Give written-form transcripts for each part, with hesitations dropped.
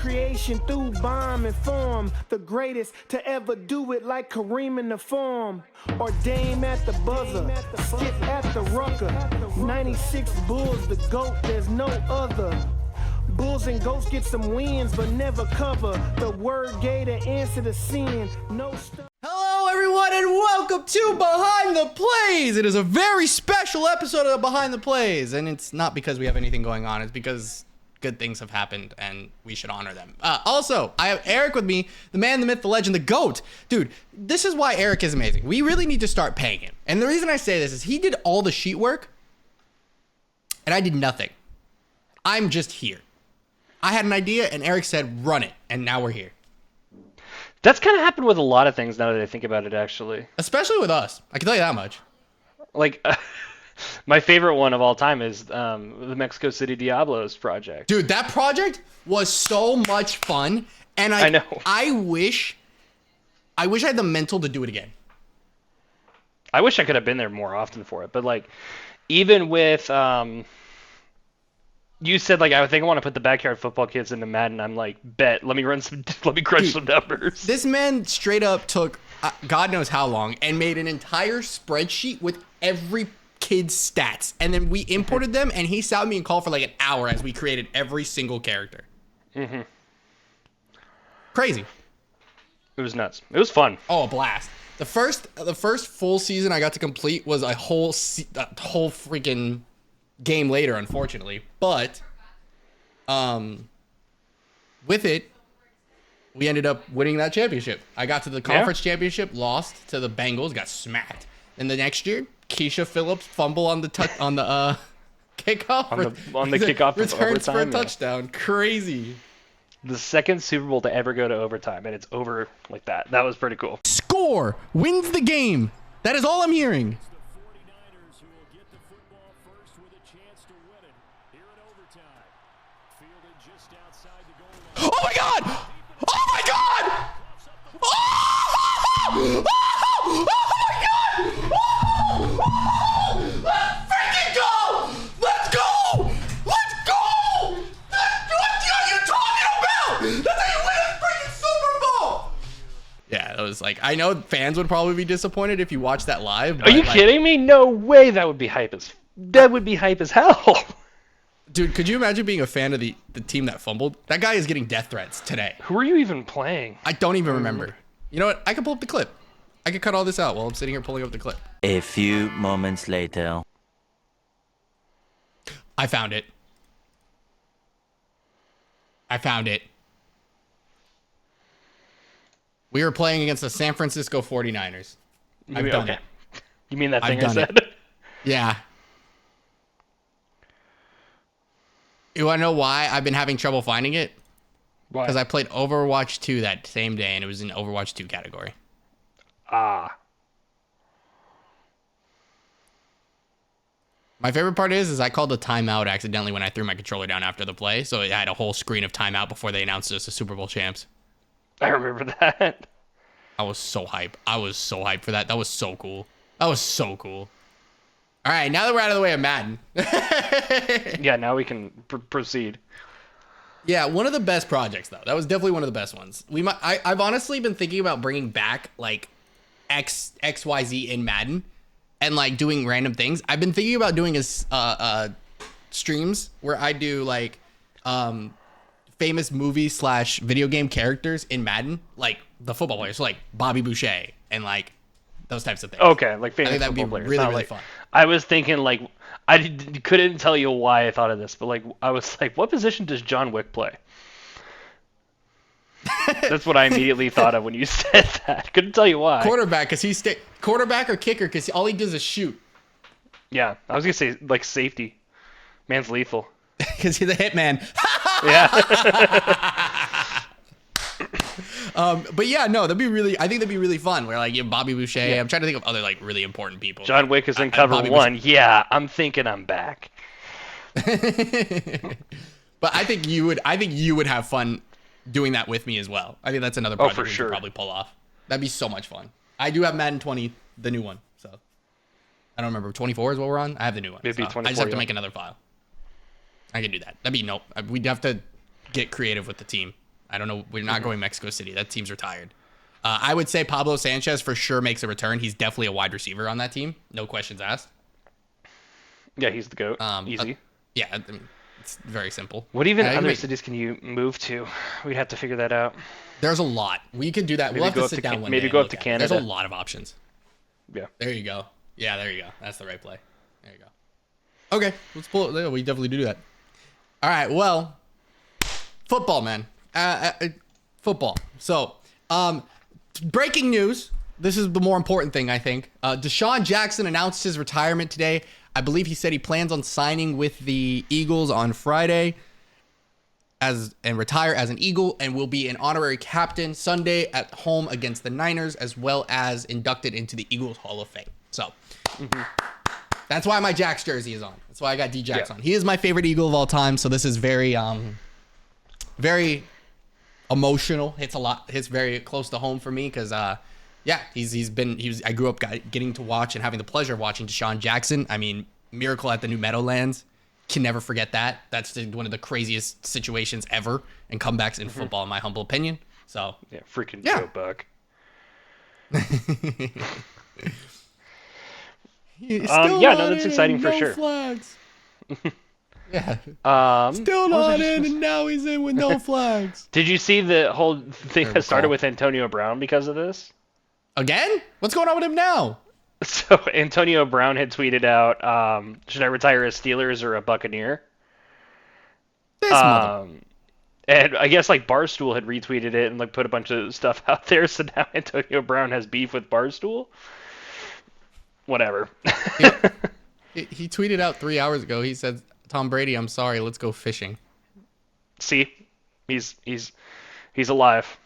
creation through bomb and form. The greatest to ever do it like Kareem in the form. Or Dame at the buzzer, Skip at the rucker. 96 Bulls, the GOAT, there's no other. Bulls and Goats get some wins, but never cover. The word gave the answer to sin. No stuff. Hello, everyone, and welcome to Behind the Plays. It is a very special episode of Behind the Plays, and it's not because we have anything going on. It's because good things have happened, and we should honor them. Also, I have Eric with me, the man, the myth, the legend, the GOAT. Dude, this is why Eric is amazing. We really need to start paying him. And the reason I say this is he did all the sheet work, and I did nothing. I'm just here. I had an idea, and Eric said, run it, and now we're here. That's kind of happened with a lot of things now that I think about it, actually. Especially with us. I can tell you that much. Like, my favorite one of all time is the Mexico City Diablos project. Dude, that project was so much fun, and I know. I wish I had the mental to do it again. I wish I could have been there more often for it, but like, even with you said, like, I think I want to put the backyard football kids into Madden. I'm like, bet. Let me crunch some numbers. This man straight up took God knows how long and made an entire spreadsheet with every kid's stats. And then we imported them, and he sat me and called for like an hour as we created every single character. Mm-hmm. Crazy. It was nuts. It was fun. Oh, a blast. The first full season I got to complete was a whole freaking game later, unfortunately, but with it we ended up winning that championship. I got to the conference championship, lost to the Bengals, got smacked. And the next year, Keisha Phillips fumble on the kickoff on the kickoff returns for a touchdown. Crazy. The second Super Bowl to ever go to overtime, and it's over like that. That was pretty cool. Score wins the game. That is all I'm hearing. Oh my God! Oh my God! Oh, oh my God! Oh, let's freaking go! Let's go! Let's go! What are you talking about? That's how you win a freaking Super Bowl! Yeah, that was like, I know fans would probably be disappointed if you watched that live. Are you kidding me? No way. That would be hype as hell. Dude, could you imagine being a fan of the team that fumbled? That guy is getting death threats today. Who are you even playing? I don't even remember. You know what? I can pull up the clip. I can cut all this out while I'm sitting here pulling up the clip. A few moments later. I found it. We were playing against the San Francisco 49ers. I've done it. You mean that thing I said? Yeah. You want to know why I've been having trouble finding it? Why? Because I played Overwatch 2 that same day, and it was in Overwatch 2 category. Ah. My favorite part is I called a timeout accidentally when I threw my controller down after the play, so it had a whole screen of timeout before they announced us as Super Bowl champs. I remember that. I was so hyped. For that. That was so cool. All right, now that we're out of the way of Madden. Yeah, now we can proceed. Yeah, one of the best projects, though. That was definitely one of the best ones. I've honestly been thinking about bringing back, like, XYZ in Madden and, like, doing random things. I've been thinking about doing streams where I do, like, famous movie / video game characters in Madden, like the football players, so, like, Bobby Boucher and, like, those types of things. Okay, like famous I think football that'd be players. really fun. I was thinking, like, couldn't tell you why I thought of this, but, like, I was like, what position does John Wick play? That's what I immediately thought of when you said that. Couldn't tell you why. Quarterback, because quarterback or kicker, because all he does is shoot. Yeah, I was gonna say like safety. Man's lethal. Because he's a hitman. Yeah. But yeah, no, I think that'd be really fun. Where like you have Bobby Boucher. Yeah. I'm trying to think of other like really important people. John Wick is in cover one. Boucher. Yeah, I'm thinking I'm back. But I think you would have fun doing that with me as well. I think that's another project we could probably pull off. That'd be so much fun. I do have Madden 20, the new one. So I don't remember. 24 is what we're on. I have the new one. Maybe so 24. I just have to make another file. I can do that. We'd have to get creative with the team. I don't know. We're not going Mexico City. That team's retired. I would say Pablo Sanchez for sure makes a return. He's definitely a wide receiver on that team. No questions asked. Yeah, he's the GOAT. Easy. Yeah, I mean, it's very simple. What even other cities can you move to? We'd have to figure that out. There's a lot. We could do that. We'll have to sit down one day. Maybe go up to Canada. There's a lot of options. Yeah. There you go. Yeah, there you go. That's the right play. There you go. Okay, let's pull it. We definitely do that. All right, well, football, man. Football. So, breaking news. This is the more important thing, I think. Deshaun Jackson announced his retirement today. I believe he said he plans on signing with the Eagles on Friday and retire as an Eagle, and will be an honorary captain Sunday at home against the Niners, as well as inducted into the Eagles Hall of Fame. So that's why my Jax jersey is on. That's why I got D-Jax on. He is my favorite Eagle of all time, so this is very very emotional. Hits very close to home for me because I grew up getting to watch and having the pleasure of watching Deshaun Jackson. I mean, miracle at the New Meadowlands. Can never forget that. That's one of the craziest situations ever and comebacks in football, in my humble opinion. So freaking Joe Buck. That's exciting for sure. Flags. Still not in, and now he's in with no flags. Did you see the whole thing that started with Antonio Brown because of this? Again? What's going on with him now? So Antonio Brown had tweeted out, should I retire a Steelers or a Buccaneer? And I guess like Barstool had retweeted it and like put a bunch of stuff out there. So now Antonio Brown has beef with Barstool. Whatever. He tweeted out 3 hours ago. He said, "Tom Brady, I'm sorry. Let's go fishing." See, he's alive.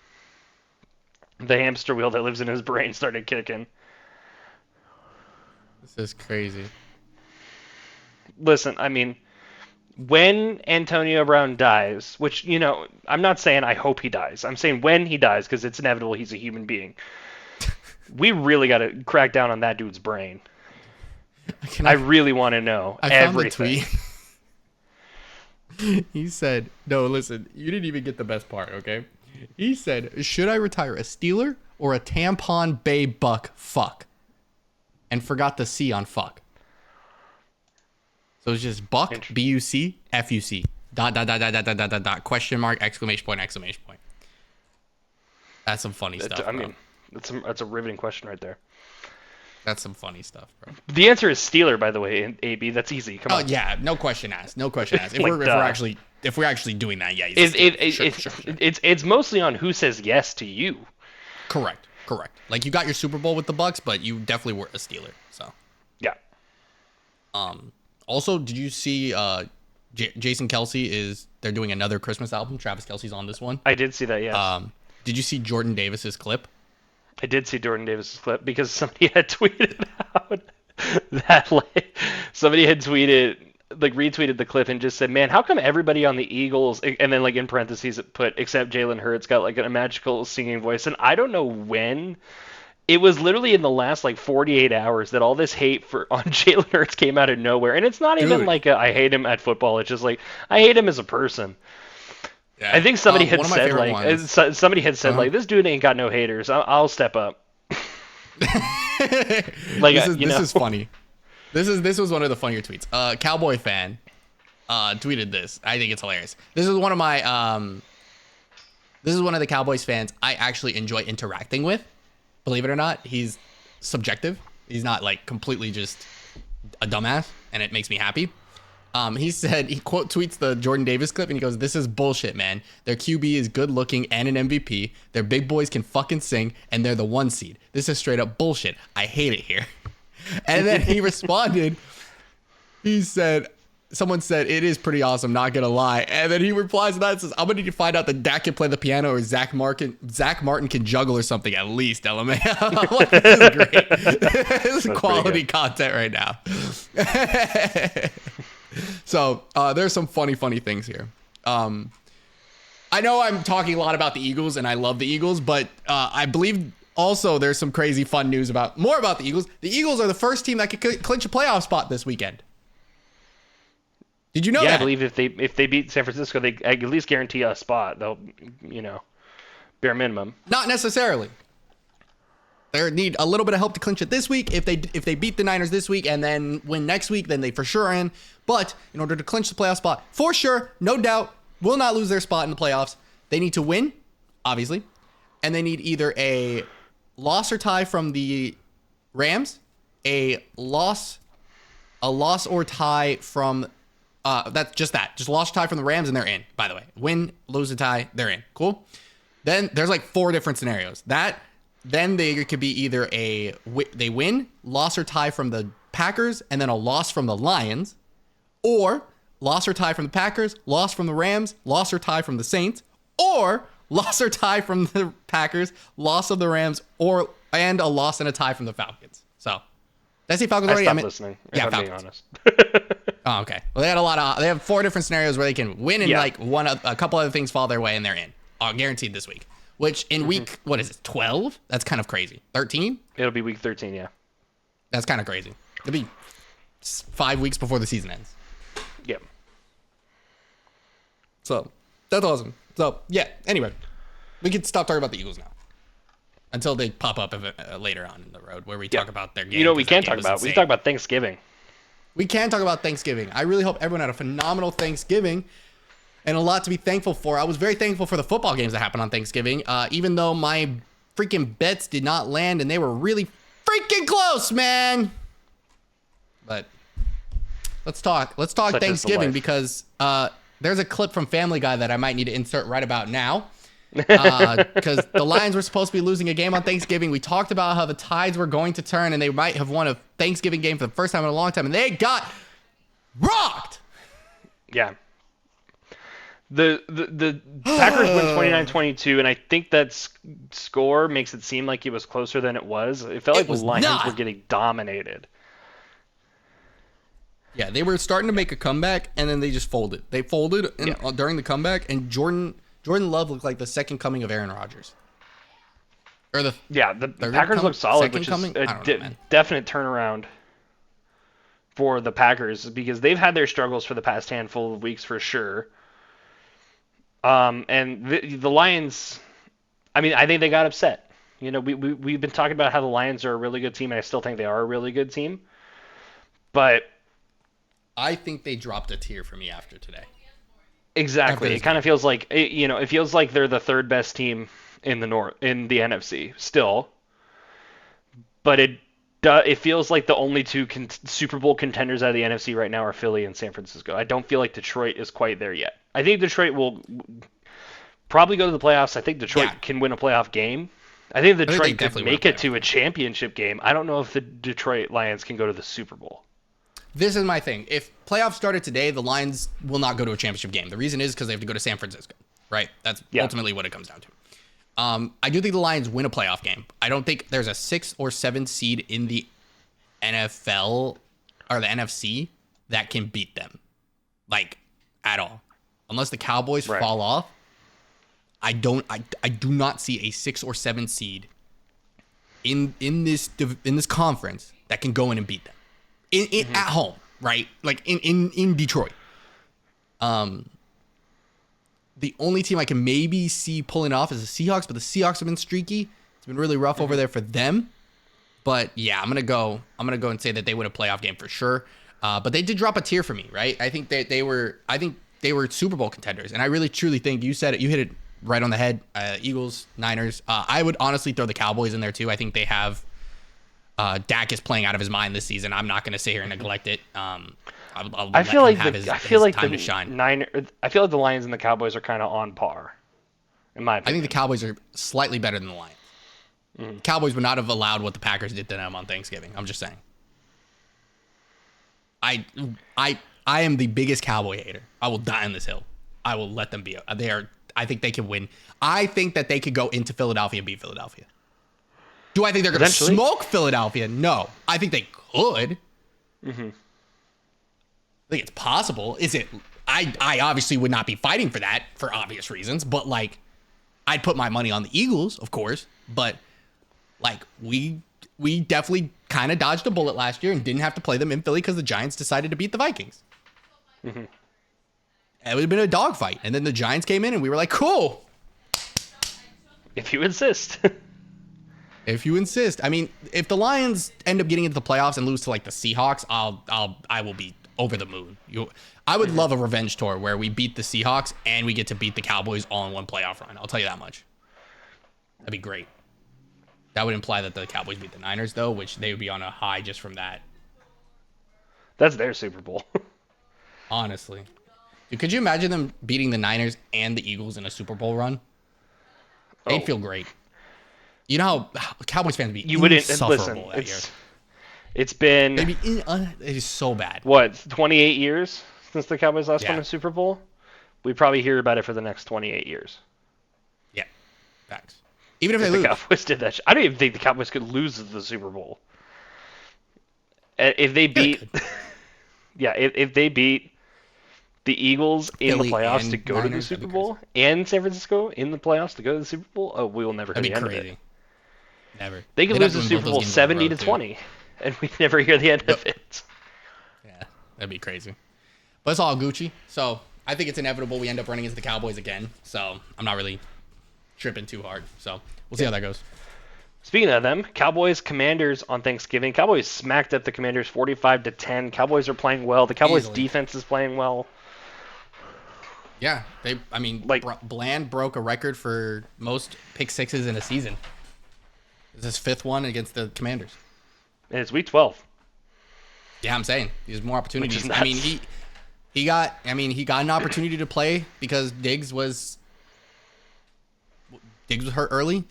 The hamster wheel that lives in his brain started kicking. This is crazy. Listen, I mean, when Antonio Brown dies, which, I'm not saying I hope he dies. I'm saying when he dies, because it's inevitable. He's a human being. We really got to crack down on that dude's brain. I really want to know everything. Found the tweet. He said, no, listen, you didn't even get the best part, okay? He said, should I retire a Steeler or a Tampon Bay Buck fuck? And forgot the C on fuck. So it's just Buck, B-U-C, F-U-C, ... question mark, exclamation point. That's some funny stuff, bro. I mean, that's a riveting question right there. That's some funny stuff, bro. The answer is Steeler, by the way, AB. That's easy. Come on. Oh yeah, no question asked. If we're actually doing that, yeah. Sure. It's mostly on who says yes to you. Correct. Like you got your Super Bowl with the Bucks, but you definitely were a Steeler. So yeah. Also, did you see Jason Kelce they're doing another Christmas album? Travis Kelce's on this one. I did see that. Yeah. Did you see Jordan Davis's clip? I did see Jordan Davis's clip because somebody had tweeted out that somebody had retweeted the clip and just said, "Man, how come everybody on the Eagles," and then in parentheses it put, "except Jalen Hurts got a magical singing voice." And I don't know when. It was literally in the last 48 hours that all this hate on Jalen Hurts came out of nowhere. And it's not even I hate him at football. It's just I hate him as a person. Yeah. I think somebody had said somebody had said this dude ain't got no haters. I'll step up. This is funny. This was one of the funnier tweets. Cowboy fan tweeted this. I think it's hilarious. This is one of the Cowboys fans I actually enjoy interacting with. Believe it or not, he's subjective. He's not completely just a dumbass, and it makes me happy. He said, he quote tweets the Jordan Davis clip, and he goes, "This is bullshit, man. Their QB is good looking and an MVP. Their big boys can fucking sing, and they're the 1 seed. This is straight up bullshit. I hate it here." And then he responded, someone said, "It is pretty awesome, not gonna lie." And then he replies to that and says, "I'm gonna need to find out that Dak can play the piano or Zach Martin can juggle or something at least, LMAO." I'm like, this is great. This is quality content right now. So there's some funny things here. I know I'm talking a lot about the Eagles, and I love the Eagles, but I believe also there's some crazy fun news more about the Eagles. The Eagles are the first team that could clinch a playoff spot this weekend. Did you know Yeah, that? I believe if they beat San Francisco, they at least guarantee a spot. They'll, bare minimum. Not necessarily. They need a little bit of help to clinch it this week. If they beat the Niners this week and then win next week, then they for sure are in. But in order to clinch the playoff spot, for sure, no doubt, will not lose their spot in the playoffs. They need to win, obviously, and they need either a loss or tie from the Rams, a loss or tie from just loss or tie from the Rams, and they're in. By the way, win, lose, or tie, they're in. Cool. Then there's like 4 different scenarios. Then they could be either they win, loss or tie from the Packers, and then a loss from the Lions, or loss or tie from the Packers, loss from the Rams, loss or tie from the Saints, or loss or tie from the Packers, loss of the Rams, and a loss and a tie from the Falcons. So, did I say Falcons already? I stopped listening. Yeah, if I'm Falcons. being honest. Oh, okay. Well, they have 4 different scenarios where they can win and a couple other things fall their way and they're in. Guaranteed this week. Which in week, what is it, 12? That's kind of crazy. 13? It'll be week 13, yeah. That's kind of crazy. It'll be 5 weeks before the season ends. Yep. So, that's awesome. So, yeah, anyway. We can stop talking about the Eagles now. Until they pop up later on in the road where we talk about their game. You know what we can talk about? We can talk about Thanksgiving. We can talk about Thanksgiving. I really hope everyone had a phenomenal Thanksgiving and a lot to be thankful for. I was very thankful for the football games that happened on Thanksgiving, even though my freaking bets did not land and they were really freaking close, man. But let's talk Such Thanksgiving because there's a clip from Family Guy that I might need to insert right about now. Because the Lions were supposed to be losing a game on Thanksgiving. We talked about how the tides were going to turn and they might have won a Thanksgiving game for the first time in a long time, and they got rocked. Yeah. The Packers win 29-22, and I think that score makes it seem like it was closer than it was. It felt like the Lions were getting dominated. Yeah, they were starting to make a comeback, and then they just folded. They folded during the comeback, and Jordan Love looked like the second coming of Aaron Rodgers. Or the Packers look solid, which is a definite turnaround for the Packers because they've had their struggles for the past handful of weeks for sure. And the Lions, I mean, I think they got upset. You know, we've been talking about how the Lions are a really good team, and I still think they are a really good team. But I think they dropped a tier for me after today. Exactly. It kind of feels like it feels like they're the third best team in the the NFC still. But it feels like the only 2 Super Bowl contenders out of the NFC right now are Philly and San Francisco. I don't feel like Detroit is quite there yet. I think Detroit will probably go to the playoffs. I think Detroit can win a playoff game. I think Detroit could make it to a championship game. I don't know if the Detroit Lions can go to the Super Bowl. This is my thing. If playoffs started today, the Lions will not go to a championship game. The reason is because they have to go to San Francisco, right? That's ultimately what it comes down to. I do think the Lions win a playoff game. I don't think there's a 6 or 7 seed in the NFL or the NFC that can beat them, like at all, unless the Cowboys fall off. I do not see a 6 or 7 seed in this conference that can go in and beat them. At home, right? Like in Detroit. The only team I can maybe see pulling off is the Seahawks, but the Seahawks have been streaky. It's been really rough over there for them. But yeah, I'm gonna go and say that they win a playoff game for sure. But they did drop a tier for me, right? I think they were Super Bowl contenders, and I really truly think you said it. You hit it right on the head. Eagles, Niners. I would honestly throw the Cowboys in there too. I think they have. Dak is playing out of his mind this season. I'm not going to sit here and neglect it. I feel like the Lions and the Cowboys are kind of on par, in my opinion. I think the Cowboys are slightly better than the Lions. Mm-hmm. Cowboys would not have allowed what the Packers did to them on Thanksgiving. I'm just saying. I am the biggest Cowboy hater. I will die on this hill. I will let them be. I think they can win. I think that they could go into Philadelphia and beat Philadelphia. Do I think they're going to smoke Philadelphia? No. I think they could. Mm-hmm. I think it's possible. Is it? I obviously would not be fighting for that for obvious reasons, but like, I'd put my money on the Eagles, of course. But like, we definitely kind of dodged a bullet last year and didn't have to play them in Philly because the Giants decided to beat the Vikings. Mm-hmm. it would have been a dogfight. And then the Giants came in, and we were like, cool. If you insist. If you insist. I mean, if the Lions end up getting into the playoffs and lose to like the Seahawks, I will be over the moon. I would love a revenge tour where we beat the Seahawks and we get to beat the Cowboys all in one playoff run. I'll tell you that much. That'd be great. That would imply that the Cowboys beat the Niners, though, which they would be on a high just from that. That's their Super Bowl. Honestly. Dude, could you imagine them beating the Niners and the Eagles in a Super Bowl run? They'd feel great. You know how Cowboys fans would be insufferable that year. It's been... it is so bad. What, 28 years since the Cowboys last won Yeah. a Super Bowl? We probably hear about it for the next 28 years. Yeah. Facts. Even if they The lose. Cowboys did that. I don't even think the Cowboys could lose the Super Bowl. If they beat... if they beat the Eagles in the Philly playoffs and to go to the Niners, Super that'd be Bowl, and San Francisco in the playoffs to go to the Super Bowl, oh, we will never hear That'd the be end of crazy. it. Never. They could They'd have lose to the win both Super Bowl those games on the 70 to road, too. 20, and we never hear the end of it. Yeah, that'd be crazy. But it's all Gucci. So I think it's inevitable we end up running into the Cowboys again. So I'm not really tripping too hard. So we'll see how that goes. Speaking of them, Cowboys Commanders on Thanksgiving. Cowboys smacked up the Commanders 45-10. Cowboys are playing well. The Cowboys Easily. defense is playing well. Yeah, Like- Bland broke a record for most pick sixes in a season. This is his 5th one against the Commanders. And it's week 12. Yeah, I'm saying he has more opportunities. Which is I mean, nuts. he got an opportunity to play because Diggs was hurt early.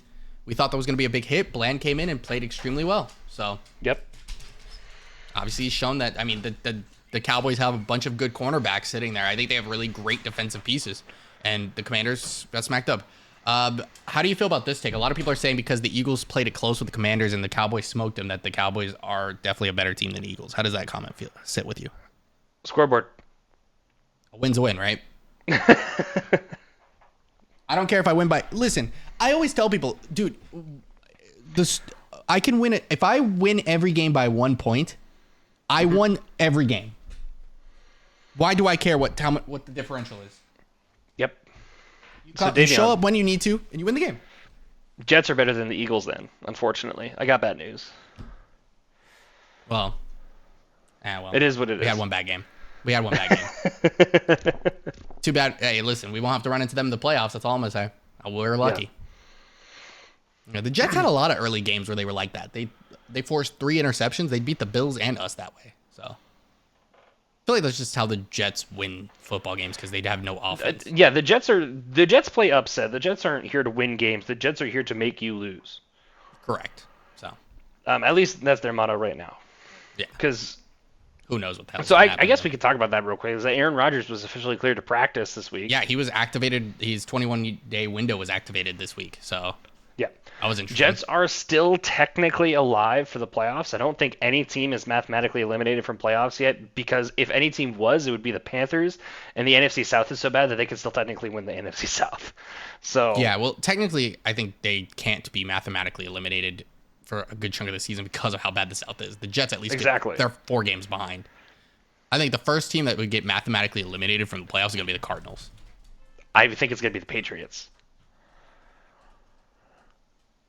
We thought that was going to be a big hit. Bland came in and played extremely well. So Yep. obviously he's shown that. I mean, the Cowboys have a bunch of good cornerbacks sitting there. I think they have really great defensive pieces, and the Commanders got smacked up. How do you feel about this take? A lot of people are saying because the Eagles played it close with the Commanders and the Cowboys smoked them, that the Cowboys are definitely a better team than the Eagles. How does that comment sit with you? Scoreboard. A win's a win, right? I don't care if I win by... Listen, I always tell people, dude, I can win it. If I win every game by 1 point, I won every game. Why do I care what the differential is? Yep. You Davion, show up when you need to, and you win the game. Jets are better than the Eagles then, unfortunately. I got bad news. Well, It is what it is. We had one bad game. Too bad. Hey, listen, we won't have to run into them in the playoffs. That's all I'm going to say. We're lucky. You know, the Jets had a lot of early games where they were like that. They forced 3 interceptions. They beat the Bills and us that way. So I feel like that's just how the Jets win football games because they have no offense. Yeah, the Jets play upset. The Jets aren't here to win games. The Jets are here to make you lose. Correct. So at least that's their motto right now. yeah, Because who knows what the hell. so I guess we could talk about that real quick. Is that Aaron Rodgers was officially cleared to practice this week? Yeah, he was activated. His 21-day window was activated this week. So Yeah. I was interested. Jets are still technically alive for the playoffs. I don't think any team is mathematically eliminated from playoffs yet, because if any team was, it would be the Panthers, and the NFC South is so bad that they can still technically win the NFC South. So Yeah, well, technically, I think they can't be mathematically eliminated for a good chunk of the season because of how bad the South is. The Jets, at least, Exactly. they're 4 games behind. I think the first team that would get mathematically eliminated from the playoffs is going to be the Cardinals. I think it's going to be the Patriots.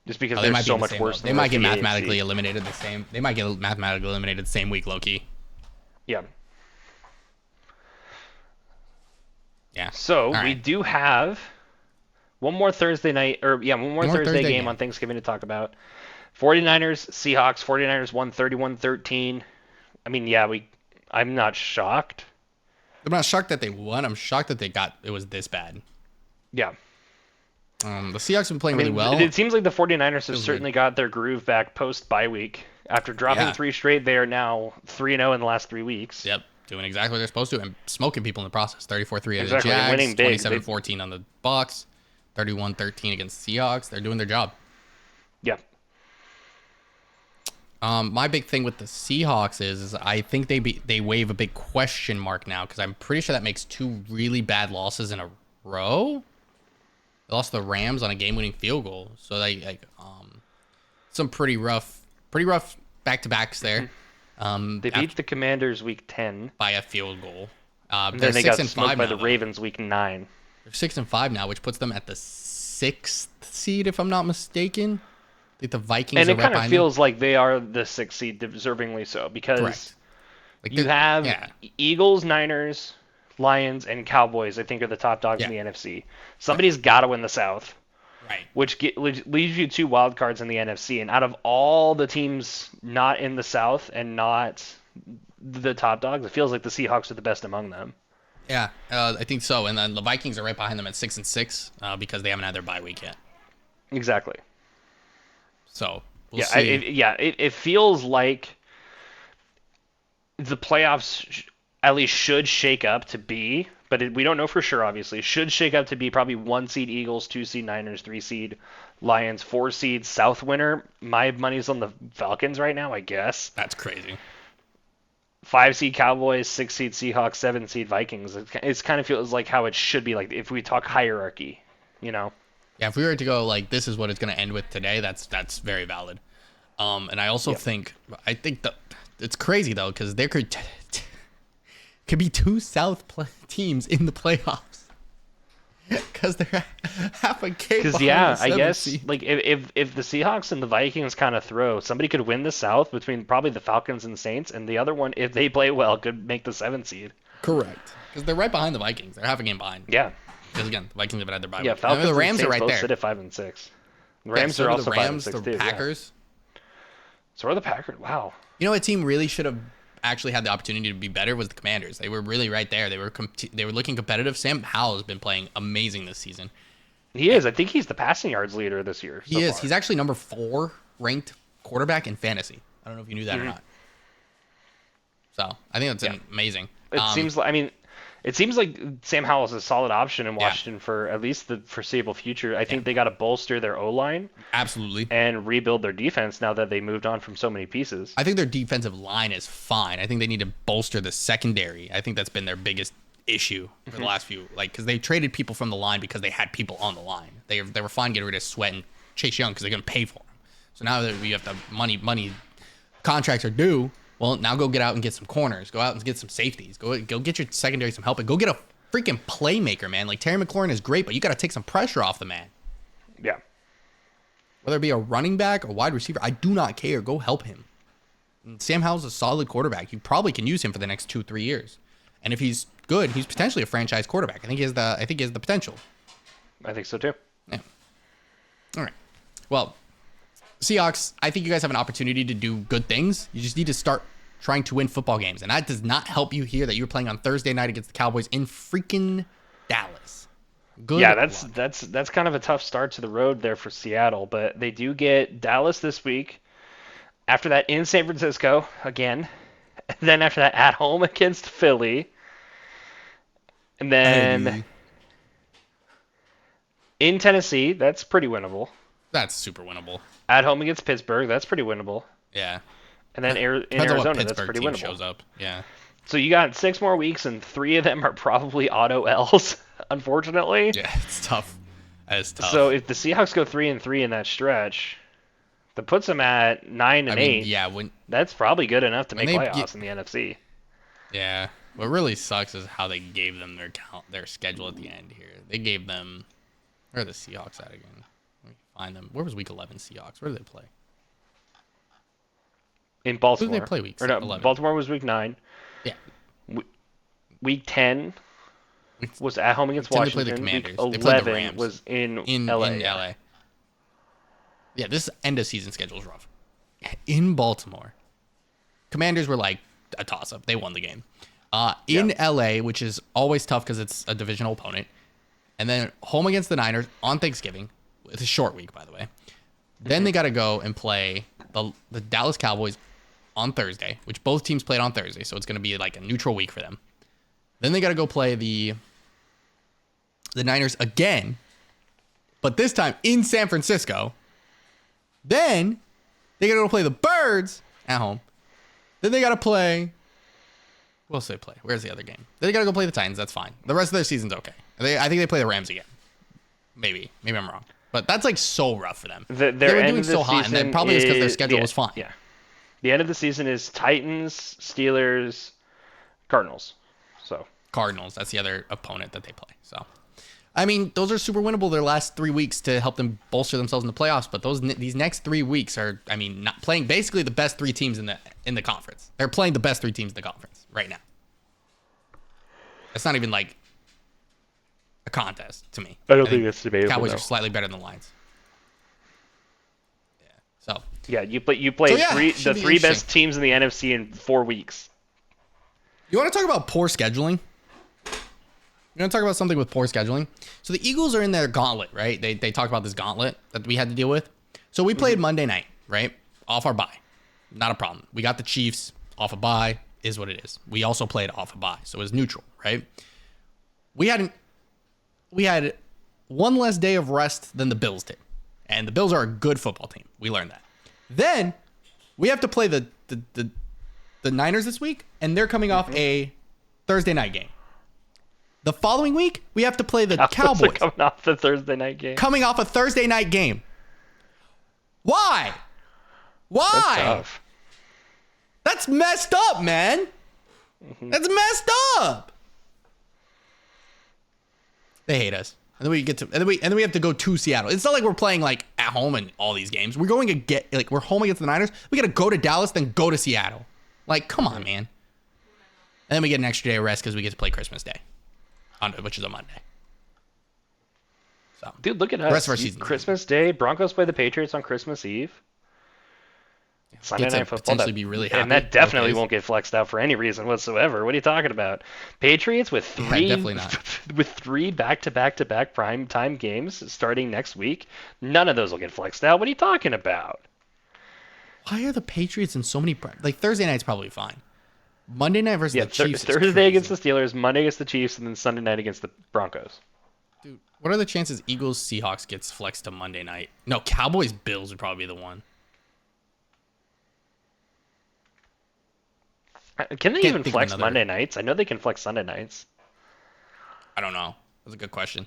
Just because They they're might be so in the much same worse boat. than They the might rest get of the mathematically AFC. eliminated the same. They might get mathematically eliminated the same week, low key. Yeah. Yeah. So All we right. do have one more Thursday night, or yeah, one more Thursday game on Thanksgiving to talk about. 49ers, Seahawks. 49ers won 31-13. I mean, yeah, I'm not shocked. I'm not shocked that they won. I'm shocked that it was this bad. Yeah. The Seahawks have been playing I mean, really well. it seems like the 49ers have Feels certainly got their groove back post-bye week. After dropping Yeah. 3 straight, they are now 3-0 in the last 3 weeks. Yep, doing exactly what they're supposed to and smoking people in the process. 34-3 against Exactly, the Jags, winning big. 27-14 on the Bucks, 31-13 against the Seahawks. They're doing their job. Yeah. My big thing with the Seahawks is I think they wave a big question mark now because I'm pretty sure that makes 2 really bad losses in a row. They lost the Rams on a game-winning field goal, so they some pretty rough back-to-backs there. They beat the Commanders week 10. By a field goal. And They're then they got 6-5 smoked by now, the though. Ravens week 9. They're 6-5 now, which puts them at the 6th seed, if I'm not mistaken. I think the Vikings And are it right kind of behind feels like they are the 6th seed, deservingly so, them. because Correct. Like you have yeah, Eagles, Niners, Lions, and Cowboys, I think, are the top dogs in Yeah. the NFC. Somebody's got to win the South, right. which leaves you 2 wild cards in the NFC. And out of all the teams not in the South and not the top dogs, it feels like the Seahawks are the best among them. Yeah, I think so. And then the Vikings are right behind them at 6-6 because they haven't had their bye week yet. Exactly. So we'll Yeah, see. it feels like the playoffs at least should shake up to be, but we don't know for sure, obviously, should shake up to be probably 1 seed Eagles, 2 seed Niners, 3 seed Lions, 4 seed South winner. My money's on the Falcons right now, I guess. That's crazy. 5 seed Cowboys, 6 seed Seahawks, 7 seed Vikings. It's kind of feels like how it should be, like if we talk hierarchy, you know? Yeah, if we were to go like this is what it's going to end with today, that's very valid. And I also think that it's crazy though because there could be 2 South teams in the playoffs because they're half a game. Because I guess like if the Seahawks and the Vikings kind of throw, somebody could win the South between probably the Falcons and Saints, and the other one, if they play well, could make the 7th seed. Correct. Because they're right behind the Vikings. They're half a game behind. Yeah. Because again, the Vikings haven't had their bye Yeah, week. Falcons The Rams and are Saints right both there. sit at 5 and 6. The Yeah, Rams so are do also the 5 and Rams, 6 the too. Packers. Yeah. So are the Packers. Wow. You know, a team really should have actually had the opportunity to be better was the Commanders. They were really right there. They were looking competitive. Sam Howell has been playing amazing this season. He is. I think he's the passing yards leader this year. He is. He's actually number 4 ranked quarterback in fantasy. I don't know if you knew that or not. So I think that's amazing. It seems like Sam Howell is a solid option in Washington for at least the foreseeable future. I think they got to bolster their O-line. Absolutely. And rebuild their defense now that they moved on from so many pieces. I think their defensive line is fine. I think they need to bolster the secondary. I think that's been their biggest issue for the last few, because they traded people from the line because they had people on the line. They were fine getting rid of Sweat and Chase Young because they're going to pay for them. So now that we have the money contracts are due, well, now go get out and get some corners. Go out and get some safeties. Go get your secondary some help and go get a freaking playmaker, man. Like Terry McLaurin is great, but you got to take some pressure off the man. Yeah. Whether it be a running back or wide receiver, I do not care. Go help him. And Sam Howell's a solid quarterback. You probably can use him for the next 2-3 years. And if he's good, he's potentially a franchise quarterback. I think he has the potential. I think so too. Yeah. All right. Well, Seahawks, I think you guys have an opportunity to do good things. You just need to start trying to win football games. And that does not help you here that you're playing on Thursday night against the Cowboys in freaking Dallas. Good luck. That's kind of a tough start to the road there for Seattle, but they do get Dallas this week. After that in San Francisco again. And then after that at home against Philly. And then in Tennessee, that's pretty winnable. That's super winnable. At home against Pittsburgh, that's pretty winnable. Yeah. And then in Depends on what Arizona, that's Pittsburgh pretty team winnable. shows up. Yeah. So you got 6 more weeks, and 3 of them are probably auto L's, unfortunately. Yeah, it's tough. That is tough. So if the Seahawks go 3-3 in that stretch, that puts them at 9-8. Yeah, that's probably good enough to make they playoffs in the NFC. Yeah. What really sucks is how they gave them their schedule at the end here. They gave them. Where are the Seahawks at again? Let me find them. Where was Week 11 Seahawks? Where did they play? In Baltimore. Who did they play week 11? Baltimore was week 9. Yeah. Week 10 was at home against 10 Washington. They played the Commanders. Week 11 they played the Rams. was in LA. LA. Yeah, this end of season schedule is rough. In Baltimore, Commanders were like a toss-up. They won the game. In LA, which is always tough because it's a divisional opponent. And then home against the Niners on Thanksgiving. It's a short week, by the way. Then they got to go and play the Dallas Cowboys on Thursday, which both teams played on Thursday. So it's going to be like a neutral week for them. Then they got to go play the Niners again, but this time in San Francisco. Then they got to go play the Birds at home. Then they got to play. What else do they play? Where's the other game? Then they got to go play the Titans. That's fine. The rest of their season's okay. I think they play the Rams again. Maybe I'm wrong. But that's like so rough for them. They were doing so hot, and that probably is because their schedule was fine. Yeah. The end of the season is Titans, Steelers, Cardinals. So Cardinals. That's the other opponent that they play. So, I mean, those are super winnable their last 3 weeks to help them bolster themselves in the playoffs. But these next 3 weeks are, I mean, not playing basically the best 3 teams in the conference. They're playing the best 3 teams in the conference right now. It's not even like a contest to me. I don't think it's debatable. Cowboys no. are slightly better than the Lions. Yeah. So. Yeah, you play the 3 best teams in the NFC in 4 weeks. You want to talk about poor scheduling? You want to talk about something with poor scheduling? So the Eagles are in their gauntlet, right? They talk about this gauntlet that we had to deal with. So we played Monday night, right? Off our bye. Not a problem. We got the Chiefs off a bye, is what it is. We also played off a bye, so it was neutral, right? We had one less day of rest than the Bills did. And the Bills are a good football team. We learned that. Then we have to play the Niners this week, and they're coming off a Thursday night game. The following week, we have to play the Cowboys. Coming off the Thursday night game. Coming off a Thursday night game. Why? That's tough. That's messed up, man. That's messed up. They hate us. And then we have to go to Seattle. It's not like we're playing like at home in all these games. We're going to we're home against the Niners. We got to go to Dallas, then go to Seattle. Like, come on, man. And then we get an extra day of rest because we get to play Christmas Day, which is a Monday. So, dude, look at us. The rest of our season. Christmas Day. Broncos play the Patriots on Christmas Eve. Sunday Night Football. Potentially be really happy. And that definitely won't get flexed out for any reason whatsoever. What are you talking about? Patriots with 3 definitely not. with 3 back-to-back-to-back prime time games starting next week. None of those will get flexed out. What are you talking about? Why are the Patriots in so many like Thursday night's probably fine. Monday night versus the Chiefs. Thursday against the Steelers, Monday against the Chiefs, and then Sunday night against the Broncos. Dude, what are the chances Eagles Seahawks gets flexed to Monday night? No, Cowboys Bills would probably be the one. Can they even flex Monday nights? I know they can flex Sunday nights. I don't know. That's a good question.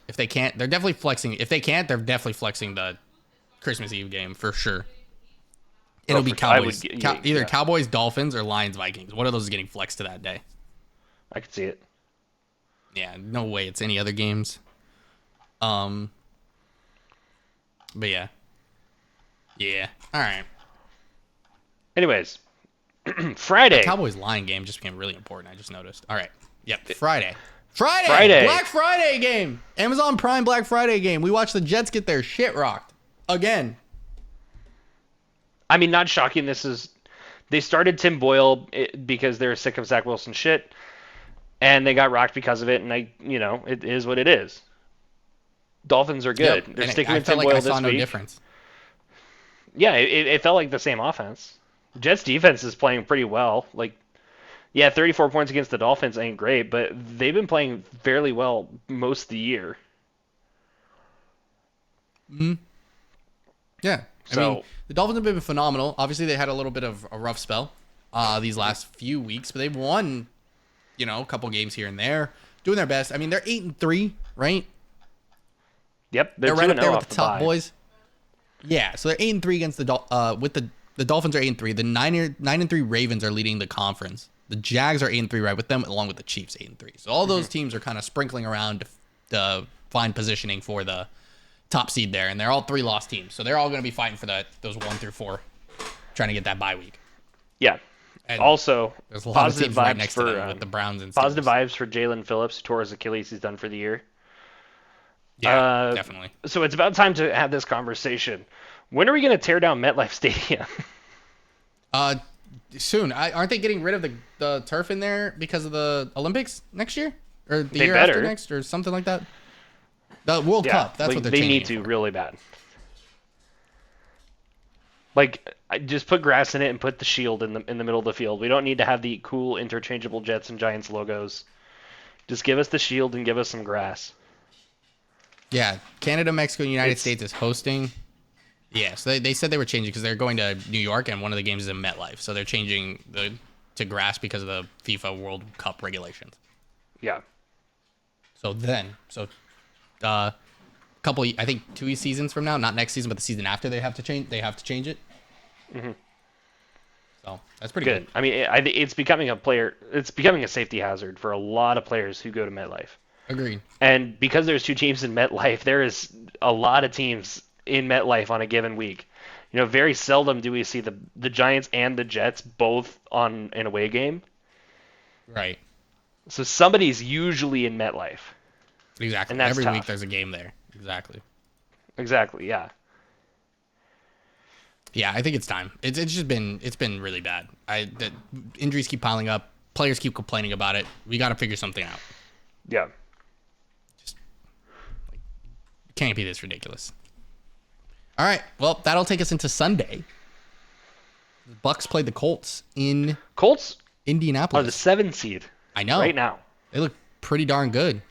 If they can't, they're definitely flexing. If they can't, they're definitely flexing the Christmas Eve game for sure. It'll be Cowboys. Either Cowboys, Dolphins, or Lions, Vikings. One of those is getting flexed to that day. I could see it. Yeah, no way it's any other games. But yeah. Yeah. All right. Anyways, Friday. The Cowboys Lion game just became really important. I just noticed. All right. Yep. Friday. Black Friday game. Amazon Prime Black Friday game. We watched the Jets get their shit rocked again. I mean, not shocking. They started Tim Boyle because they're sick of Zach Wilson shit, and they got rocked because of it. And it is what it is. Dolphins are good. Yep. They're And sticking I with felt Tim like Boyle I saw this no week. difference. Yeah, it felt like the same offense. Jets defense is playing pretty well. 34 points against the Dolphins ain't great, but they've been playing fairly well most of the year. Hmm. Yeah. I mean, the Dolphins have been phenomenal. Obviously, they had a little bit of a rough spell these last few weeks, but they've won, a couple games here and there, doing their best. I mean, they're 8-3, right? Yep, they're right up there with the top boys. Yeah, so they're 8-3 against the Dolphins are 8-3. The 9-3 Ravens are leading the conference. The Jags are 8-3 right with them, along with the Chiefs 8-3. So all those teams are kind of sprinkling around to find positioning for the top seed there, and they're all 3 lost teams. So they're all going to be fighting for those 1-4, trying to get that bye week. Yeah. And also, there's a lot of teams right next to them with the Browns and Steelers. Positive vibes for Jalen Phillips, who tore his Achilles. He's done for the year. Yeah, definitely. So it's about time to have this conversation. When are we going to tear down MetLife Stadium? Soon. Aren't they getting rid of the turf in there because of the Olympics next year? Or the year better. after next? Or something like that? The World Cup. That's what they're changing. They need to really bad. Just put grass in it and put the shield in the middle of the field. We don't need to have the cool interchangeable Jets and Giants logos. Just give us the shield and give us some grass. Yeah. Canada, Mexico, and United States is hosting. Yeah, so they said they were changing because they're going to New York, and one of the games is in MetLife. So they're changing to grass because of the FIFA World Cup regulations. Yeah. Couple, I think 2 seasons from now, not next season, but the season after, they have to change it. Mm-hmm. So that's pretty Good. good. I mean, I think it's becoming a safety hazard for a lot of players who go to MetLife. Agreed. And because there's two teams in MetLife, there is a lot of teams in MetLife on a given week. Very seldom do we see the Giants and the Jets both on an away game. Right. So somebody's usually in MetLife. Exactly. And that's Every tough. week there's a game there. Exactly. Exactly, yeah. Yeah, I think it's time. It's been really bad. The injuries keep piling up. Players keep complaining about it. We got to figure something out. Yeah. It can't be this ridiculous. All right. Well, that'll take us into Sunday. The Bucks played the Colts in Colts Indianapolis. are the 7 seed. I know. Right now. They look pretty darn good.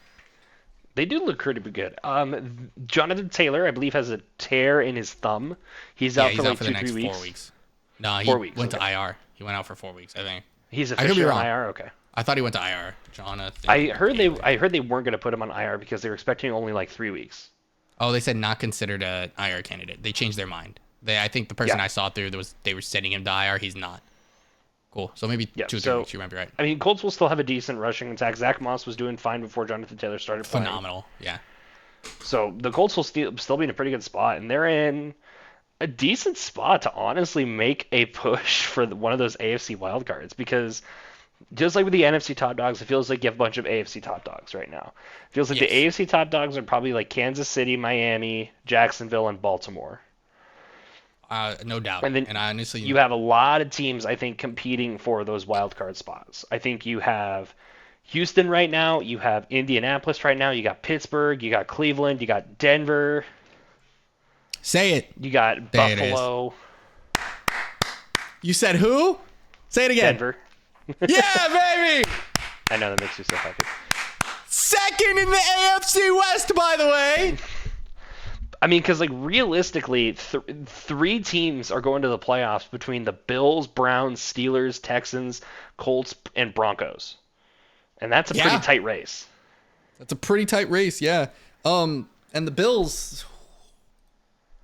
They do look pretty good. Jonathan Taylor, I believe, has a tear in his thumb. He's out for like for 2-3 the next weeks. 4 weeks. No, he 4 weeks, went to okay. IR. He went out for 4 weeks, I think. He's could be officially wrong. on IR. Okay. I thought he went to IR. Jonathan. I heard Taylor. they weren't going to put him on IR because they were expecting only like 3 weeks. Oh, they said not considered a IR candidate. They changed their mind. I think the person Yeah. I saw through they were sending him to IR. He's not. Cool. So maybe Yeah, 2 or 3 so- weeks. You might be right. I mean, Colts will still have a decent rushing attack. Zach Moss was doing fine before Jonathan Taylor started playing. Phenomenal. Yeah. So the Colts will still be in a pretty good spot, and they're in a decent spot to honestly make a push for one of those AFC wildcards, because just like with the NFC top dogs, it feels like you have a bunch of AFC top dogs right now. It feels like the Yes. AFC top dogs are probably like Kansas City, Miami, Jacksonville, and Baltimore. No doubt. And then honestly, you have a lot of teams, I think, competing for those wild card spots. I think you have Houston right now, you have Indianapolis right now, you got Pittsburgh, you got Cleveland, you got Denver, say it. you got There it is. Buffalo, You said who? Say it again. Denver. Yeah, baby. I know that makes you so happy. Second in the AFC West, by the way. I mean, because like realistically, three teams are going to the playoffs between the Bills, Browns, Steelers, Texans, Colts, and Broncos, and that's a pretty Yeah. tight race. That's a pretty tight race, yeah. And the Bills,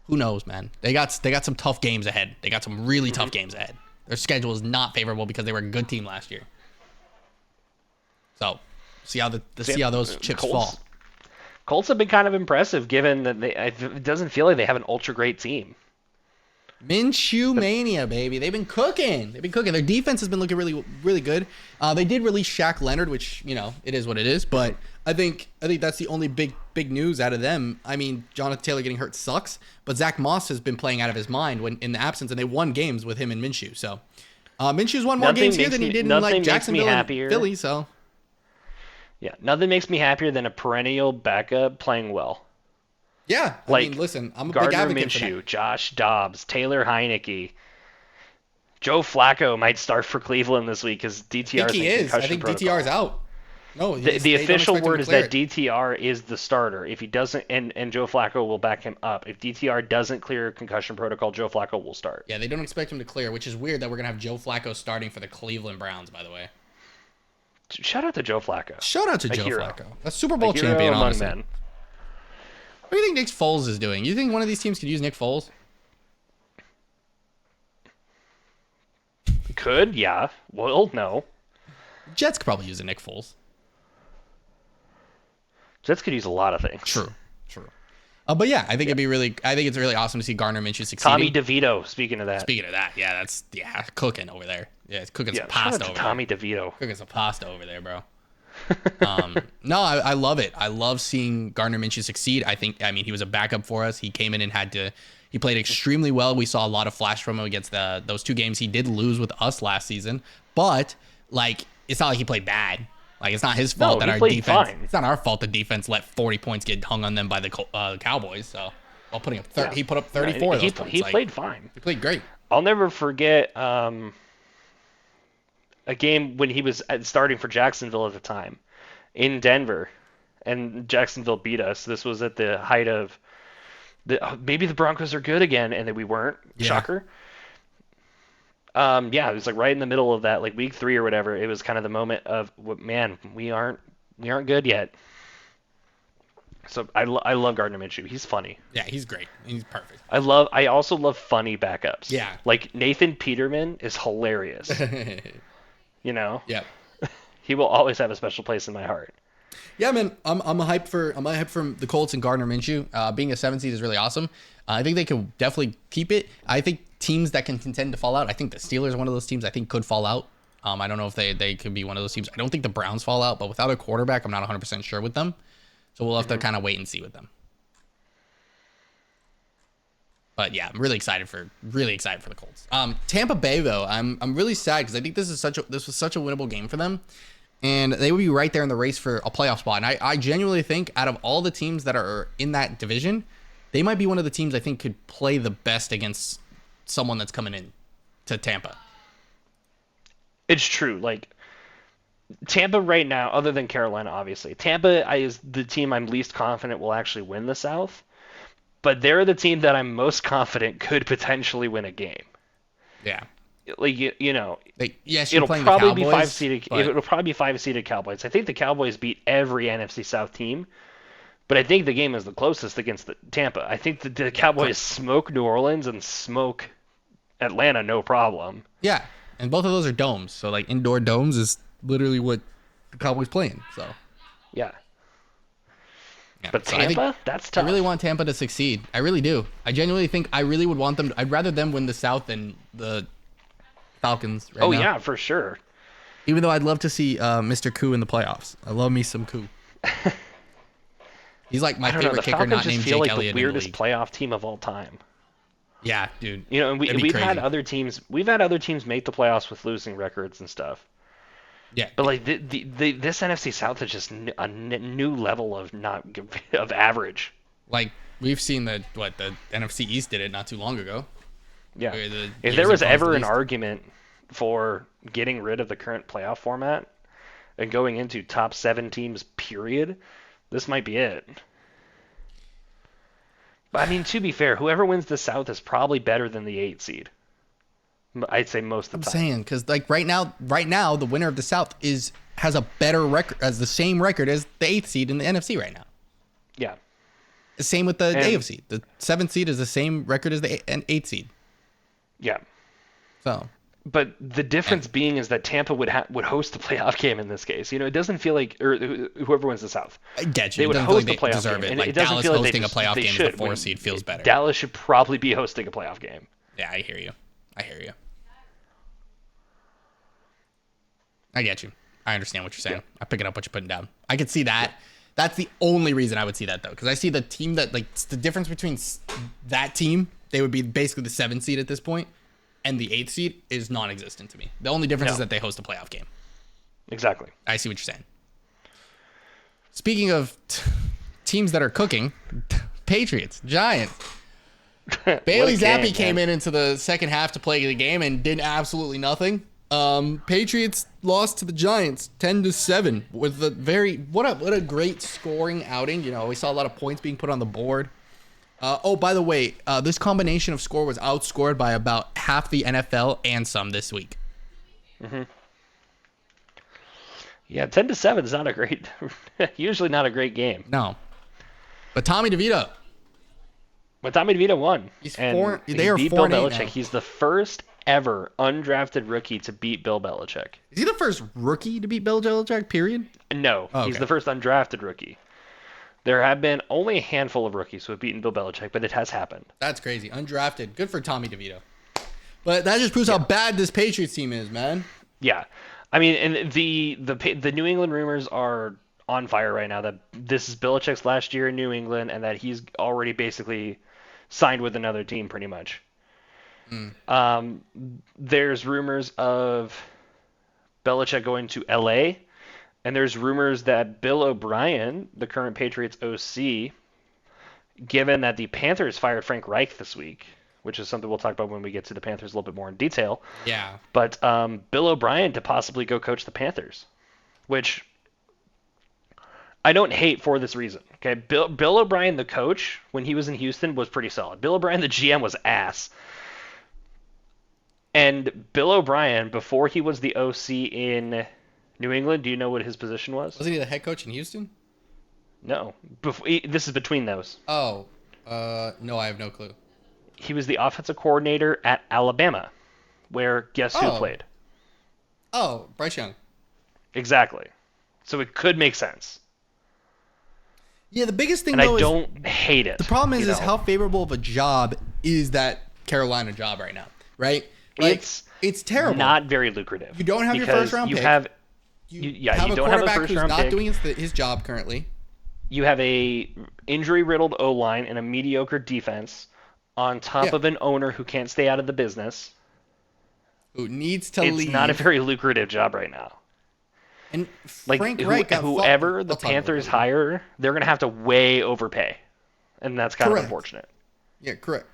who knows, man? They got some tough games ahead. They got some really tough games ahead. Their schedule is not favorable because they were a good team last year. So, see how those chips fall. Colts have been kind of impressive, given that it doesn't feel like they have an ultra great team. Minshew mania, baby. They've been cooking. Their defense has been looking really, really good. They did release Shaq Leonard, which, it is what it is. But I think that's the only big news out of them. I mean, Jonathan Taylor getting hurt sucks, but Zach Moss has been playing out of his mind when in the absence, and they won games with him and Minshew. So Minshew's won more Nothing games here makes than he me- did in nothing like makes me Jacksonville and happier. Philly. So Yeah, nothing makes me happier than a perennial backup playing well. yeah, I Like mean, listen, I'm a big Gardner advocate for that. Minshew, Josh Dobbs, Taylor Heineke, Joe Flacco might start for Cleveland this week because DTR I think he is. I think DTR is out. No, The official word is that DTR is the starter. If he doesn't, and Joe Flacco will back him up. If DTR doesn't clear concussion protocol, Joe Flacco will start. Yeah, they don't expect him to clear, which is weird that we're gonna have Joe Flacco starting for the Cleveland Browns. By the way, Shout out to Joe Flacco. shout out to A Joe hero. Flacco, a Super Bowl A hero champion. among Honestly, men. what do you think Nick Foles is doing? You think one of these teams could use Nick Foles? Could, yeah. Well, no. Jets could probably use a Nick Foles. Jets could use a lot of things. True. But yeah, I think it's really awesome to see Gardner Minshew succeeding. Tommy DeVito, speaking of that. Speaking of that, yeah, that's cooking over there. Yeah, it's cooking some Shout out pasta to over Tommy there. DeVito. Cooking some pasta over there, bro. No, I love it. I love seeing Gardner Minshew succeed. I mean, he was a backup for us. He came in and he played extremely well. We saw a lot of flash from him against those two games he did lose with us last season. But it's not like he played bad. It's not his fault that he our played defense. fine. It's not our fault the defense let 40 points get hung on them by the Cowboys. So while putting up he put up 34 of those points. He played fine. He played great. I'll never forget a game when he was starting for Jacksonville at the time in Denver, and Jacksonville beat us. This was at the height of maybe the Broncos are good again, and that we weren't. Yeah. Shocker. Yeah, it was right in the middle of that, week 3 or whatever. It was kind of the moment of, man, we aren't good yet. So I love Gardner Minshew. He's funny. Yeah, he's great. He's perfect. I also love funny backups. Yeah. Like Nathan Peterman is hilarious. You know? Yeah. He will always have a special place in my heart. Yeah, man, I'm hyped for the Colts and Gardner Minshew. Being a 7 seed is really awesome. I think they could definitely keep it. I think teams that can contend to fall out. I think the Steelers are one of those teams I think could fall out. I don't know if they could be one of those teams. I don't think the Browns fall out, but without a quarterback, I'm not 100% sure with them. So we'll have to kind of wait and see with them. But yeah, I'm really excited for the Colts. Tampa Bay though, I'm really sad because I think this was such a winnable game for them, and they would be right there in the race for a playoff spot. And I genuinely think out of all the teams that are in that division, they might be one of the teams I think could play the best against someone that's coming in to Tampa. It's true. Like Tampa right now, other than Carolina, obviously, Tampa is the team I'm least confident will actually win the South. But they're the team that I'm most confident could potentially win a game. Yeah. Like you know, yes, it'll probably be Cowboys, 5-seeded. but... It'll probably be 5-seeded Cowboys. I think the Cowboys beat every NFC South team, but I think the game is the closest against Tampa. I think the Cowboys smoke New Orleans and smoke Atlanta, no problem. Yeah, and both of those are domes. So like indoor domes is literally what the Cowboys playing. So yeah. Yeah, but so Tampa, that's tough. I really want Tampa to succeed. I really do. I genuinely think I really would want them. I'd rather them win the South than the Falcons. Right now. Yeah, for sure. Even though I'd love to see Mr. Koo in the playoffs. I love me some Koo. He's like my favorite kicker, Falcons not just named feel Jake like Elliott the weirdest in the league. playoff team of all time. Yeah, dude. You know, and we've crazy. had other teams. We've had other teams make the playoffs with losing records and stuff. Yeah, but like this NFC South is just a new level of average. Like we've seen the NFC East did it not too long ago. Yeah, if there was ever an argument for getting rid of the current playoff format and going into top 7 teams, period, this might be it. But I mean, to be fair, whoever wins the South is probably better than the 8 seed. I'd say most of the time. I'm saying because like right now, the winner of the South has a better record, has the same record as the 8th seed in the NFC right now. Yeah. The same with the AFC. The 7th seed is the same record as the 8th seed. Yeah. So. But the difference being is that Tampa would host the playoff game in this case. You know, it doesn't feel like or whoever wins the South. I get you. They would host the playoff deserve game. it. And like it doesn't Dallas feel like hosting a playoff game as a 4 seed feels better. Dallas should probably be hosting a playoff game. Yeah, I hear you. I get you. I understand what you're saying. Yeah. I pick it up what you're putting down. I could see that. That's the only reason I would see that though, because I see the team that like the difference between that team, they would be basically the 7th seed at this point, and the 8th seed is non-existent to me. The only difference is that they host a playoff game. Exactly. I see what you're saying. Speaking of teams that are cooking, Patriots, Giants. Bailey Zappi came into the second half to play the game and did absolutely nothing. Patriots lost to the Giants 10-7 with a what a great scoring outing. You know, we saw a lot of points being put on the board. By the way, this combination of score was outscored by about half the NFL and some this week. Mm-hmm. Yeah, 10-7 is not a great, usually not a great game. No, but Tommy DeVito. But Tommy DeVito won. They are beat Bill 4-8 Belichick. now. He's the first ever undrafted rookie to beat Bill Belichick. Is he the first rookie to beat Bill Belichick, period? No, he's the first undrafted rookie. There have been only a handful of rookies who have beaten Bill Belichick, but it has happened. That's crazy. Undrafted. Good for Tommy DeVito. But that just proves how bad this Patriots team is, man. Yeah. I mean, and the New England rumors are on fire right now that this is Belichick's last year in New England and that he's already basically signed with another team pretty much. There's rumors of Belichick going to LA, and there's rumors that Bill O'Brien, the current Patriots OC, given that the Panthers fired Frank Reich this week, which is something we'll talk about when we get to the Panthers a little bit more in detail. Yeah. But Bill O'Brien to possibly go coach the Panthers, which I don't hate for this reason. Okay, Bill O'Brien, the coach, when he was in Houston, was pretty solid. Bill O'Brien, the GM, was ass. And Bill O'Brien, before he was the OC in New England, do you know what his position was? Wasn't he the head coach in Houston? No. This is between those. Oh, no, I have no clue. He was the offensive coordinator at Alabama, where guess who Oh. played? Oh, Bryce Young. Exactly. So it could make sense. Yeah, the biggest thing And though I is don't hate it. the problem is you know? how favorable of a job is that Carolina job right now, right? Like, it's terrible. Not very lucrative. You don't have your because first round you pick. Have, you have a don't have a quarterback first who's round not pick. doing his job currently. You have a injury-riddled O-line and a mediocre defense on top of an owner who can't stay out of the business. Who needs to It's leave. not a very lucrative job right now. And Like Frank Reich got whoever the I'll talk about Panthers it. hire, they're going to have to way overpay. And that's kind of Correct. unfortunate. Yeah, correct.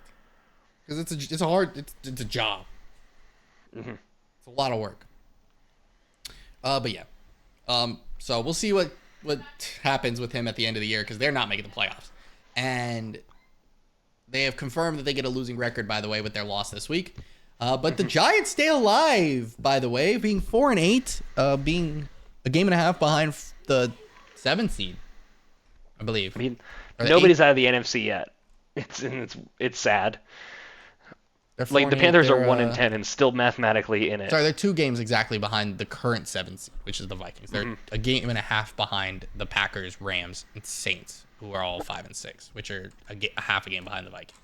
Because it's a hard it's a job. Mm-hmm. It's a lot of work. But yeah. So we'll see what happens with him at the end of the year because they're not making the playoffs, and they have confirmed that they get a losing record, by the way, with their loss this week. But the Giants stay alive, by the way, being 4-8, being a game and a half behind the 7th seed, I believe. I mean, Or the nobody's out of the NFC yet. It's sad. They're Like the 4-8, Panthers are they're, 1-10 and still mathematically in it. Sorry, they're 2 games exactly behind the current 7th seed, which is the Vikings. They're a game and a half behind the Packers, Rams, and Saints, who are all 5 and 6, which are a half a game behind the Vikings.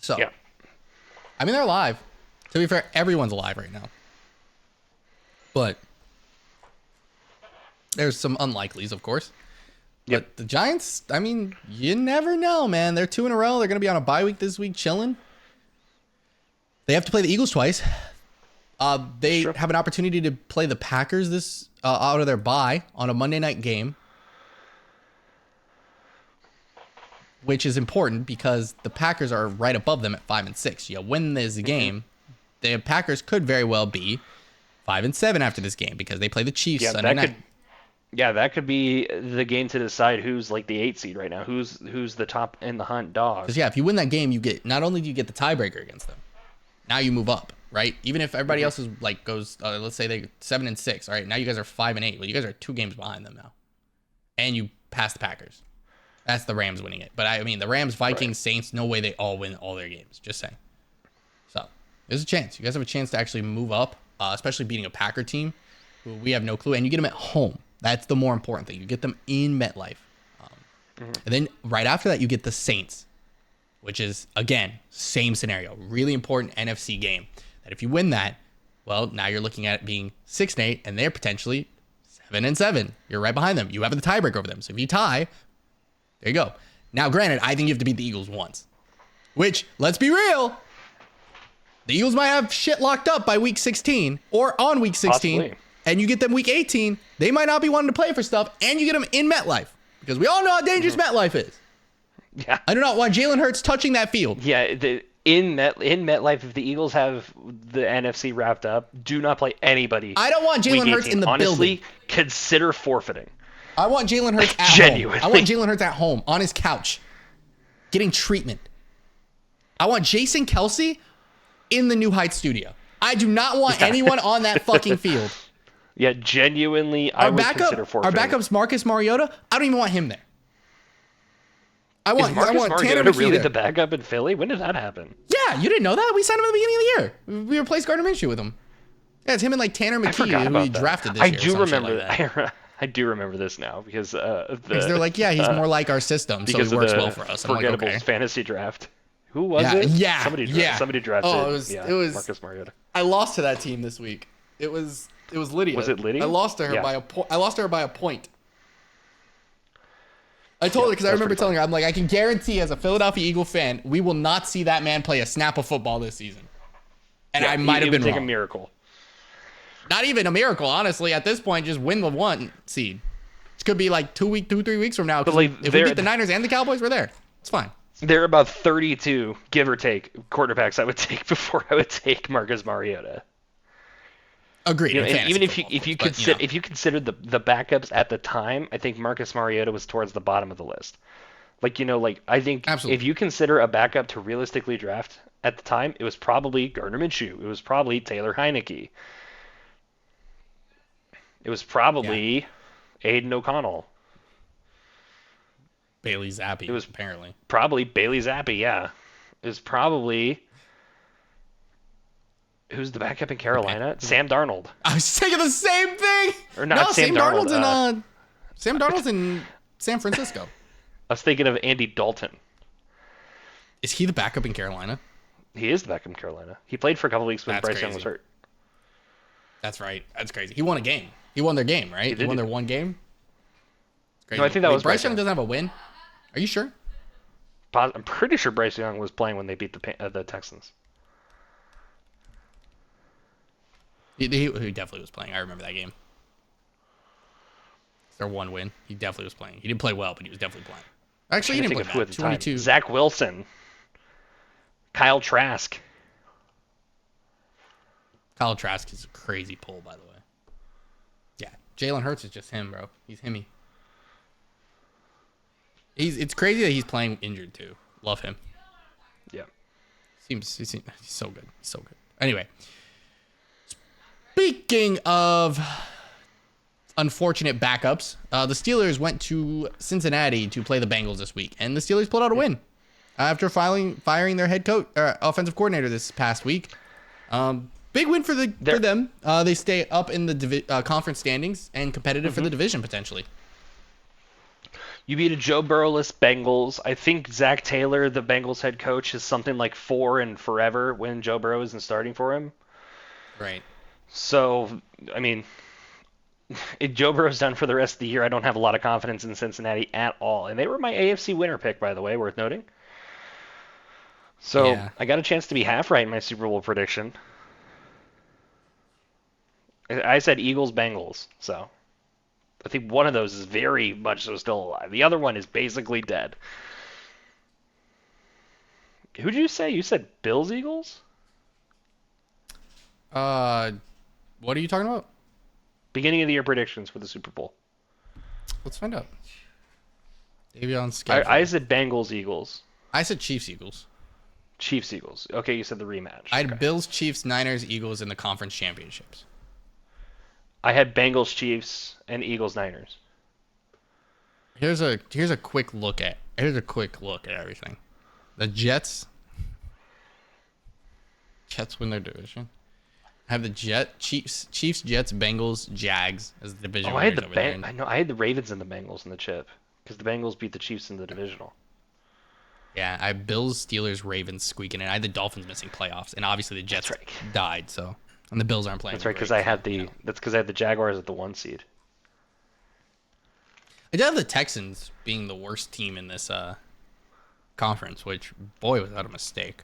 So, Yeah. I mean, they're alive. To be fair, everyone's alive right now. But there's some unlikelies, of course. Yep. But the Giants, I mean, you never know, man. They're 2 in a row. They're going to be on a bye week this week, chilling. They have to play the Eagles twice. They have an opportunity to play the Packers this out of their bye on a Monday night game, which is important because the Packers are right above them at 5 and 6. You win this game, the Packers could very well be 5 and 7 after this game because they play the Chiefs Sunday night. That could be the game to decide who's like the 8 seed right now. Who's the top in the hunt dog. Because if you win that game, you get not only do you get the tiebreaker against them, now you move up, right? Even if everybody else is like goes, let's say they 7 and 6. All right, now you guys are 5 and 8. Well, you guys are 2 games behind them now, and you pass the Packers. That's the Rams winning it. But I mean, the Rams, Vikings, Saints, no way they all win all their games. Just saying. So there's a chance. You guys have a chance to actually move up, especially beating a Packer team who we have no clue, and you get them at home. That's the more important thing. You get them in MetLife. And then right after that, you get the Saints, which is, again, same scenario. Really important NFC game. That if you win that, well, now you're looking at it being 6 and 8, and they're potentially 7 and 7. You're right behind them. You have the tiebreaker over them. So if you tie, there you go. Now, granted, I think you have to beat the Eagles once. Which, let's be real, the Eagles might have shit locked up by week 16 or on week 16. Possibly. And you get them week 18, they might not be wanting to play for stuff, and you get them in MetLife. Because we all know how dangerous MetLife is. Yeah. I do not want Jalen Hurts touching that field. Yeah, in MetLife, if the Eagles have the NFC wrapped up, do not play anybody. I don't want Jalen week Hurts 18. in the Honestly, building. consider forfeiting. I want Jalen Hurts at Genuinely. home. I want Jalen Hurts at home, on his couch, getting treatment. I want Jason Kelsey in the New Heights studio. I do not want anyone on that fucking field. Yeah, genuinely, I would consider Our forfeiting. backup's Marcus Mariota. I don't even want him there. I Is want Marcus Tanner Mariota McKee really there. the backup in Philly? When did that happen? Yeah, you didn't know that? We signed him at the beginning of the year. We replaced Gardner Minshew with him. Yeah, it's him and like Tanner I McKee, forgot who about we that. drafted this I year. or do some shit remember like that. that. I do remember this now because Because they're like, yeah, he's more like our system, so because he of works the well for us. I'm like, Forgettables okay. fantasy draft. Who was Yeah, it? yeah, Somebody yeah. Somebody drafted. Oh, it was Marcus Mariota. I lost to that team this week. It was Lydia. Was it Lydia? I lost to her Yeah. by a point. I lost to her by a point. I told her because I that's remember pretty telling her, I'm like, I can guarantee as a Philadelphia Eagle fan, we will not see that man play a snap of football this season. And I might have been It would take wrong. a miracle. Not even a miracle, honestly. At this point, just win the 1 seed. It could be like 3 weeks from now. 'Cause But, like, if we they're- beat the Niners and the Cowboys, we're there. It's fine. There are about 32, give or take, quarterbacks I would take before I would take Marcus Mariota. Agreed. You know, in and fantasy even if football, you of course, but, consider know. if you considered the backups at the time, I think Marcus Mariota was towards the bottom of the list. Like, you know, like I think Absolutely. if you consider a backup to realistically draft at the time, it was probably Gardner Minshew. It was probably Taylor Heineke. It was probably Aiden O'Connell. Bailey Zappi. It was apparently probably Bailey Zappi. Yeah, it was probably. Who's the backup in Carolina? Sam Darnold. I was thinking the same thing. Or not no, Sam Darnold. Sam Darnold's in San Francisco. I was thinking of Andy Dalton. Is he the backup in Carolina? He is the backup in Carolina. He played for a couple weeks when That's Bryce Young was crazy. hurt. That's right. That's crazy. He won a game. He won their game, right? He won their one game. Crazy. No, I think that was Bryce Young doesn't have a win. Are you sure? I'm pretty sure Bryce Young was playing when they beat the Texans. He definitely was playing. I remember that game. It's their one win. He definitely was playing. He didn't play well, but he was definitely playing. Actually, he didn't play bad. 22. Zach Wilson. Kyle Trask. Kyle Trask is a crazy pull, by the way. Yeah, Jalen Hurts is just him, bro. He's himmy. It's crazy that he's playing injured too. Love him. Yeah. He's so good. He's so good. Anyway, speaking of unfortunate backups, the Steelers went to Cincinnati to play the Bengals this week, and the Steelers pulled out a win after firing their head coach, offensive coordinator this past week. Big win for them. They stay up in the conference standings and competitive for the division potentially. You beat a Joe Burrow-less Bengals. I think Zach Taylor, the Bengals head coach, is something like 4 and forever when Joe Burrow isn't starting for him. Right. So, I mean, if Joe Burrow's done for the rest of the year, I don't have a lot of confidence in Cincinnati at all. And they were my AFC winner pick, by the way, worth noting. So Yeah. I got a chance to be half right in my Super Bowl prediction. I said Eagles-Bengals, so I think one of those is very much so still alive. The other one is basically dead. Who did you say? You said Bills-Eagles? What are you talking about? Beginning of the year predictions for the Super Bowl. Let's find out. Davion's schedule. I said Bengals-Eagles. I said Chiefs-Eagles. Chiefs-Eagles. Okay, you said the rematch. I had Okay. Bills, Chiefs, Niners, Eagles in the conference championships. I had Bengals, Chiefs, and Eagles, Niners. Here's a quick look at everything. The Jets win their division. I have the Chiefs, Jets, Bengals, Jags as the division. Oh, I had winners over there. I had the Ravens and the Bengals in the chip because the Bengals beat the Chiefs in the divisional. Yeah, I have Bills, Steelers, Ravens squeaking in. I had the Dolphins missing playoffs, and obviously the Jets died. So, and the Bills aren't playing. That's right, because I had the Jaguars at the 1 seed. I did have the Texans being the worst team in this conference, which, boy, was that a mistake.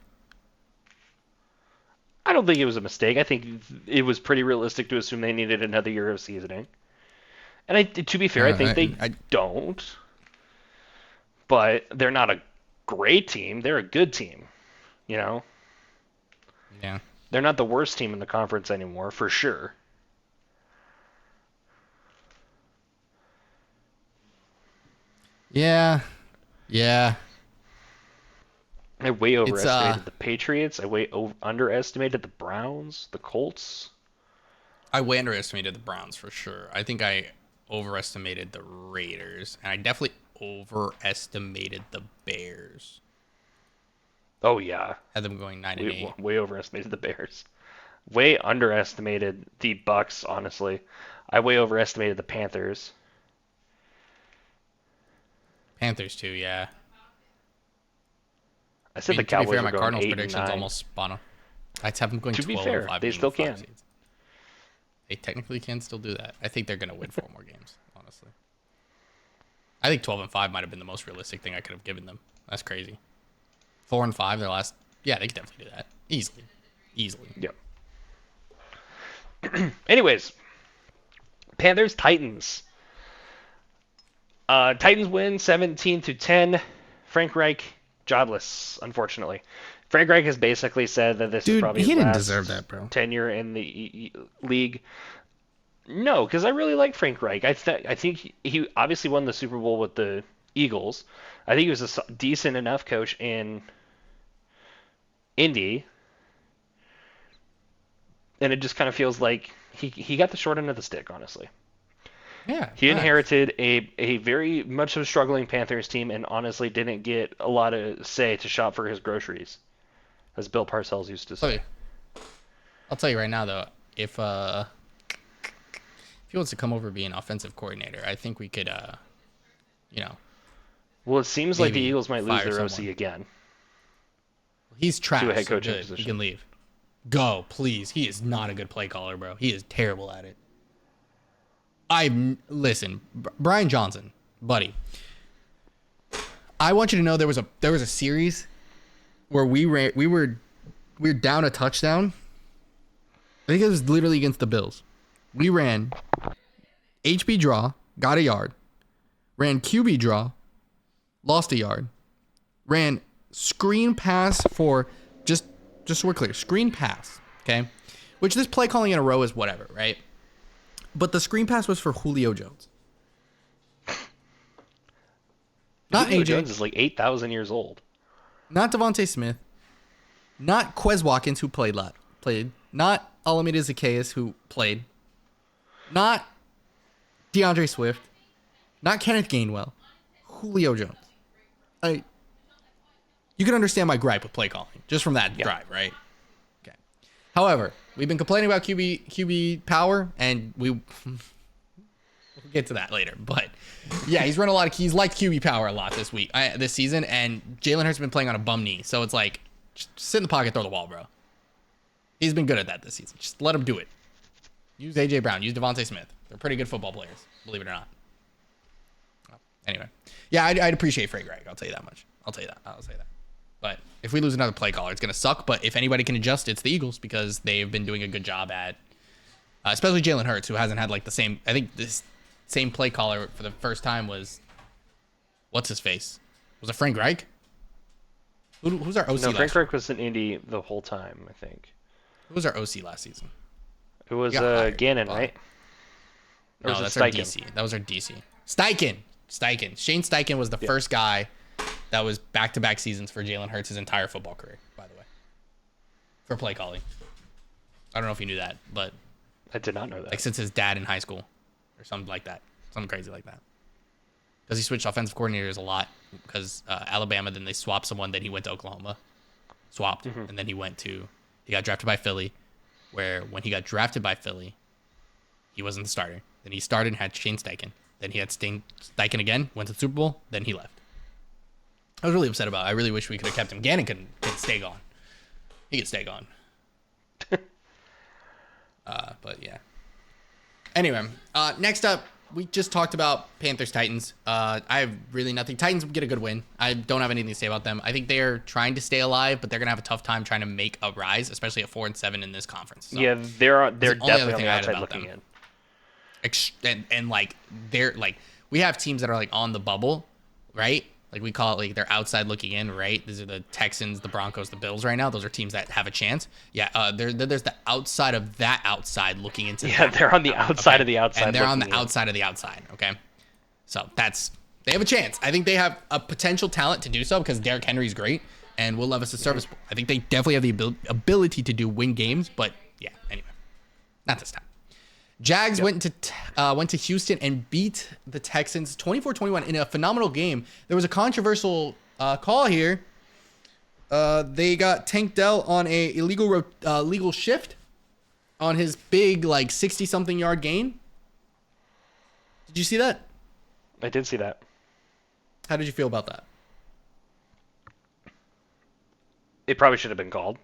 I don't think it was a mistake. I think it was pretty realistic to assume they needed another year of seasoning. And to be fair, I think they don't. But they're not a great team. They're a good team. You know? Yeah. They're not the worst team in the conference anymore, for sure. Yeah. I way overestimated the Patriots. I way underestimated the Browns, the Colts. I way underestimated the Browns for sure. I think I overestimated the Raiders, and I definitely overestimated the Bears. Oh yeah, Had them going 9-8. way overestimated the Bears. Way underestimated the Bucks. Honestly, I way overestimated the Panthers. Panthers too, yeah. I said the To be Cowboys fair, were my going Cardinals 8 and predictions 9. almost spot on. I'd have them going 12 To be fair, 5 they still can. seeds. They technically can still do that. I think they're going to win 4 more games, honestly. I think 12-5 might have been the most realistic thing I could have given them. That's crazy. 4-5 their last. Yeah, they could definitely do that easily. Yep. Anyways, Panthers Titans. Titans win 17-10. Frank Reich jobless, unfortunately. Frank Reich has basically said that this is probably his last deserve that, bro. tenure in the league. No, because I really like Frank Reich. I think he obviously won the Super Bowl with the Eagles. I think he was a decent enough coach in Indy. And it just kind of feels like he got the short end of the stick, honestly. Yeah. He facts. inherited a very much of a struggling Panthers team and honestly didn't get a lot of say to shop for his groceries, as Bill Parcells used to say. I'll tell you right now though, if he wants to come over and be an offensive coordinator, I think we could you know, Well, it seems like the maybe Eagles might lose fire their OC someone. again He's trash. to a head So coaching good. position. He can leave. Go, please. He is not a good play caller, bro. He is terrible at it. Listen, Brian Johnson, buddy. I want you to know there was a series where we were down a touchdown. I think it was literally against the Bills. We ran HB draw, got a yard. Ran QB draw, lost a yard. Ran screen pass for just so we're clear, screen pass, okay? Which this play calling in a row is whatever, right? But the screen pass was for Julio Jones. Not Julio AJ. Jones is like 8,000 years old. Not Devontae Smith. Not Quez Watkins, who played. Not Alameda Zacchaeus, who played. Not DeAndre Swift. Not Kenneth Gainwell. Julio Jones. You can understand my gripe with play calling just from that drive, right? Okay. However, we've been complaining about QB power, and we'll get to that later. But yeah, he's run a lot of keys, like QB power a lot this season, and Jalen Hurts has been playing on a bum knee, so it's like just sit in the pocket, throw the ball, bro. He's been good at that this season. Just let him do it. Use AJ Brown, use Devontae Smith. They're pretty good football players, believe it or not. Anyway, yeah, I'd appreciate Frey Greg. I'll tell you that much. I'll say that. But if we lose another play caller, it's going to suck. But if anybody can adjust, it's the Eagles because they've been doing a good job at, especially Jalen Hurts, who hasn't had like the same. I think this same play caller for the first time was, what's his face? Was it Frank Reich? Who's our OC? No, Frank last year? Reich was in Indy the whole time, I think. Who was our OC last season? It was He got hired, Gannon, but- right? Or No, was it that's our Steichen? DC. That was our DC. Steichen. Shane Steichen was the first guy that was back-to-back seasons for Jalen Hurts' entire football career, by the way, for play calling. I don't know if you knew that, but I did not know that. like since his dad in high school or something like that, something crazy like that. Because he switched offensive coordinators a lot because Alabama, then they swapped someone, then he went to Oklahoma, and then he got drafted by Philly, where when he got drafted by Philly, he wasn't the starter. Then he started and had Shane Steichen. Then he had Steichen again, went to the Super Bowl, then he left. I was really upset about it. I really wish we could have kept him. Gannon can stay gone. He can stay gone. But yeah. Anyway, next up, we just talked about Panthers-Titans. I have really nothing. Titans get a good win. I don't have anything to say about them. I think they're trying to stay alive, but they're going to have a tough time trying to make a rise, especially at 4-7 in this conference. So, Yeah, they're the only definitely other on thing the I had outside about looking them. in. And like, they're like, we have teams that are like on the bubble, right? Like we call it like they're outside looking in, right? These are the Texans, the Broncos, the Bills right now. Those are teams that have a chance. Yeah, there's the outside of that outside looking into. Yeah, that. they're on the outside of the outside. And they're on the looking in. outside of the outside. Okay, so they have a chance. I think they have a potential talent to do so because Derrick Henry's great and Will Levis is serviceable. I think they definitely have the ability to win games. But yeah, anyway, not this time. Jags went to Houston and beat the Texans 24-21 in a phenomenal game. There was a controversial call here. They got Tank Dell on a illegal shift on his big 60-something yard gain. Did you see that? I did see that. How did you feel about that? It probably should have been called,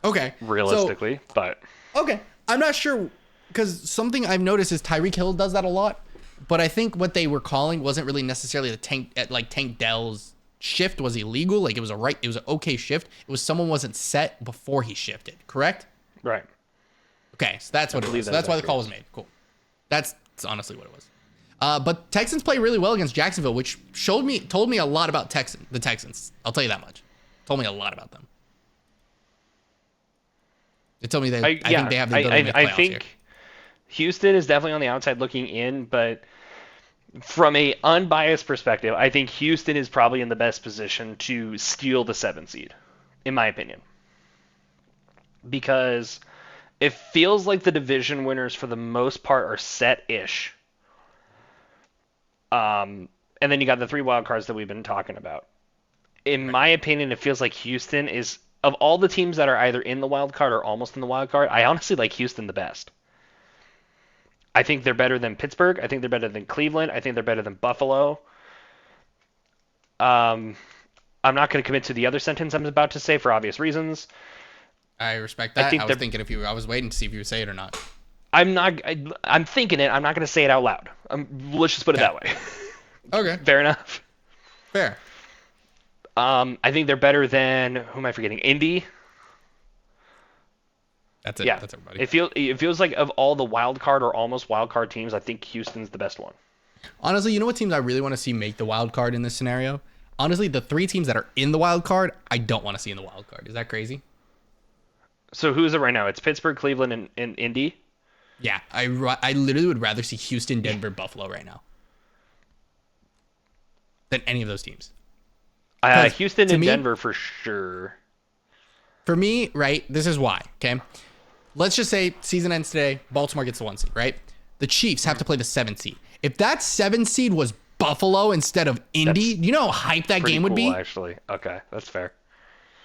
Okay. realistically, but Okay. I'm not sure because something I've noticed is Tyreek Hill does that a lot, but I think what they were calling wasn't really necessarily the Tank Dell's shift was illegal. Like it was an okay shift. It was someone wasn't set before he shifted, correct? right. Okay, so that's what it was. So that's why the call was made. Cool. That's honestly what it was. But Texans play really well against Jacksonville, which told me a lot about the Texans. I'll tell you that much. Told me a lot about them. It told me that I think they have the ability to make playoffs I think here. Houston is definitely on the outside looking in, but from a unbiased perspective, I think Houston is probably in the best position to steal the 7 seed, in my opinion. Because it feels like the division winners for the most part are set-ish And then you got the 3 wild cards that we've been talking about. In my opinion, it feels like Houston is, of all the teams that are either in the wild card or almost in the wild card, I honestly like Houston the best. I think they're better than Pittsburgh. I think they're better than Cleveland. I think they're better than Buffalo. I'm not going to commit to the other sentence I'm about to say for obvious reasons. I respect that. I was thinking if you, I was waiting to see if you would say it or not. I'm thinking it. I'm not going to say it out loud. Let's just put it that way. Okay. Fair enough. Fair. I think they're better than, who am I forgetting? Indy. That's it. Yeah. That's everybody. It feels like of all the wild card or almost wild card teams, I think Houston's the best one. Honestly, you know what teams I really want to see make the wild card in this scenario? Honestly, the 3 teams that are in the wild card, I don't want to see in the wild card. Is that crazy? So who is it right now? It's Pittsburgh, Cleveland, and Indy? Yeah. I literally would rather see Houston, Denver, Buffalo right now than any of those teams. Houston and Denver for sure. For me, right, this is why, okay? Let's just say season ends today, Baltimore gets the 1 seed, right? The Chiefs have to play the 7 seed. If that 7 seed was Buffalo instead of Indy, do you know how hype that game would be? Actually. Okay, that's fair.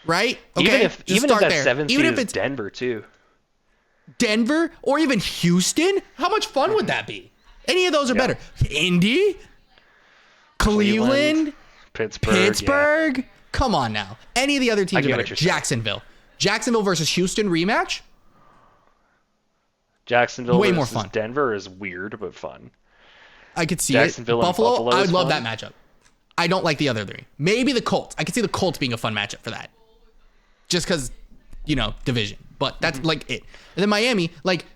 Right? Okay, even if that there. 7 seed even if is it's Denver too. Denver or even Houston, how much fun would that be? Any of those are better. Indy, Cleveland, Pittsburgh. Yeah. Come on now. Any of the other teams are better. Jacksonville. Jacksonville versus Houston rematch? Jacksonville way versus more fun. Denver is weird but fun. I could see Jacksonville it. Buffalo, and Buffalo I would is love fun. that matchup. I don't like the other 3. Maybe the Colts. I could see the Colts being a fun matchup for that. Just because, division. But that's like it. And then Miami, like,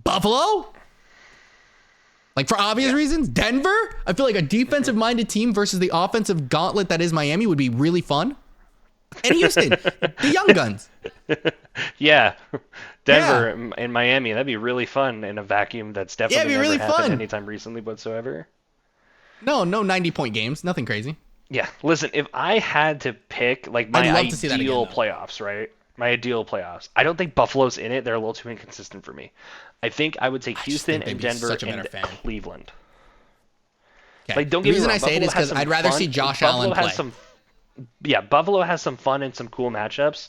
Buffalo? Like, for obvious reasons. Denver? I feel like a defensive-minded team versus the offensive gauntlet that is Miami would be really fun. And Houston, the young guns. Yeah. Denver and Miami, that'd be really fun in a vacuum that's definitely never really happened fun. anytime recently whatsoever. No 90-point games. Nothing crazy. Yeah. Listen, if I had to pick, like, my ideal playoffs, right? My ideal playoffs. I don't think Buffalo's in it. They're a little too inconsistent for me. I think I would take Houston and Denver and Cleveland. Okay. Like, don't get me wrong. The reason I say it is because I'd rather see Josh Allen play. Buffalo has some fun and some cool matchups.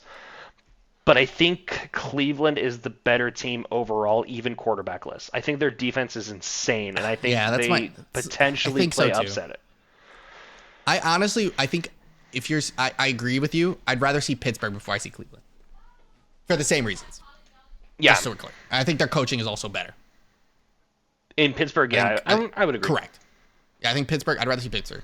But I think Cleveland is the better team overall, even quarterbackless. I think their defense is insane, and I think they potentially upset it. I think if I agree with you. I'd rather see Pittsburgh before I see Cleveland. For the same reasons. Yeah. Just so we're clear. I think their coaching is also better. In Pittsburgh, I would agree. Correct. Yeah, I think Pittsburgh. I'd rather see Pittsburgh.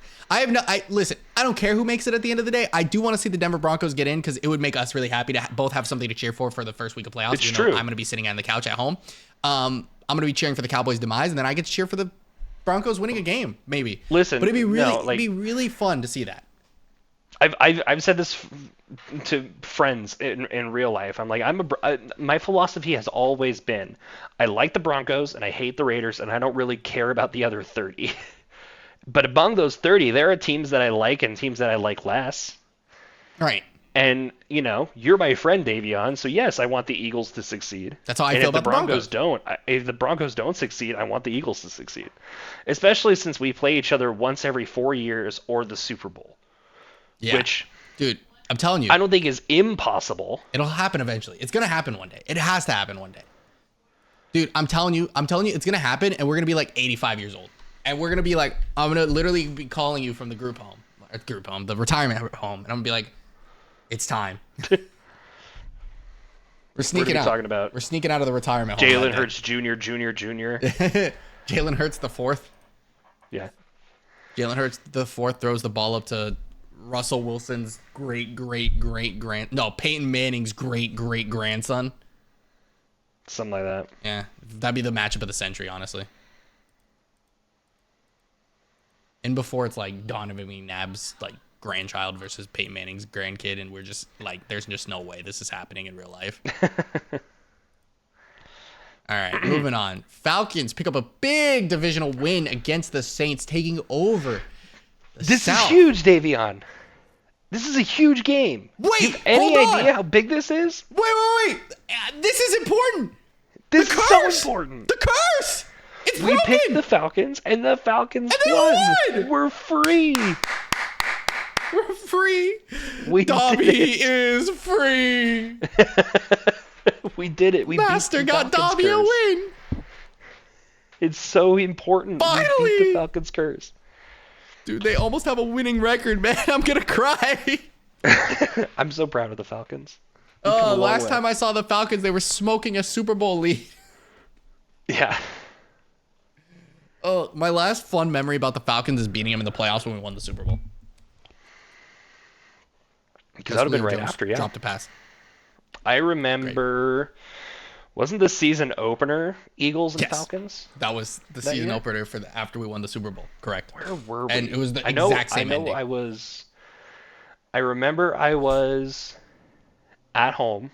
Listen. I don't care who makes it at the end of the day. I do want to see the Denver Broncos get in because it would make us really happy to both have something to cheer for the first week of playoffs. It's true. I'm going to be sitting on the couch at home. I'm going to be cheering for the Cowboys' demise, and then I get to cheer for the Broncos winning a game, maybe. Listen, but it'd be really fun to see that. I've said this to friends in real life. I'm like, my philosophy has always been, I like the Broncos and I hate the Raiders, and I don't really care about the other 30. But among those 30, there are teams that I like and teams that I like less. Right. And, you're my friend, Davion, so yes, I want the Eagles to succeed. That's how I feel about the Broncos. If the Broncos don't succeed, I want the Eagles to succeed. Especially since we play each other once every 4 years or the Super Bowl. Yeah. Which, dude, I'm telling you. I don't think is impossible. It'll happen eventually. It's going to happen one day. It has to happen one day. Dude, I'm telling you, it's going to happen, and we're going to be like 85 years old. And we're going to be like, I'm going to literally be calling you from the the retirement home. And I'm going to be like, it's time. We're sneaking out. Talking about? We're sneaking out of the retirement home. Jalen Hurts Jr. Jalen Hurts the 4th. Yeah. Jalen Hurts the 4th throws the ball up to Russell Wilson's Peyton Manning's great grandson. Something like that. Yeah. That'd be the matchup of the century, honestly. And before it's like Donovan McNabb's like grandchild versus Peyton Manning's grandkid, and we're just like, there's just no way this is happening in real life. All right, moving on. Falcons pick up a big divisional win against the Saints, taking over the South. Is huge, Davion. This is a huge game. Wait, you have any idea how big this is? Wait. This is important. This is so important. The curse. It's We picked broken! the Falcons, and the Falcons And they won! We're free. We're free. We Dobby did is free. it. We did it. We Master beat the got Falcons Dobby a curse. win. It's so important. We beat Finally! the Falcons curse. Dude, they almost have a winning record, man. I'm gonna cry. I'm so proud of the Falcons. We've come a long Last way. time I saw the Falcons, they were smoking a Super Bowl lead. Yeah. Oh, my last fun memory about the Falcons is beating them in the playoffs when we won the Super Bowl. Because that would have been Julio right Jones after, yeah. dropped a pass. I remember, wasn't the season opener Eagles and Yes. Falcons? That was the That season year? opener for after we won the Super Bowl. Correct. Where were we? And it was the I know, exact same I know ending. I remember I was at home.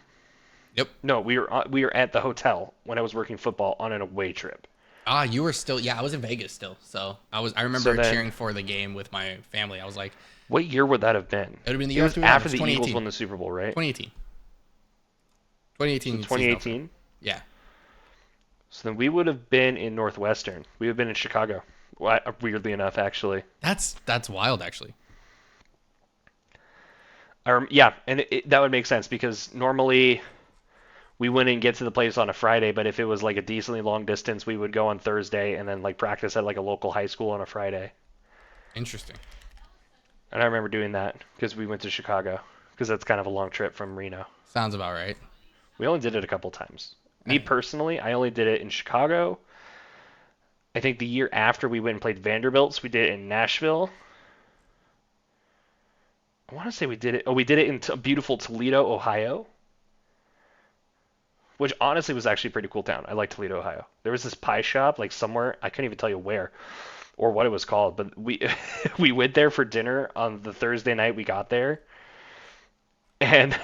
Yep. No, we were at the hotel when I was working football on an away trip. Ah, you were still. Yeah, I was in Vegas still. So I remember So then- cheering for the game with my family. I was like, What year would that have been? it would have been the It year was after we won. after It the was Eagles 2018. won the Super Bowl, right? 2018. 2018. season 2018. opener. Yeah. So then we would have been in Northwestern. We would have been in Chicago. Well, weirdly enough, actually. That's wild, actually. Yeah, and that would make sense because normally we wouldn't get to the place on a Friday, but if it was like a decently long distance, we would go on Thursday and then like practice at like a local high school on a Friday. Interesting. And I remember doing that because we went to Chicago because that's kind of a long trip from Reno. Sounds about right. We only did it a couple times. Me personally, I only did it in Chicago. I think the year after we went and played Vanderbilt's, we did it in Nashville. I want to say we did it. Oh, we did it in beautiful Toledo, Ohio. Which honestly was actually a pretty cool town. I like Toledo, Ohio. There was this pie shop like somewhere, I couldn't even tell you where or what it was called, but we we went there for dinner on the Thursday night we got there. And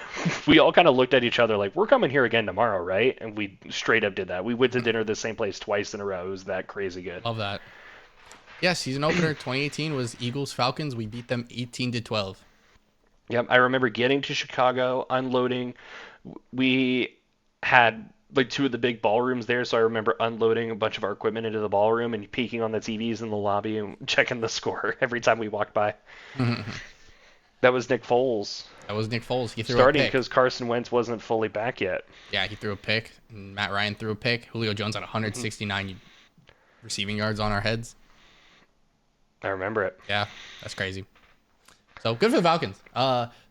we all kind of looked at each other like, we're coming here again tomorrow, right? And we straight up did that. We went to dinner at the same place twice in a row. It was that crazy good. Love that. Yeah, season opener 2018 was Eagles Falcons. We beat them 18-12. Yep, I remember getting to Chicago, unloading. We had like two of the big ballrooms there, so I remember unloading a bunch of our equipment into the ballroom and peeking on the TVs in the lobby and checking the score every time we walked by. That was Nick Foles That was Nick Foles. He threw starting a pick. because Carson Wentz wasn't fully back yet. Yeah, he threw a pick. And Matt Ryan threw a pick. Julio Jones had 169 receiving yards on our heads. I remember it. Yeah, that's crazy. So good for the Falcons.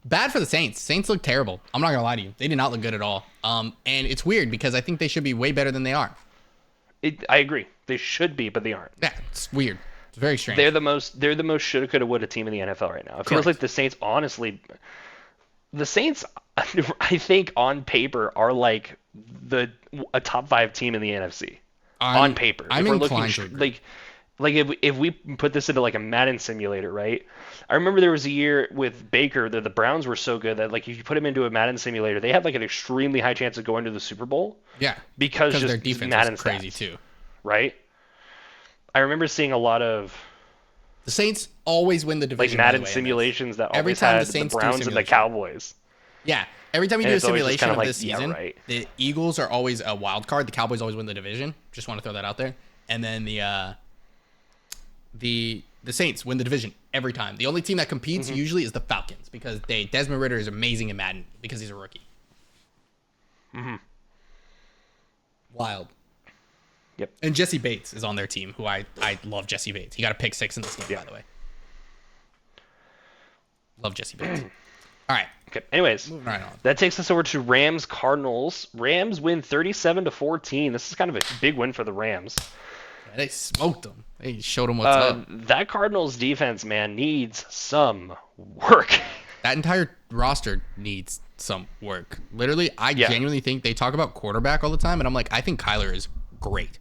Bad for the Saints. Saints look terrible. I'm not gonna lie to you. They did not look good at all. And it's weird because I think they should be way better than they are. I agree. They should be, but they aren't. Yeah, it's weird. It's very strange. They're the most shoulda coulda woulda team in the NFL right now. It feels Correct. like the Saints the Saints I think on paper are like a top 5 team in the NFC. On paper. I'm If we're inclined looking to agree. like if we put this into like a Madden simulator, right? I remember there was a year with Baker that the Browns were so good that like if you put him into a Madden simulator, they had like an extremely high chance of going to the Super Bowl. Yeah, Because their just defense Madden was crazy stats, too. right? I remember seeing a lot of The Saints always win the like division. by the Madden way, and simulations that every always time the had the Saints do Browns and the simulation. Cowboys. Yeah, every time you And do a it's always just simulation kinda of like, this yeah, season, right. the Eagles are always a wild card. The Cowboys always win the division. Just want to throw that out there. And then the Saints win the division every time. The only team that competes usually is the Falcons because Desmond Ridder is amazing in Madden because he's a rookie. Wild. Yep. And Jesse Bates is on their team, who I love Jesse Bates. He got a pick 6 in this game, by the way. Love Jesse Bates. All right. Okay. Anyways, Moving right on. that takes us over to Rams Cardinals. Rams win 37-14. This is kind of a big win for the Rams. Yeah, they smoked them. They showed them what's up. That Cardinals defense, man, needs some work. That entire roster needs some work. Literally, I Yeah. genuinely think they talk about quarterback all the time, and I'm like, I think Kyler is great.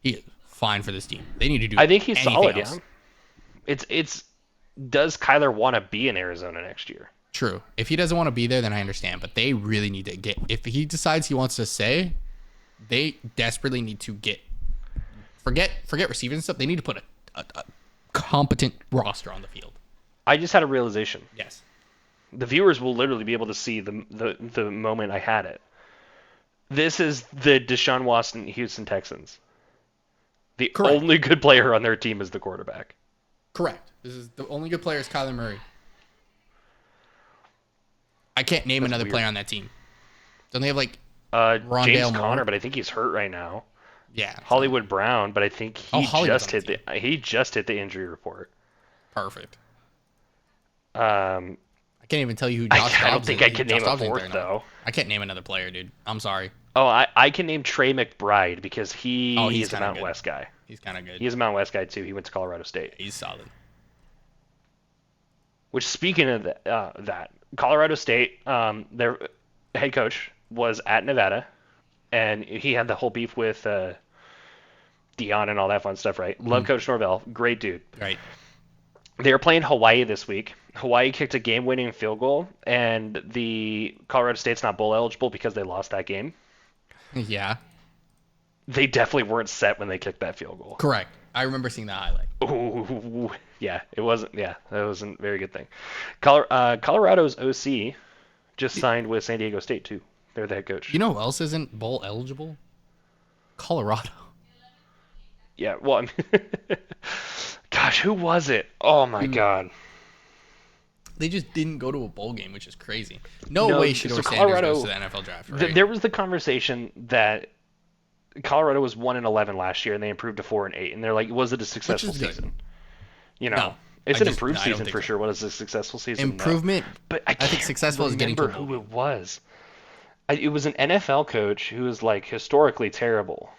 He is fine for this team. They need to do. I think he's anything solid. else. Yeah. It's. Does Kyler want to be in Arizona next year? True. If he doesn't want to be there, then I understand. But they really need to get. If he decides he wants to stay, they desperately need to get. Forget receiving and stuff. They need to put a competent roster on the field. I just had a realization. Yes. The viewers will literally be able to see the moment I had it. This is the Deshaun Watson Houston Texans. The Correct. only good player on their team is the quarterback. Correct. This is the only good player is Kyler Murray. I can't name another weird. player on that team. Don't they have like James Rondale Moore? Conner, but I think he's hurt right now. Yeah. Hollywood Brown, but I think Hollywood's just on the hit the injury report. Perfect. Um, I can't even tell you who Josh Dobbs is. I don't think I can name a Dobbs isn't fourth there now. though. I can't name another player, dude. I'm sorry. Oh, I can name Trey McBride because he's a kinda Mountain good. West guy. He's kind of good. He's a Mountain West guy too. He went to Colorado State. He's solid. Which, speaking of that, Colorado State, their head coach was at Nevada, and he had the whole beef with Dion and all that fun stuff, right? Love Coach Norvell, great dude. Right. They were playing Hawaii this week. Hawaii kicked a game-winning field goal, and the Colorado State's not bowl eligible because they lost that game. Yeah. They definitely weren't set when they kicked that field goal. Correct. I remember seeing the highlight. Ooh, yeah, it wasn't. Yeah, that wasn't a very good thing. Colorado's OC just signed with San Diego State too. They're the head coach. You know who else isn't bowl eligible? Colorado. Yeah, well, I mean, gosh, who was it? Oh my God. They just didn't go to a bowl game, which is crazy. No way Shedeur so Sanders Colorado- goes to the NFL draft, right? There was the conversation that Colorado was 1-11 last year, and they improved to 4-8, and they're like, was it a successful good. season? You know, No, it's I an just- improved no, I don't season think for so. sure. What is a successful season? No. Improvement. But I think can't successful is getting to a remember bowl who it was. It was an NFL coach who was like historically terrible.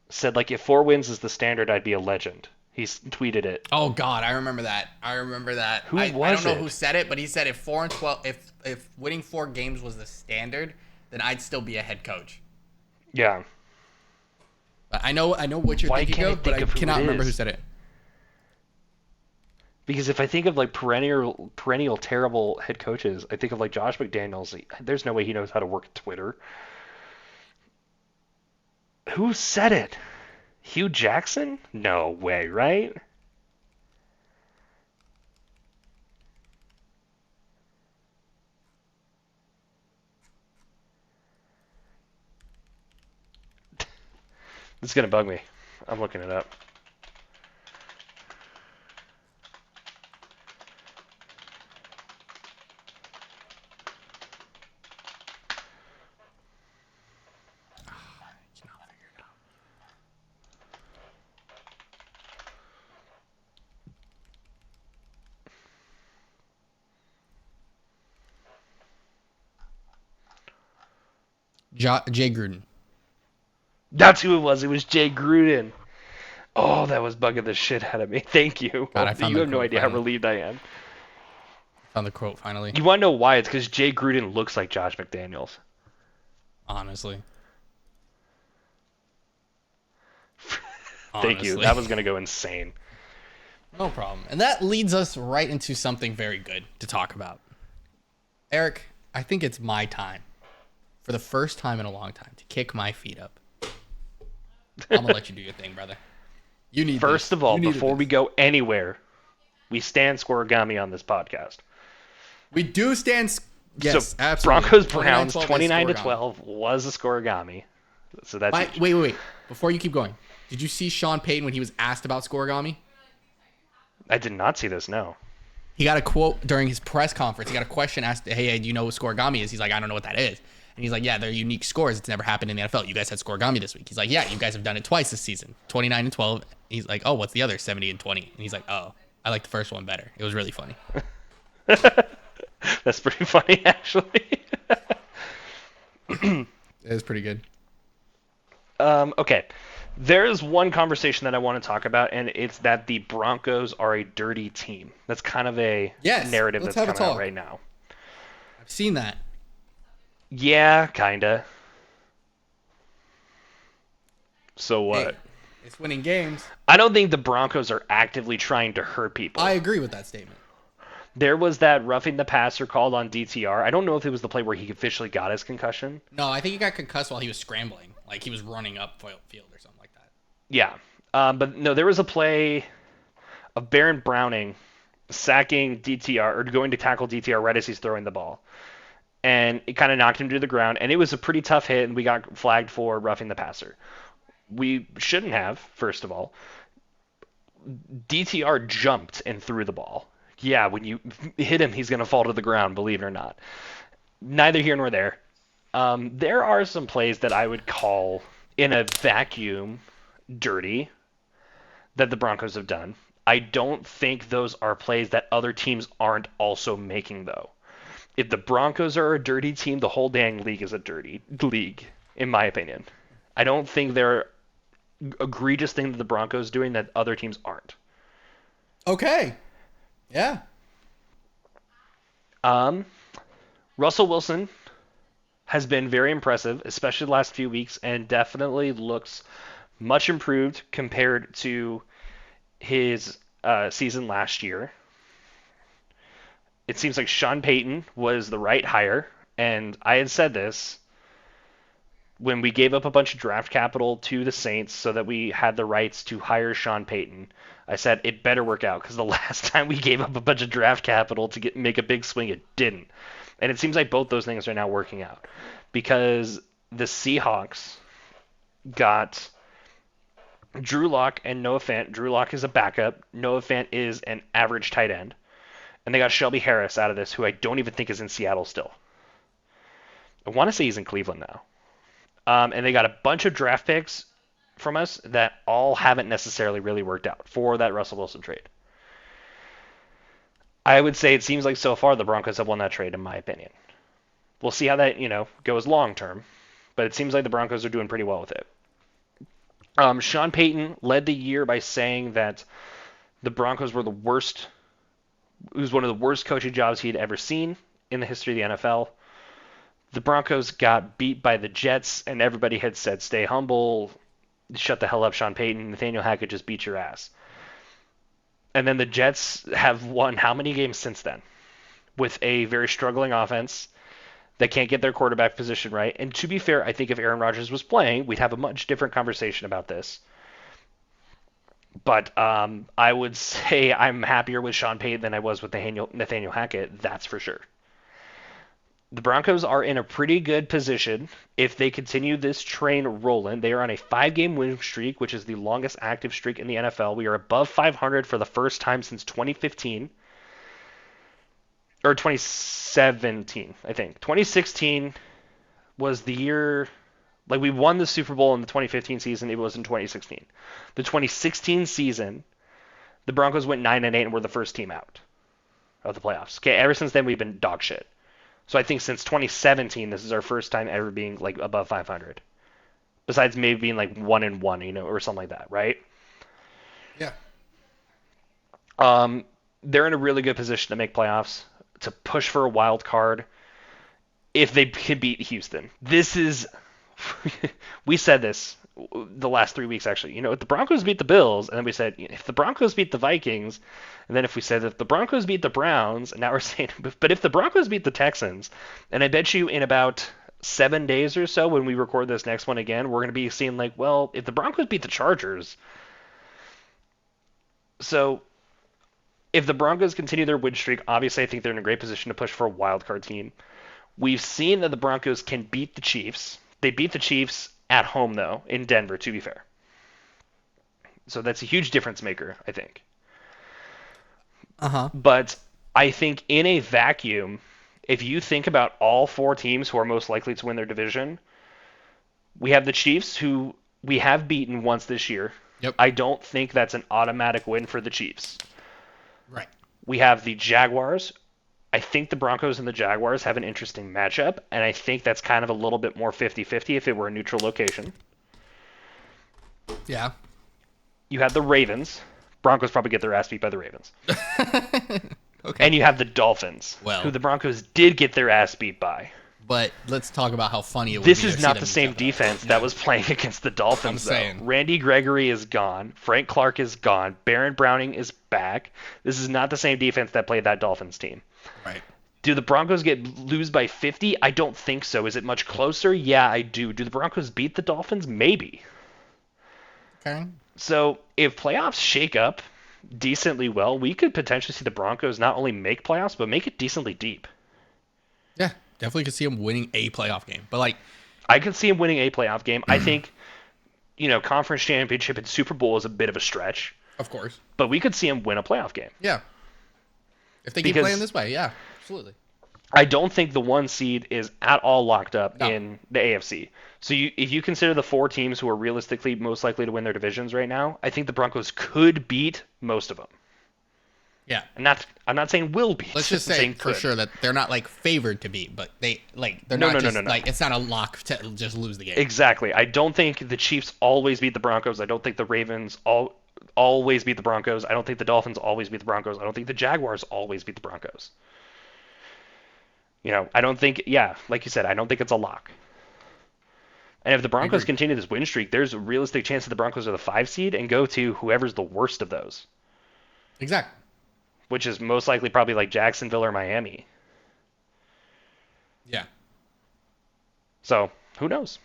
Said like if 4 wins is the standard, I'd be a legend. He tweeted it. Oh God, I remember that. Who I was don't know it? who said it, but he said if 4-12, if winning 4 games was the standard, then I'd still be a head coach. Yeah. But I know what you're Why thinking can't I of, but I think of who cannot it remember who is? said it. Because if I think of like perennial terrible head coaches, I think of like Josh McDaniels. There's no way he knows how to work Twitter. Who said it? Hugh Jackson? No way, right? This is gonna bug me. I'm looking it up. Jay Gruden. That's who it was. It was Jay Gruden. Oh, that was bugging the shit out of me. Thank you. God, I found You the have no quote idea how finally. relieved I am. Found the quote finally. You want to know why? It's because Jay Gruden looks like Josh McDaniels. Honestly. Thank you. Honestly. That was going to go insane. No problem. And that leads us right into something very good to talk about. Eric, I think it's my time, for the first time in a long time, to kick my feet up. I'm going to let you do your thing, brother. You need First this. of all, You needed before this. we go anywhere, we stand Scorigami on this podcast. We do stand... Yes, so absolutely. Broncos Browns 29-12 29-12 was a Scorigami. So that's Wait. Before you keep going, did you see Sean Payton when he was asked about Scorigami? I did not see this. No. He got a quote during his press conference. He got a question asked, hey, do you know what Scorigami is? He's like, I don't know what that is. And he's like, yeah, they're unique scores. It's never happened in the NFL. You guys had Scorigami this week. He's like, yeah, you guys have done it twice this season. 29-12. He's like, oh, what's the other? 70-20. And he's like, oh, I like the first one better. It was really funny. That's pretty funny, actually. It was pretty good. Okay. There's one conversation that I want to talk about, and it's that the Broncos are a dirty team. That's kind of a Yes, narrative let's that's have a coming out talk. right now. I've seen that. Yeah, kinda. So what? Hey, it's winning games. I don't think the Broncos are actively trying to hurt people. I agree with that statement. There was that roughing the passer called on DTR. I don't know if it was the play where he officially got his concussion. No, I think he got concussed while he was scrambling. Like he was running up field or something like that. Yeah. But no, there was a play of Baron Browning sacking DTR or going to tackle DTR right as he's throwing the ball. And it kind of knocked him to the ground. And it was a pretty tough hit, and we got flagged for roughing the passer. We shouldn't have, first of all. DTR jumped and threw the ball. Yeah, when you hit him, he's going to fall to the ground, believe it or not. Neither here nor there. There are some plays that I would call, in a vacuum, dirty that the Broncos have done. I don't think those are plays that other teams aren't also making, though. If the Broncos are a dirty team, the whole dang league is a dirty league, in my opinion. I don't think there are egregious things that the Broncos doing that other teams aren't. Okay. Yeah. Russell Wilson has been very impressive, especially the last few weeks, and definitely looks much improved compared to his season last year. It seems like Sean Payton was the right hire, and I had said this when we gave up a bunch of draft capital to the Saints so that we had the rights to hire Sean Payton. I said it better work out because the last time we gave up a bunch of draft capital to make a big swing, it didn't. And it seems like both those things are now working out because the Seahawks got Drew Lock and Noah Fant. Drew Lock is a backup. Noah Fant is an average tight end. And they got Shelby Harris out of this, who I don't even think is in Seattle still. I want to say he's in Cleveland now. And they got a bunch of draft picks from us that all haven't necessarily really worked out for that Russell Wilson trade. I would say it seems like so far the Broncos have won that trade, in my opinion. We'll see how that, goes long term, but it seems like the Broncos are doing pretty well with it. Sean Payton led the year by saying that the Broncos were the worst. It was one of the worst coaching jobs he had ever seen in the history of the NFL. The Broncos got beat by the Jets, and everybody had said, stay humble, shut the hell up, Sean Payton. Nathaniel Hackett just beat your ass. And then the Jets have won how many games since then? With a very struggling offense that can't get their quarterback position right. And to be fair, I think if Aaron Rodgers was playing, we'd have a much different conversation about this. But I would say I'm happier with Sean Payton than I was with Nathaniel Hackett, that's for sure. The Broncos are in a pretty good position if they continue this train rolling. They are on a 5-game win streak, which is the longest active streak in the NFL. We are above 500 for the first time since 2015. Or 2017, I think. 2016 was the year... Like, we won the Super Bowl in the 2015 season. It was in 2016. The 2016 season, the Broncos went 9-8 and were the first team out of the playoffs. Okay, ever since then, we've been dog shit. So I think since 2017, this is our first time ever being, like, above 500. Besides maybe being, like, 1-1, or something like that, right? Yeah. They're in a really good position to make playoffs, to push for a wild card, if they can beat Houston. This is... we said this the last 3 weeks, actually. If the Broncos beat the Bills, and then we said, if the Broncos beat the Vikings, and then if we said if the Broncos beat the Browns, and now we're saying, but if the Broncos beat the Texans, and I bet you in about 7 days or so, when we record this next one again, we're going to be seeing like, well, if the Broncos beat the Chargers. So if the Broncos continue their win streak, obviously I think they're in a great position to push for a wild card team. We've seen that the Broncos can beat the Chiefs. They beat the Chiefs at home, though, in Denver, to be fair. So that's a huge difference maker, I think. Uh-huh. But I think in a vacuum, if you think about all 4 teams who are most likely to win their division, we have the Chiefs, who we have beaten once this year. Yep. I don't think that's an automatic win for the Chiefs. Right. We have the Jaguars. I think the Broncos and the Jaguars have an interesting matchup, and I think that's kind of a little bit more 50-50 if it were a neutral location. Yeah. You have the Ravens. Broncos probably get their ass beat by the Ravens. Okay. And you have the Dolphins, who the Broncos did get their ass beat by. But let's talk about how funny it would This be is to see not them the beat same them. defense that was playing against the Dolphins, I'm saying. Randy Gregory is gone. Frank Clark is gone. Baron Browning is back. This is not the same defense that played that Dolphins team. Right. Do the Broncos lose by 50? I don't think so. Is it much closer? Yeah, I do. Do the Broncos beat the Dolphins? Maybe. Okay. So if playoffs shake up decently well, we could potentially see the Broncos not only make playoffs, but make it decently deep. Yeah, definitely could see them winning a playoff game. But, like... I could see them winning a playoff game. I think conference championship and Super Bowl is a bit of a stretch, Of course. but we could see them win a playoff game. Yeah. If they keep Because- playing this way, yeah, absolutely. I don't think the 1 seed is at all locked up No. in the AFC. So if you consider the 4 teams who are realistically most likely to win their divisions right now, I think the Broncos could beat most of them. Yeah. And I'm not saying will beat. Let's just I'm say saying for could. sure that they're not like favored to beat, but they're No, not no, just no, no. like it's not a lock to just lose the game. Exactly. I don't think the Chiefs always beat the Broncos. I don't think the Ravens always beat the Broncos. I don't think the Dolphins always beat the Broncos. I don't think the Jaguars always beat the Broncos. I don't think, like you said, I don't think it's a lock. And if the Broncos continue this win streak, there's a realistic chance that the Broncos are the 5 seed and go to whoever's the worst of those, Exactly. which is most likely probably like Jacksonville or Miami. Yeah. So who knows?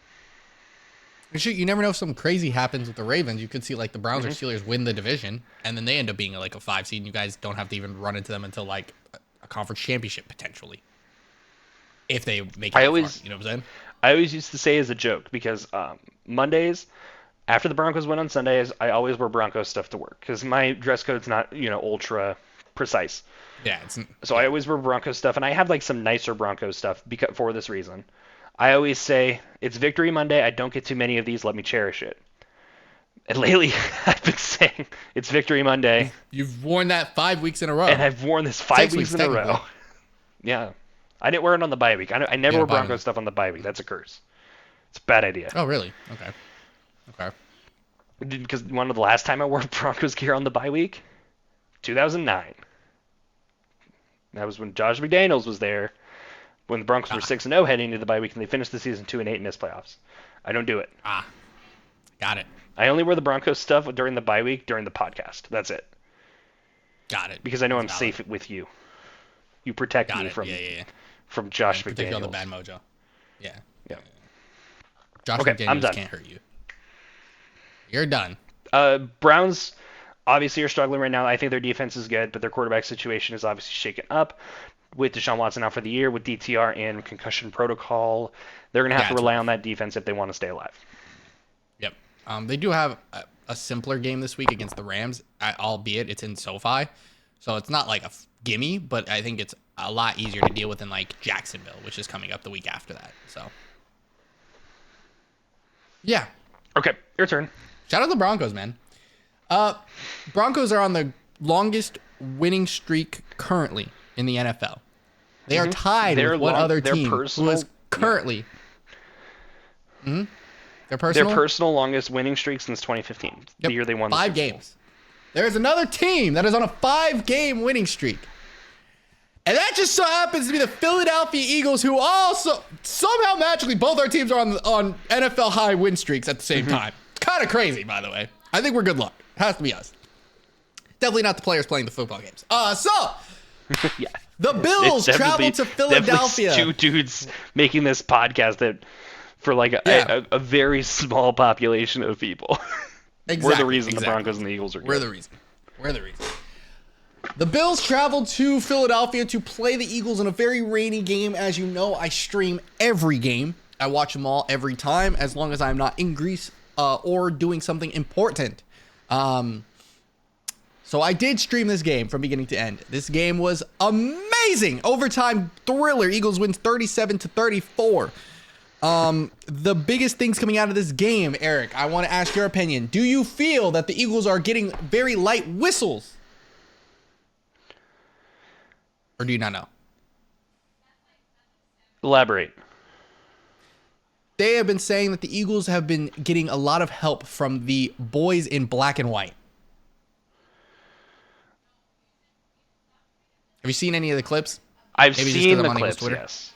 Shoot, you never know if something crazy happens with the Ravens. You could see like the Browns or Steelers win the division, and then they end up being like a 5 seed, and you guys don't have to even run into them until like a conference championship potentially. If they make it that far, you know what I'm saying? I always used to say as a joke because Mondays, after the Broncos win on Sundays, I always wear Broncos stuff to work because my dress code's not ultra precise. Yeah. So I always wear Broncos stuff, and I have like some nicer Broncos stuff for this reason. I always say it's Victory Monday. I don't get too many of these. Let me cherish it. And lately, I've been saying it's Victory Monday, You've worn that 5 weeks in a row. and I've worn this 5 6 weeks weeks, in a row. technically. Yeah. I didn't wear it on the bye week. I never wear bye Broncos week. stuff on the bye week. That's a curse. It's a bad idea. Oh, really? Okay. Because one of the last time I wore Broncos gear on the bye week, 2009. That was when Josh McDaniels was there, when the Broncos were 6-0 heading into the bye week, and they finished the season 2-8 and missed playoffs. I don't do it. Got it. I only wear the Broncos stuff during the bye week during the podcast. That's it. Got it. Because I know I'm Valid. safe with you. You protect Got me it. from Yeah. from Josh Protect you on the McDaniels. bad mojo. Yeah. Yeah. Josh Okay, I'm McDaniels done. can't hurt you. You're done. Browns obviously are struggling right now. I think their defense is good, but their quarterback situation is obviously shaken up. With Deshaun Watson out for the year, with DTR in concussion protocol, they're going to have to rely on that defense if they want to stay alive. Yep. They do have a simpler game this week against the Rams, albeit it's in SoFi. So it's not like a gimme, but I think it's a lot easier to deal with than like Jacksonville, which is coming up the week after that. So, yeah. Okay, your turn. Shout out to the Broncos, man. Broncos are on the longest winning streak currently in the NFL. They are tied with one other team who is currently. Their personal longest winning streak since 2015, the year they won the 5 Super Bowl. games. There's another team that is on a 5-game winning streak. And that just so happens to be the Philadelphia Eagles, who also somehow magically both our teams are on NFL high win streaks at the same time. It's kind of crazy, by the way. I think we're good luck. It has to be us. Definitely not the players playing the football games. Yeah. The Bills It's travel to Philadelphia. Two dudes making this podcast that for like a very small population of people. We're the reason the Broncos and the Eagles are good. We're the reason. The Bills traveled to Philadelphia to play the Eagles in a very rainy game. As you know, I stream every game. I watch them all every time, as long as I'm not in Greece or doing something important. So I did stream this game from beginning to end. This game was amazing. Overtime thriller. Eagles wins 37-34. The biggest things coming out of this game, Eric, I want to ask your opinion. Do you feel that the Eagles are getting very light whistles? Or do you not know? Elaborate. They have been saying that the Eagles have been getting a lot of help from the boys in black and white. Have you seen any of the clips? I've Maybe just seen 'cause the I'm on Eagles clips, Twitter? yes.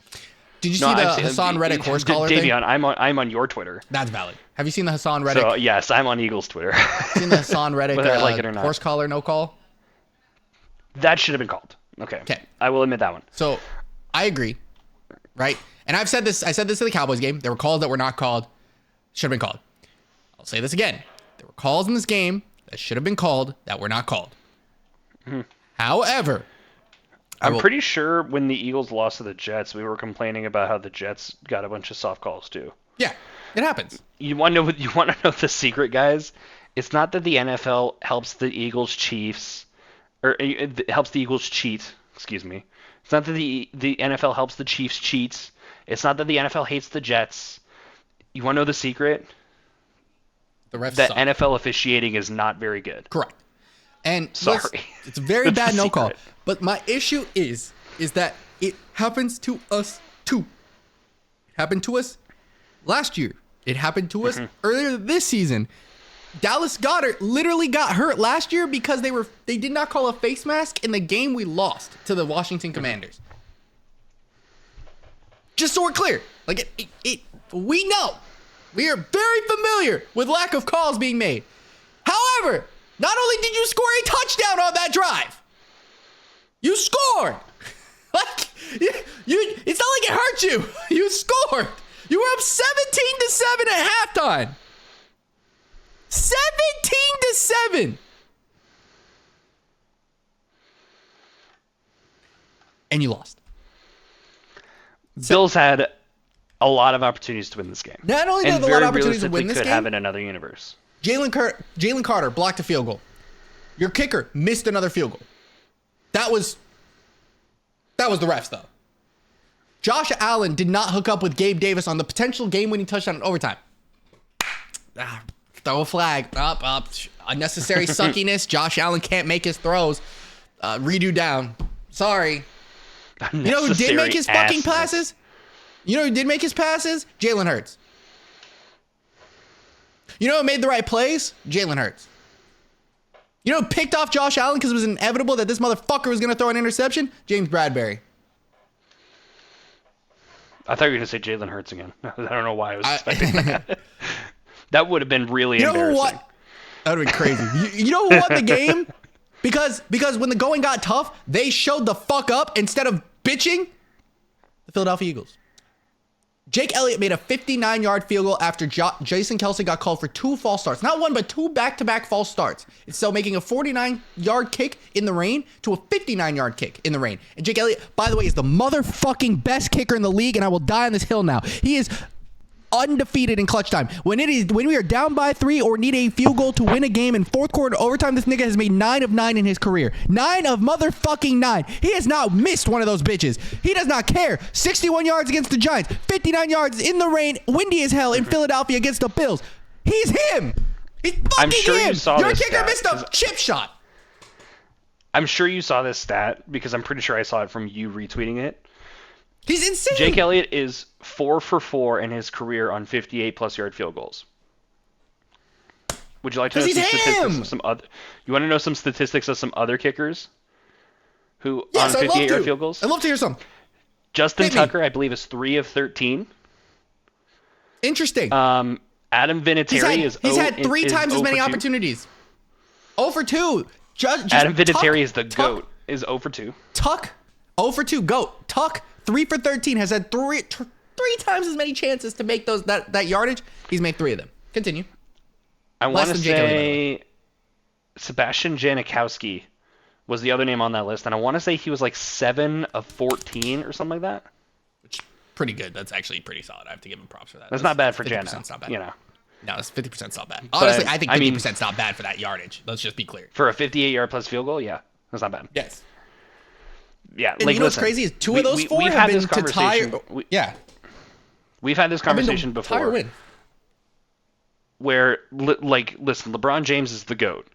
Did you see the Hassan Reddick horse collar thing? Davion, I'm on your Twitter. That's valid. Have you seen the Hassan Reddick? So yes, I'm on Eagles Twitter. Seen the Hassan Reddick Whether I like it or not. horse collar no call? That should have been called. Okay. Okay. I will admit that one. So I agree, right? And I said this in the Cowboys game. There were calls that were not called, should have been called. I'll say this again. There were calls in this game that should have been called that were not called. However, I'm pretty sure when the Eagles lost to the Jets, we were complaining about how the Jets got a bunch of soft calls too. yeah. It happens. You want to know? You want to know the secret, guys? It's not that the NFL helps the Eagles Chiefs, or it helps the Eagles cheat. Excuse me. It's not that the NFL helps the Chiefs cheat. It's not that the NFL hates the Jets. You want to know the secret? The refs That suck. NFL officiating is not very good. Correct. And Sorry. it's a very That's bad the no call. secret. But my issue is that it happens to us too. It happened to us last year. It happened to us earlier this season. Dallas Goedert literally got hurt last year because they did not call a face mask in the game we lost to the Washington Commanders. Just so we're clear, like we know, we are very familiar with lack of calls being made. However, not only did you score a touchdown on that drive, you scored. Like you, it's not like it hurt you. You scored. You were up 17-7 at halftime. 17-7. And you lost. Bills had a lot of opportunities to win this game. Not only did and they have a lot very of opportunities to realistically win this could game, have in another universe. Jalen Carter blocked a field goal. Your kicker missed another field goal. That was the refs, though. Josh Allen did not hook up with Gabe Davis on the potential game-winning touchdown in overtime. Throw a flag. Up. Unnecessary suckiness. Josh Allen can't make his throws. Redo down. Sorry. You know who did make his fucking passes? You know who did make his passes? Jalen Hurts. You know who made the right plays? Jalen Hurts. You know who picked off Josh Allen because it was inevitable that this motherfucker was going to throw an interception? James Bradbury. I thought you were going to say Jalen Hurts again. I don't know why I was expecting that. That would have been really embarrassing. What? That would have been crazy. You know who won the game? Because when the going got tough, they showed the fuck up instead of bitching. The Philadelphia Eagles. Jake Elliott made a 59-yard field goal after Jason Kelce got called for 2 false starts. Not one, but 2 back-to-back false starts. It's so making a 49-yard kick in the rain to a 59-yard kick in the rain. And Jake Elliott, by the way, is the motherfucking best kicker in the league, and I will die on this hill now. He is undefeated in clutch time. When we are down by 3 or need a field goal to win a game in fourth quarter overtime, this nigga has made 9 of 9 in his career. 9 of motherfucking 9. He has not missed one of those bitches. He does not care. 61 yards against the Giants. 59 yards in the rain, windy as hell in Philadelphia against the Bills. He's him. He's fucking I'm sure him. you saw Your this kicker stat, missed a 'cause chip shot. I'm sure you saw this stat because I'm pretty sure I saw it from you retweeting it. He's insane. Jake Elliott is 4 for 4 in his career on 58-plus yard field goals. Would you like to know some statistics of some other? You want to know some statistics of some other kickers who Yes, on I'd love 58-yard to. field goals? I'd love to hear some. Justin Hit me. Tucker, I believe, is 3 of 13. Interesting. Adam Vinatieri He's had 3 is times as 0 many for 2. opportunities. 0 for 2. Just Adam Vinatieri is the Tuck, GOAT. Is 0 for 2. Tuck, 0 for 2. GOAT. Tuck, 3 for 13. Has had three times as many chances to make that yardage. He's made 3 of them. Continue. I want to than Jake Elliott, say Sebastian Janikowski was the other name on that list, and I want to say he was like 7 of 14 or something like that. Which pretty good. That's actually pretty solid. I have to give him props for that. That's not bad for 50%'s Jano, not bad. you know. No, that's 50%'s not bad. Honestly, I think I mean- 50%'s not bad for that yardage. Let's just be clear. For a 58-yard plus field goal, yeah, that's not bad. Yes. Yeah, And like you know what's listen, crazy is 2 of those 4 we've have had been this to tie. conversation. Yeah. We've had this Have been to conversation tie or before. win. Where, like, listen, LeBron James is the GOAT,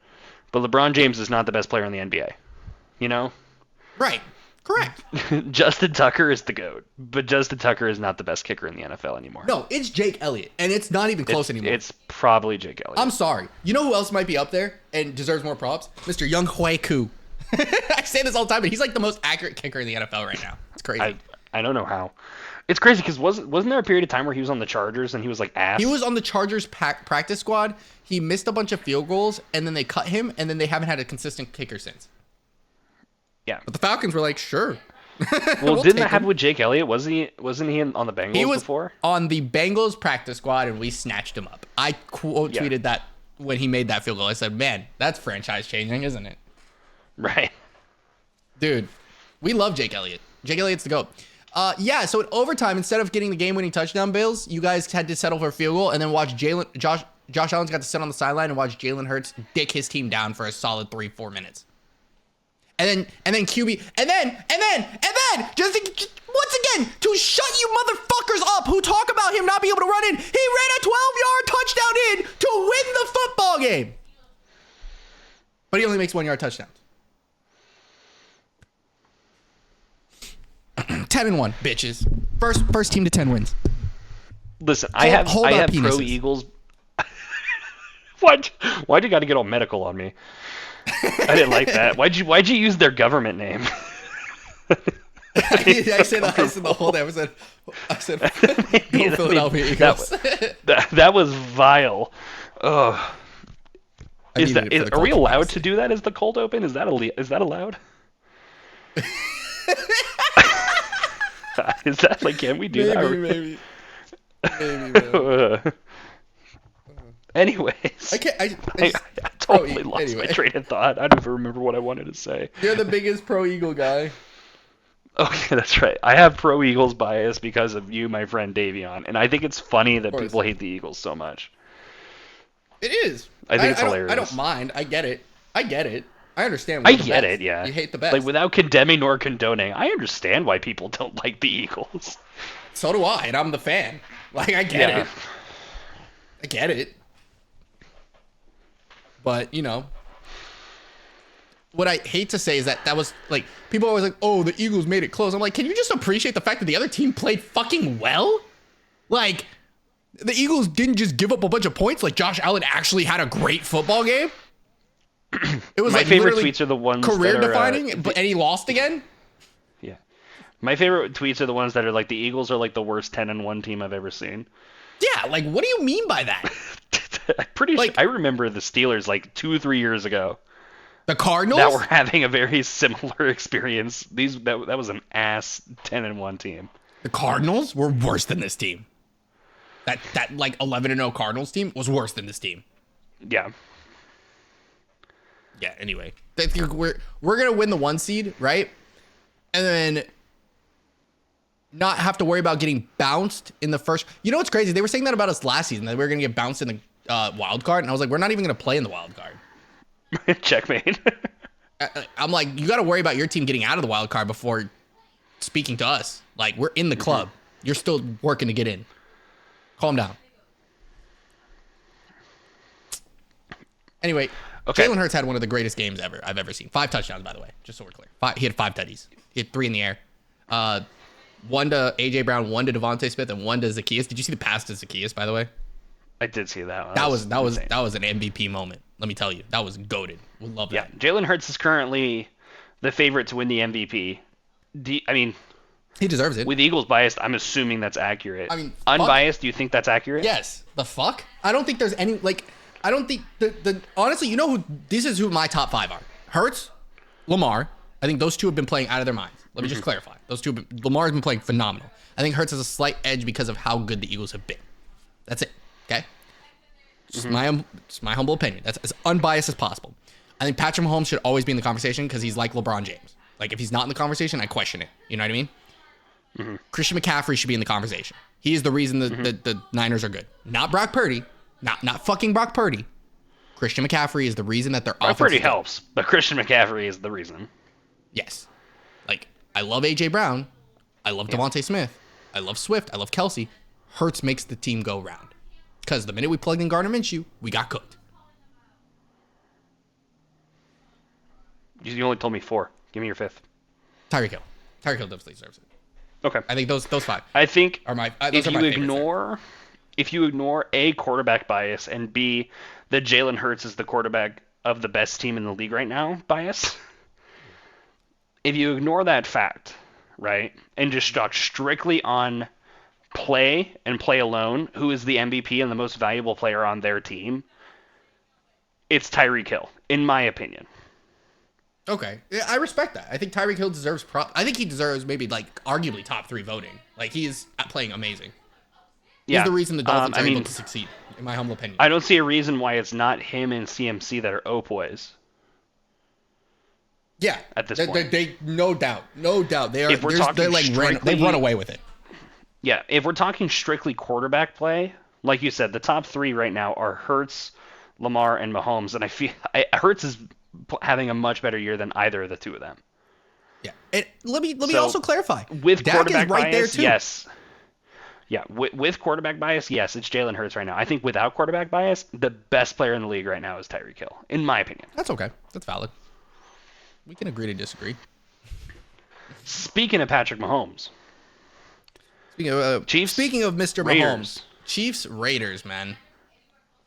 but LeBron James is not the best player in the NBA. You know? Right. Correct. Justin Tucker is the GOAT, but Justin Tucker is not the best kicker in the NFL anymore. No, it's Jake Elliott, and it's not even close anymore. It's probably Jake Elliott. I'm sorry. You know who else might be up there and deserves more props? Mr. Young Hui Koo. I say this all the time, but he's like the most accurate kicker in the NFL right now. It's crazy. I don't know how. It's crazy because wasn't there a period of time where he was on the Chargers and he was like ass? He was on the Chargers practice squad. He missed a bunch of field goals, and then they cut him, and then they haven't had a consistent kicker since. Yeah. But the Falcons were like, sure. Well, We'll didn't take that happen him. with Jake Elliott? Wasn't he on the Bengals He was before? on the Bengals practice squad, and we snatched him up. I quote Yeah. tweeted that when he made that field goal. I said, man, that's franchise changing, isn't it? Right. Dude, we love Jake Elliott. Jake Elliott's the GOAT. Yeah, so in overtime, instead of getting the game-winning touchdown, Bills, you guys had to settle for a field goal and then watch Josh Allen's got to sit on the sideline and watch Jalen Hurts dick his team down for a solid 3-4 minutes. And then QB, and then, just once again, to shut you motherfuckers up who talk about him not being able to run in, he ran a 12-yard touchdown in to win the football game. But he only makes 1-yard touchdowns. 10-1, bitches. First team to 10 wins. Listen, I have pro penises. Eagles. Why'd you got to get all medical on me? I didn't like that. Why'd you use their government name? I said the whole episode. I said, go Philadelphia Eagles. That was vile. Ugh. Are we allowed to do that as the cold open? Is that allowed? Is that like, can we do that? Maybe. Anyways, I totally lost my train of thought. I don't even remember what I wanted to say. You're the biggest pro Eagle guy. Okay, that's right. I have pro Eagles bias because of you, my friend Davion, and I think it's funny that people hate the Eagles so much. It is. I think it's hilarious. I don't mind. I get it. I understand. I get it. Yeah. You hate the best. Like, without condemning or condoning, I understand why people don't like the Eagles. So do I, and I'm the fan. Like, I get it. I get it. But, you know, what I hate to say is that was, like, people are always like, oh, the Eagles made it close. I'm like, can you just appreciate the fact that the other team played fucking well? Like, the Eagles didn't just give up a bunch of points. Like, Josh Allen actually had a great football game. It was my like favorite tweets are the ones career that are, defining, and he lost again. Yeah, my favorite tweets are the ones that are like, the Eagles are like the worst 10-1 team I've ever seen. Yeah, like, what do you mean by that? I'm pretty sure I remember the Steelers like 2-3 years ago. The Cardinals that were having a very similar experience. That was an ass 10-1 team. The Cardinals were worse than this team. That like 11-0 Cardinals team was worse than this team. Yeah. Yeah. Anyway, we're gonna win the 1 seed, right? And then not have to worry about getting bounced in the first. You know what's crazy? They were saying that about us last season, that we were gonna get bounced in the wild card, and I was like, we're not even gonna play in the wild card. Checkmate. I'm like, you got to worry about your team getting out of the wild card before speaking to us. Like, we're in the club. You're still working to get in. Calm down. Anyway, okay. Jalen Hurts had one of the greatest games I've ever seen. 5 touchdowns, by the way, just so we're clear. He had 5 tutties. He had 3 in the air. 1 to A.J. Brown, 1 to Devontae Smith, and 1 to Zacchaeus. Did you see the pass to Zacchaeus, by the way? I did see that one. That was an MVP moment. Let me tell you, that was goated. We'll love that. Yeah, Jalen Hurts is currently the favorite to win the MVP. I mean, he deserves it. With Eagles biased, I'm assuming that's accurate. I mean, unbiased, do you think that's accurate? Yes. The fuck? I don't think there's any, like, I don't think the honestly, you know this is who my top 5 are. Hurts, Lamar. I think those two have been playing out of their minds. Let me just clarify. Lamar's been playing phenomenal. I think Hurts has a slight edge because of how good the Eagles have been. That's it. Okay? It's my humble opinion. That's as unbiased as possible. I think Patrick Mahomes should always be in the conversation because he's like LeBron James. Like, if he's not in the conversation, I question it. You know what I mean? Mm-hmm. Christian McCaffrey should be in the conversation. He is the reason the Niners are good. Not Brock Purdy. Not fucking Brock Purdy. Christian McCaffrey is the reason that their offense Brock Purdy helps, but Christian McCaffrey is the reason. Yes. Like, I love A.J. Brown. I love Devontae Smith. I love Swift. I love Kelsey. Hurts makes the team go round. Because the minute we plugged in Gardner Minshew, we got cooked. You only told me 4. Give me your 5th. Tyreek Hill. Tyreek Hill definitely deserves it. Okay. I think those 5. I think are my. If you ignore A, quarterback bias, and B, that Jalen Hurts is the quarterback of the best team in the league right now bias. If you ignore that fact, right, and just talk strictly on play and play alone, who is the MVP and the most valuable player on their team, it's Tyreek Hill, in my opinion. Okay. Yeah, I respect that. I think Tyreek Hill deserves I think he deserves maybe, like, arguably top 3 voting. Like, he is playing amazing. He's the reason the Dolphins are able to succeed, in my humble opinion. I don't see a reason why it's not him and CMC that are Opoys. Yeah, at this point. They no doubt, they are. If we're talking they're like they've run away with it. Yeah, if we're talking strictly quarterback play, like you said, the top three right now are Hurts, Lamar, and Mahomes, and I feel Hurts is having a much better year than either of the two of them. Yeah, and let me also clarify. With Dak quarterback is right bias, there too. yes. Yeah, with quarterback bias, yes, it's Jalen Hurts right now. I think without quarterback bias, the best player in the league right now is Tyreek Hill, in my opinion. That's okay. That's valid. We can agree to disagree. Speaking of Patrick Mahomes. Chiefs. Speaking of Mr. Raiders. Mahomes. Chiefs Raiders, man.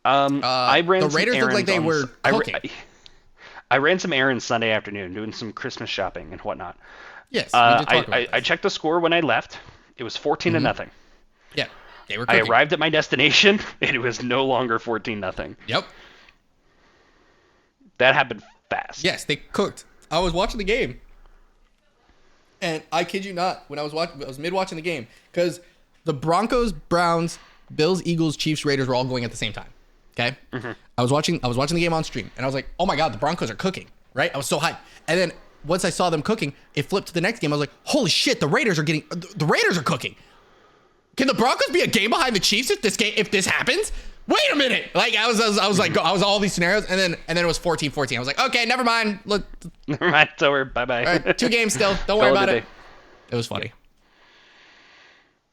I ran the some Raiders looked like they errands were cooking. I ran some errands Sunday afternoon, doing some Christmas shopping and whatnot. Yes, we did talk about I checked the score when I left. It was 14-0. Yeah, they were I cooking. arrived at my destination, and it was no longer 14-0. Yep. That happened fast. Yes, they cooked. I was watching the game, and I kid you not, when I was mid-watching the game, because the Broncos, Browns, Bills, Eagles, Chiefs, Raiders were all going at the same time. Okay, I was watching the game on stream, and I was like, "Oh my god, the Broncos are cooking!" Right? I was so hyped, and then once I saw them cooking, it flipped to the next game. I was like, "Holy shit, the Raiders are cooking!" Can the Broncos be a game behind the Chiefs if this happens? Wait a minute! Like I was like all these scenarios, and then it was 14-14. I was like, okay, never mind. Look, Never mind. It's over. Bye bye. all right, 2 games still. Don't worry about it. It was funny.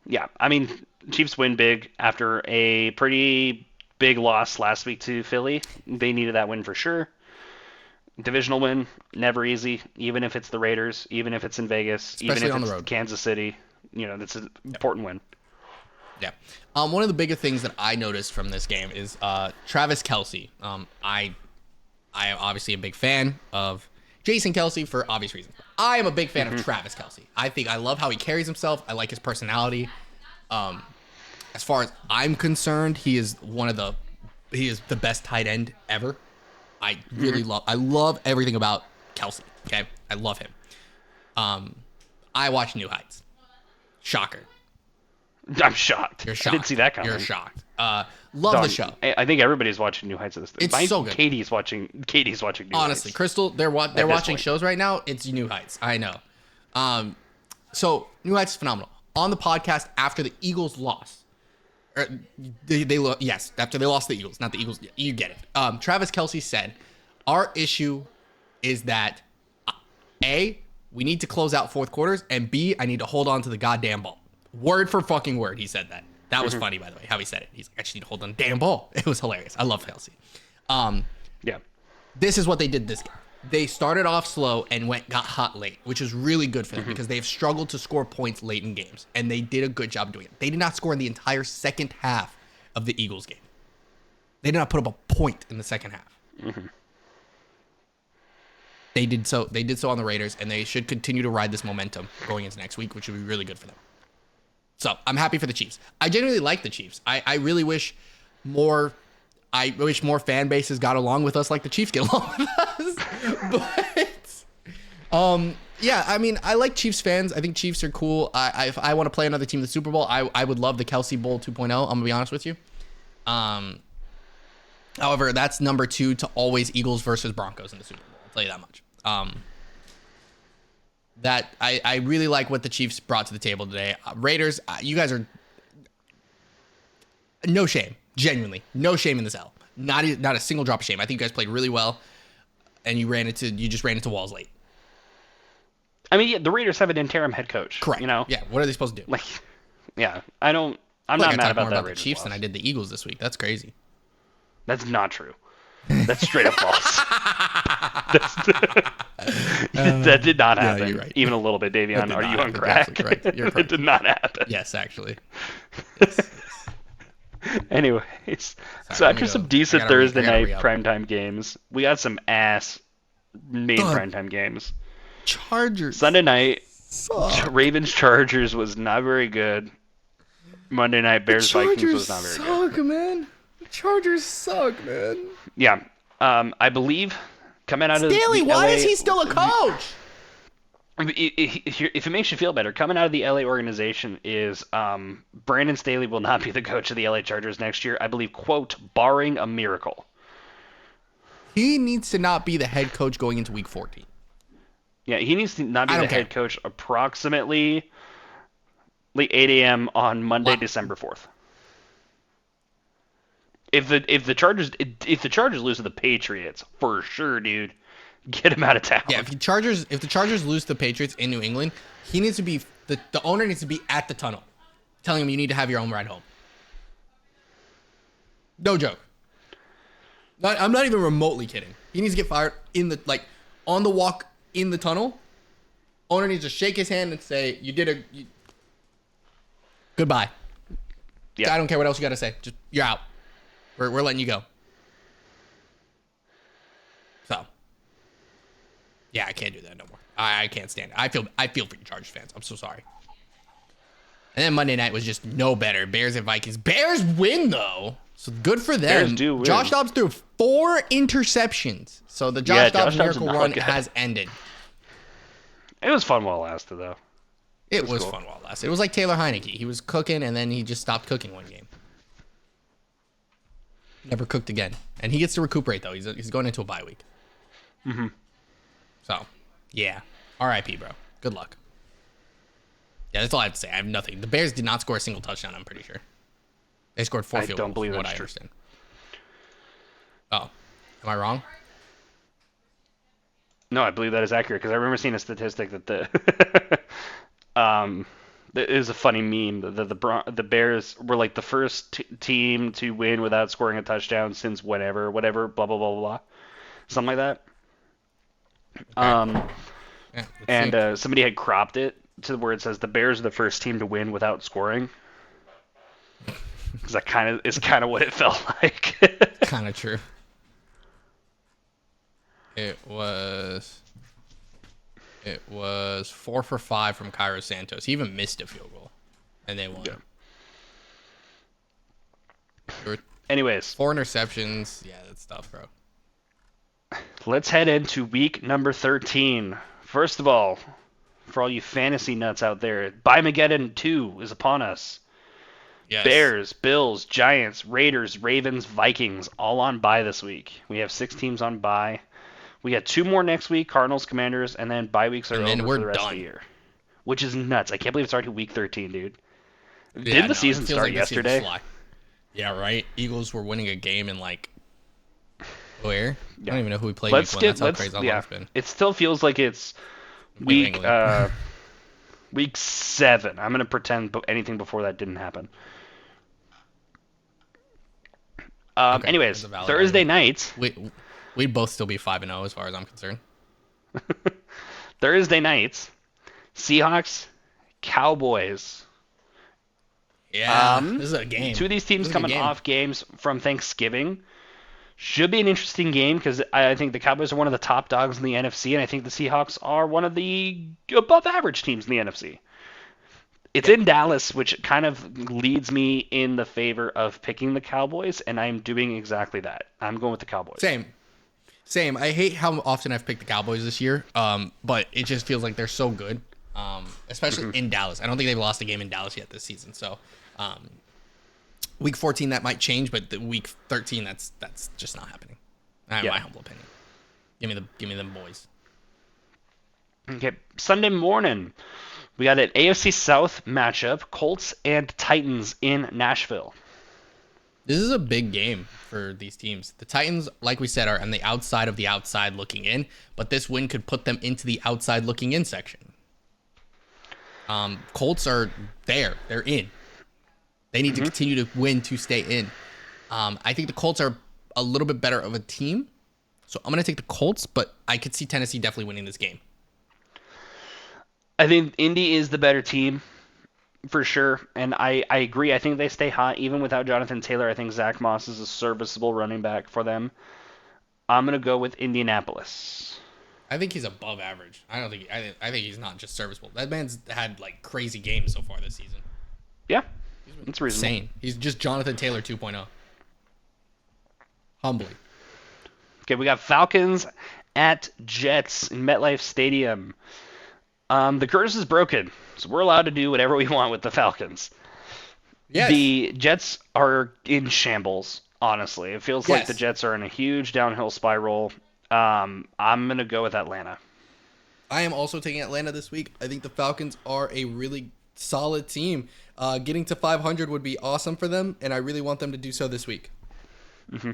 Yeah, I mean, Chiefs win big after a pretty big loss last week to Philly. They needed that win for sure. Divisional win, never easy. Even if it's the Raiders, even if it's in Vegas, Especially even if on the it's road. Kansas City, that's an important win. Yeah. One of the bigger things that I noticed from this game is Travis Kelce. I am obviously a big fan of Jason Kelce for obvious reasons. I am a big fan of Travis Kelce. I love how he carries himself. I like his personality. As far as I'm concerned, he is the best tight end ever. I really love everything about Kelce. Okay, I love him. I watch New Heights. Shocker. I'm shocked. You're shocked. I didn't see that coming. You're shocked. Love the show. I think everybody's watching New Heights at this. It's so good. Katie's watching New Heights. Honestly, Crystal, they're watching point. shows right now. It's New Heights. I know. So New Heights is phenomenal. On the podcast after the Eagles lost, after they lost the Eagles, not the Eagles. You get it. Travis Kelce said, "Our issue is that A, we need to close out fourth quarters, and B, I need to hold on to the goddamn ball." Word for fucking word, he said that. That was funny, by the way, how he said it. He's like, I just need to hold on to the damn ball. It was hilarious. I love Kelce. Yeah. This is what they did this game. They started off slow and got hot late, which is really good for them because they've struggled to score points late in games, and they did a good job doing it. They did not score in the entire second half of the Eagles game. They did not put up a point in the second half. They did so on the Raiders, and they should continue to ride this momentum going into next week, which would be really good for them. So I'm happy for the Chiefs. I genuinely like the Chiefs. I really wish more fan bases got along with us like the Chiefs get along with us. But yeah, I mean, I like Chiefs fans. I think Chiefs are cool. If I want to play another team in the Super Bowl, I would love the Kelce Bowl 2.0. I'm gonna be honest with you. However, that's number 2 to always Eagles versus Broncos in the Super Bowl. I'll tell you that much. That I really like what the Chiefs brought to the table today. Raiders, you guys are no shame, genuinely no shame in this L. Not a single drop of shame. I think you guys played really well, and you just ran into walls late. I mean, yeah, the Raiders have an interim head coach. Correct. Yeah. What are they supposed to do? Yeah. I'm not mad about that. The Chiefs than I did the Eagles this week. That's crazy. That's not true. That's straight up false. That did not happen. Yeah, you're right. Even a little bit, Davion. Are you on crack? Correct. You're correct. It did not happen. Yes, actually. Anyways, so after some decent Thursday night primetime games, we got some ass-made primetime games. Chargers. Sunday night, suck. Ravens Chargers was not very good. Monday night, Bears Vikings was not very good. Suck, man. Chargers suck, man. Yeah, I believe coming out of Staley, the why LA, is he still a coach? If it makes you feel better, coming out of the LA organization is Brandon Staley will not be the coach of the LA Chargers next year. I believe, quote, barring a miracle. He needs to not be the head coach going into week 14. Yeah, he needs to not be I the don't care. head coach approximately like 8 a.m. on Monday, What? December 4th. If the Chargers lose to the Patriots, for sure, dude, get him out of town. Yeah, if the Chargers lose to the Patriots in New England, he needs to be the owner needs to be at the tunnel, telling him you need to have your own ride home. No joke. I'm not even remotely kidding. He needs to get fired on the walk in the tunnel. Owner needs to shake his hand and say, goodbye. Yeah. I don't care what else you got to say. Just you're out. We're letting you go. So, yeah, I can't do that no more. I can't stand it. I feel for you Chargers fans. I'm so sorry. And then Monday night was just no better. Bears and Vikings. Bears win though, so good for them. Bears do win. Josh Dobbs threw 4 interceptions, so the Josh Dobbs miracle run has ended. It was fun while it lasted, though. It was cool. fun while it lasted. It was like Taylor Heineke. He was cooking, and then he just stopped cooking one game. Never cooked again. And he gets to recuperate, though. He's going into a bye week. Mm-hmm. So, yeah. R.I.P., bro. Good luck. Yeah, that's all I have to say. I have nothing. The Bears did not score a single touchdown, I'm pretty sure. They scored 4 field goals. I don't believe that's true. Understand. Oh. Am I wrong? No, I believe that is accurate, because I remember seeing a statistic that it is a funny meme that the Bears were like the first team to win without scoring a touchdown since whatever, blah, blah, blah, blah, blah. Something like that. Okay. And somebody had cropped it to where it says the Bears are the first team to win without scoring. Because that is kind of what it felt like. Kind of true. It was 4 for 5 from Cairo Santos. He even missed a field goal, and they won. Yeah. Anyways, 4 interceptions. Yeah, that's tough, bro. Let's head into week number 13. First of all, for all you fantasy nuts out there, Buymageddon 2 is upon us. Yes. Bears, Bills, Giants, Raiders, Ravens, Vikings, all on bye this week. We have 6 teams on bye. We got 2 more next week, Cardinals, Commanders, and then bye weeks are over for the rest of the year. Which is nuts. I can't believe it's already week 13, dude. Yeah, Didn't the season start yesterday? Yeah, right? Eagles were winning a game in where? Yeah. I don't even know who we played week 1. That's how crazy long it's been. It still feels like it's week 7. I'm going to pretend anything before that didn't happen. Okay, anyways, Thursday night. We'd both still be 5-0 as far as I'm concerned. Thursday nights, Seahawks, Cowboys. Yeah, this is a game. 2 of these teams coming off games from Thanksgiving. Should be an interesting game because I think the Cowboys are one of the top dogs in the NFC, and I think the Seahawks are one of the above-average teams in the NFC. It's in Dallas, which kind of leads me in the favor of picking the Cowboys, and I'm doing exactly that. I'm going with the Cowboys. Same. I hate how often I've picked the Cowboys this year, but it just feels like they're so good, especially in Dallas. I don't think they've lost a game in Dallas yet this season. So, week 14 that might change, but the week 13 that's just not happening. In my humble opinion. Give me them boys. Okay, Sunday morning, we got an AFC South matchup: Colts and Titans in Nashville. This is a big game for these teams. The Titans, like we said, are on the outside of the outside looking in, but this win could put them into the outside looking in section. Colts are there. They're in. They need to continue to win to stay in. I think the Colts are a little bit better of a team, so I'm going to take the Colts, but I could see Tennessee definitely winning this game. I think Indy is the better team. For sure, and I agree. I think they stay hot even without Jonathan Taylor. I think Zach Moss is a serviceable running back for them. I'm gonna go with Indianapolis. I think he's above average. I think he's not just serviceable. That man's had crazy games so far this season. Yeah, it's reasonable. Insane. He's just Jonathan Taylor 2.0. Humbly. Okay, we got Falcons at Jets in MetLife Stadium. The curse is broken, so we're allowed to do whatever we want with the Falcons. Yes. The Jets are in shambles, honestly. It feels like the Jets are in a huge downhill spiral. I'm going to go with Atlanta. I am also taking Atlanta this week. I think the Falcons are a really solid team. Getting to 500 would be awesome for them, and I really want them to do so this week. Okay,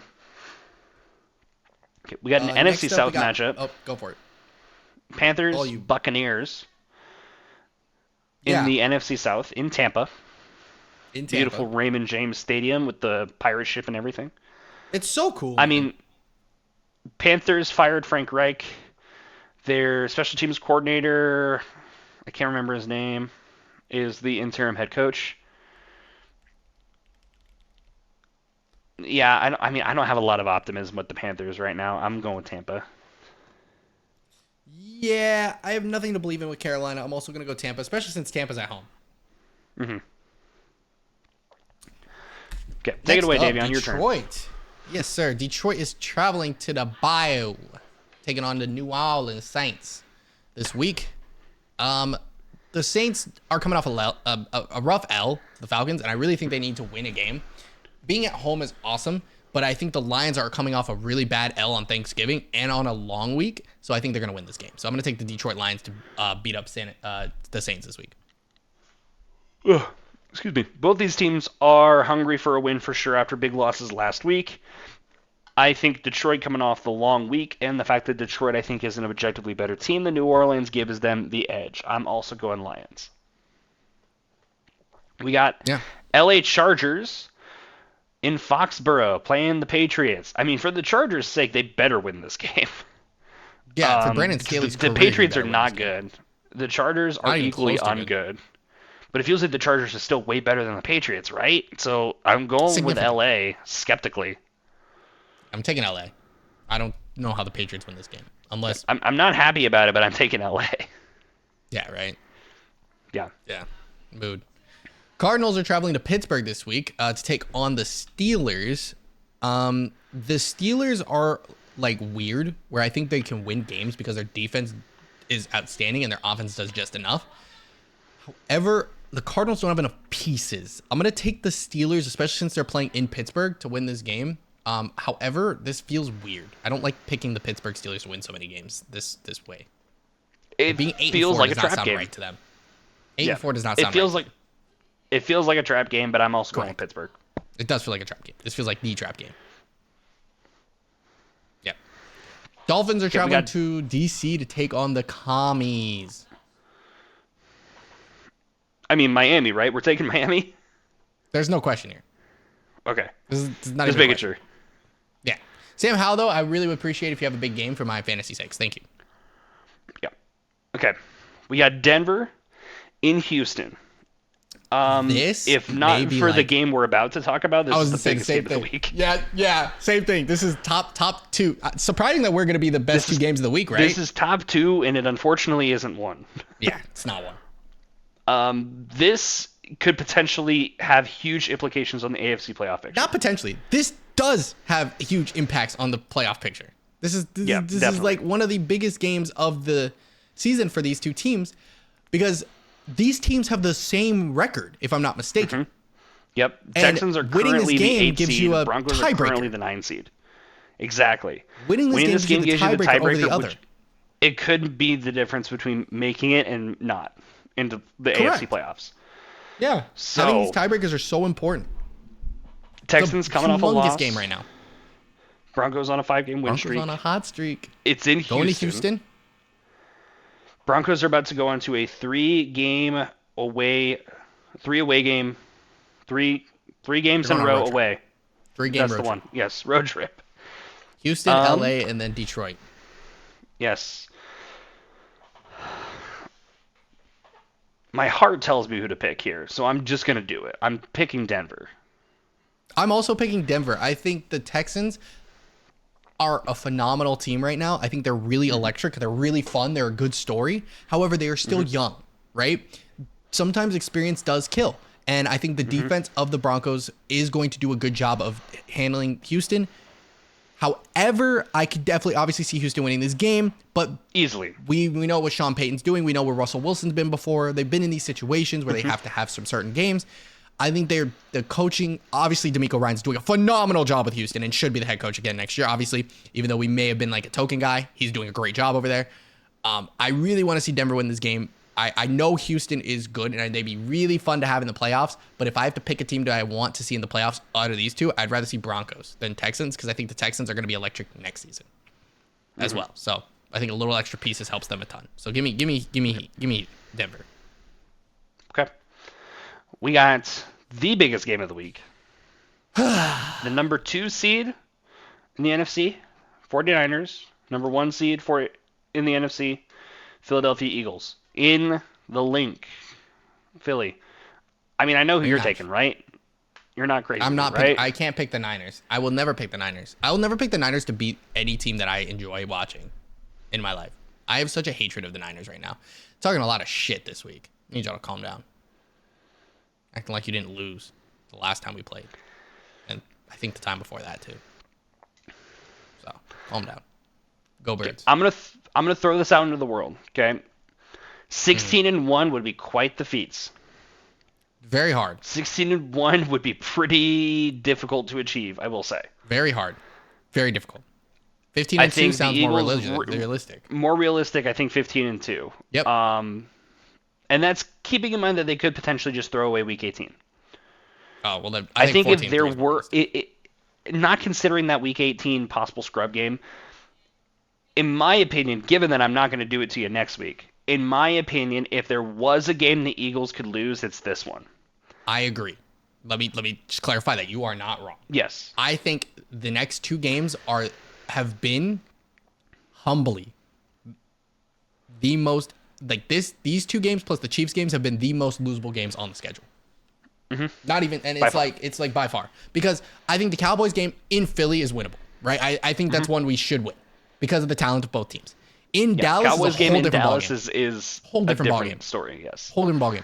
we got an NFC South matchup. Oh, go for it. Panthers, Buccaneers in the NFC South in Tampa. Beautiful Raymond James Stadium with the pirate ship and everything. It's so cool. I mean, Panthers fired Frank Reich. Their special teams coordinator, I can't remember his name, is the interim head coach. Yeah, I mean, I don't have a lot of optimism with the Panthers right now. I'm going with Tampa. Yeah, I have nothing to believe in with Carolina. I'm also going to go Tampa, especially since Tampa's at home. Mm-hmm. Okay, take it away, Davion. Your turn. Detroit. Yes, sir. Detroit is traveling to the Bayou, taking on the New Orleans Saints this week. The Saints are coming off a rough L to the Falcons, and I really think they need to win a game. Being at home is awesome, but I think the Lions are coming off a really bad L on Thanksgiving and on a long week, so I think they're going to win this game. So I'm going to take the Detroit Lions to beat up the Saints this week. Ugh. Excuse me. Both these teams are hungry for a win for sure after big losses last week. I think Detroit coming off the long week and the fact that Detroit, I think, is an objectively better team than New Orleans gives them the edge. I'm also going Lions. We got LA Chargers in Foxborough playing the Patriots. I mean, for the Chargers' sake, they better win this game. Yeah, for Brandon Staley's the Patriots are not good. The Chargers are equally ungood. But it feels like the Chargers are still way better than the Patriots, right? So I'm going with LA skeptically. I'm taking LA. I don't know how the Patriots win this game. Unless I'm not happy about it, but I'm taking LA. Yeah, right? Yeah. Yeah. Mood. Cardinals are traveling to Pittsburgh this week to take on the Steelers. The Steelers are like weird, where I think they can win games because their defense is outstanding and their offense does just enough. However, the Cardinals don't have enough pieces. I'm going to take the Steelers, especially since they're playing in Pittsburgh, to win this game. However, this feels weird. I don't like picking the Pittsburgh Steelers to win so many games this way. It Being 8-4 feels like a does not trap sound game. right to them. 8-4 does not sound right. It feels like a trap game, but I'm also going with Pittsburgh. It does feel like a trap game. This feels like the trap game. Yep. Dolphins are traveling to DC to take on the Commies. I mean, Miami, right? We're taking Miami? There's no question here. Okay. This is not just even making sure. Yeah. Sam Howell, though, I really would appreciate if you have a big game for my fantasy sakes. Thank you. Yeah. Okay. We got Denver in Houston. This if not for the game we're about to talk about, this is the biggest game of the week. Yeah, same thing. This is top two. Surprising that we're going to be the best two games of the week, right? This is top two, and it unfortunately isn't one. Yeah, it's not one. This could potentially have huge implications on the AFC playoff picture. Not potentially. This does have huge impacts on the playoff picture. This is like one of the biggest games of the season for these two teams because these teams have the same record, if I'm not mistaken. Mm-hmm. Yep. Texans are currently the 8 seed. Broncos are currently the 9 seed. Exactly. Winning this game gives you the tiebreaker over the other. It could be the difference between making it and not into the AFC playoffs. Yeah. So, having these tiebreakers are so important. Texans coming off a loss. Game right now. Broncos on a 5-game win streak. Broncos on a hot streak. It's in Houston. Going to Houston. Broncos are about to go into a 3 games in a row away. 3-game That's road the trip. one. Yes, road trip. Houston, LA, and then Detroit. Yes. My heart tells me who to pick here, so I'm just going to do it. I'm picking Denver. I'm also picking Denver. I think the Texans are a phenomenal team right now. I think they're really electric. They're really fun. They're a good story. However, they are still young, right? Sometimes experience does kill. And I think the defense of the Broncos is going to do a good job of handling Houston. However, I could definitely obviously see Houston winning this game, but easily. We know what Sean Payton's doing. We know where Russell Wilson's been before. They've been in these situations where they have to have some certain games. I think the coaching, obviously DeMeco Ryans doing a phenomenal job with Houston and should be the head coach again next year. Obviously, even though we may have been like a token guy, he's doing a great job over there. I really want to see Denver win this game. I know Houston is good and they'd be really fun to have in the playoffs. But if I have to pick a team that I want to see in the playoffs out of these two, I'd rather see Broncos than Texans because I think the Texans are going to be electric next season as well. So I think a little extra pieces helps them a ton. So give me Denver. Okay. We got the biggest game of the week. The number 2 seed in the NFC, 49ers. Number 1 seed in the NFC, Philadelphia Eagles. In the link, Philly. I mean, I know who you're taking, right? You're not crazy, I'm not. right? I can't pick the Niners. I will never pick the Niners. I will never pick the Niners to beat any team that I enjoy watching in my life. I have such a hatred of the Niners right now. Talking a lot of shit this week. I need y'all to calm down. Acting like you didn't lose the last time we played. And I think the time before that, too. So, calm down. Go Birds. I'm gonna throw this out into the world, okay? 16-1 would be quite the feats. Very hard. 16-1 would be pretty difficult to achieve, I will say. Very hard. Very difficult. 15-2 sounds more realistic. More realistic, I think 15-2. Yep. And that's keeping in mind that they could potentially just throw away Week 18. Oh well, then I think if there is were, not considering that Week 18 possible scrub game, in my opinion, given that I'm not going to do it to you next week, in my opinion, if there was a game the Eagles could lose, it's this one. I agree. Let me just clarify that you are not wrong. Yes. I think the next 2 games have been humbly the most these 2 games plus the Chiefs games have been the most losable games on the schedule. Mm-hmm. Not even, and it's like by far, because I think the Cowboys game in Philly is winnable, right? I think that's one we should win because of the talent of both teams. In Dallas, Cowboys is a game whole in different Dallas ballgame. is Whole a different different ballgame. story. Yes, Whole different ballgame.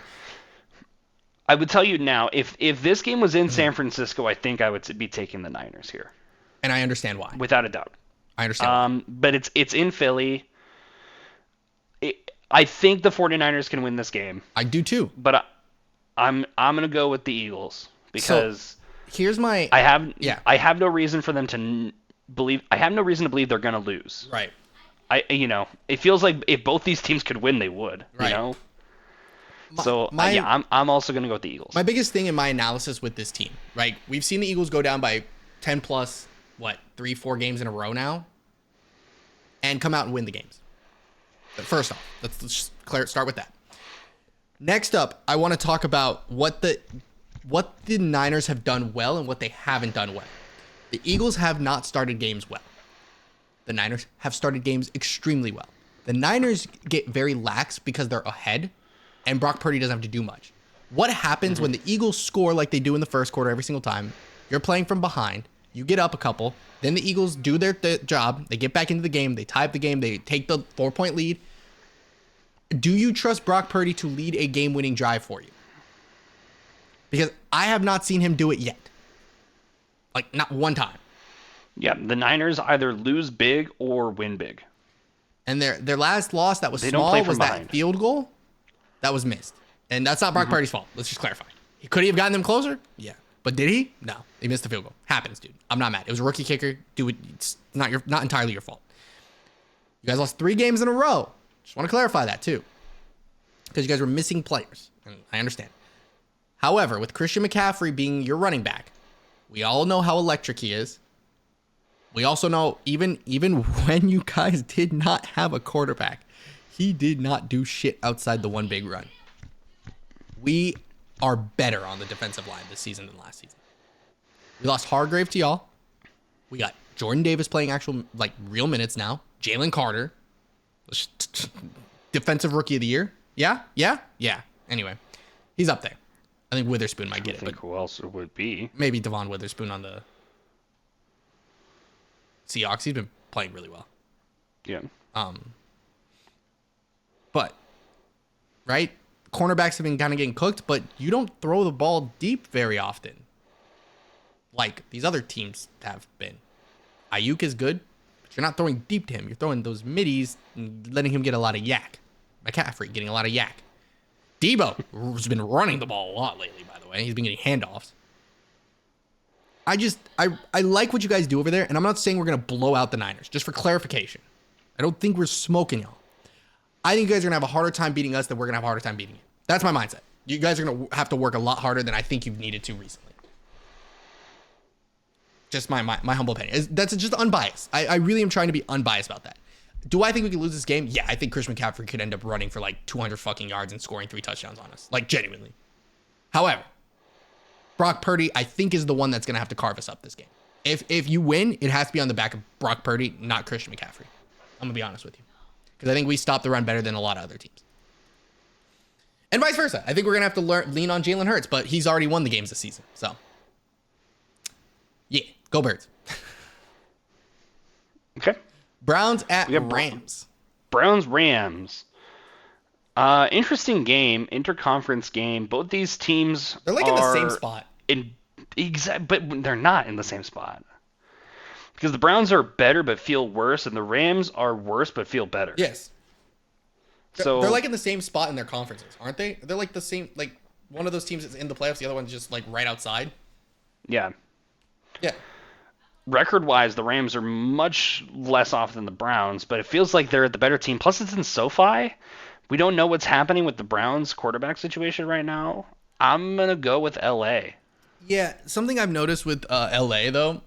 I would tell you now, if this game was in San Francisco, I think I would be taking the Niners here, And I understand why. without a doubt. I understand. But it's in Philly. I think the 49ers can win this game, I do too. but I'm gonna go with the Eagles because Here's my I have no reason for them to believe. I have no reason to believe they're gonna lose. right. It feels like if both these teams could win, they would. Right. You know. My- I'm also gonna go with the Eagles. My biggest thing in my analysis with this team, right? We've seen the Eagles go down by 10 plus 3-4 games in a row now, and come out and win the games. But first off, let's just start with that. Next up, I want to talk about what the Niners have done well and what they haven't done well. The Eagles have not started games well. The Niners have started games extremely well. The Niners get very lax because they're ahead, and Brock Purdy doesn't have to do much. What happens when the Eagles score like they do in the first quarter every single time? You're playing from behind. You get up a couple. Then the Eagles do their job. They get back into the game. They tie up the game. They take the 4-point lead. Do you trust Brock Purdy to lead a game-winning drive for you? Because I have not seen him do it yet. Like, not one time. Yeah, the Niners either lose big or win big. And their last loss that was They don't small play from was behind. that field goal that was missed. And that's not Brock Purdy's fault. Let's just clarify. Could he have gotten them closer? Yeah. But did he? No. He missed the field goal. Happens, dude. I'm not mad. It was a rookie kicker. Dude, it's not entirely your fault. You guys lost 3 games in a row. Just want to clarify that too. Because you guys were missing players. And I understand. However, with Christian McCaffrey being your running back, we all know how electric he is. We also know even when you guys did not have a quarterback, he did not do shit outside the one big run. We are better on the defensive line this season than last season. We lost Hargrave to y'all. We got Jordan Davis playing actual, real minutes now. Jalen Carter. Defensive Rookie of the Year. Yeah. Anyway, he's up there. I think Witherspoon might get it, but who else it would be? maybe Devon Witherspoon on the Seahawks. He's been playing really well. Yeah. But, right? Cornerbacks have been kind of getting cooked, but you don't throw the ball deep very often. Like these other teams have been. Ayuk is good, but you're not throwing deep to him. You're throwing those middies and letting him get a lot of yak. McCaffrey getting a lot of yak. Debo has been running the ball a lot lately, by the way. He's been getting handoffs. I like what you guys do over there, and I'm not saying we're going to blow out the Niners, just for clarification. I don't think we're smoking y'all. I think you guys are going to have a harder time beating us than we're going to have a harder time beating you. That's my mindset. You guys are going to have to work a lot harder than I think you've needed to recently. Just my humble opinion. That's just unbiased. I really am trying to be unbiased about that. Do I think we could lose this game? Yeah, I think Christian McCaffrey could end up running for like 200 fucking yards and scoring 3 touchdowns on us. Like, genuinely. However, Brock Purdy, I think, is the one that's going to have to carve us up this game. If you win, it has to be on the back of Brock Purdy, not Christian McCaffrey. I'm going to be honest with you. Because I think we stop the run better than a lot of other teams. And vice versa. I think we're going to have to lean on Jalen Hurts, but he's already won the games this season. So, yeah, go Birds. Okay. Browns at Rams. Browns-Rams. Interesting game, interconference game. Both these teams They're like in the same spot. But they're not in the same spot. Because the Browns are better but feel worse, and the Rams are worse but feel better. Yes. So they're like in the same spot in their conferences, aren't they? They're like the same, like one of those teams is in the playoffs, the other one's just like right outside. Yeah. Yeah. Record-wise, the Rams are much less off than the Browns, but it feels like they're the better team. Plus, it's in SoFi. We don't know what's happening with the Browns quarterback situation right now. I'm going to go with LA. Yeah, something I've noticed with LA, though,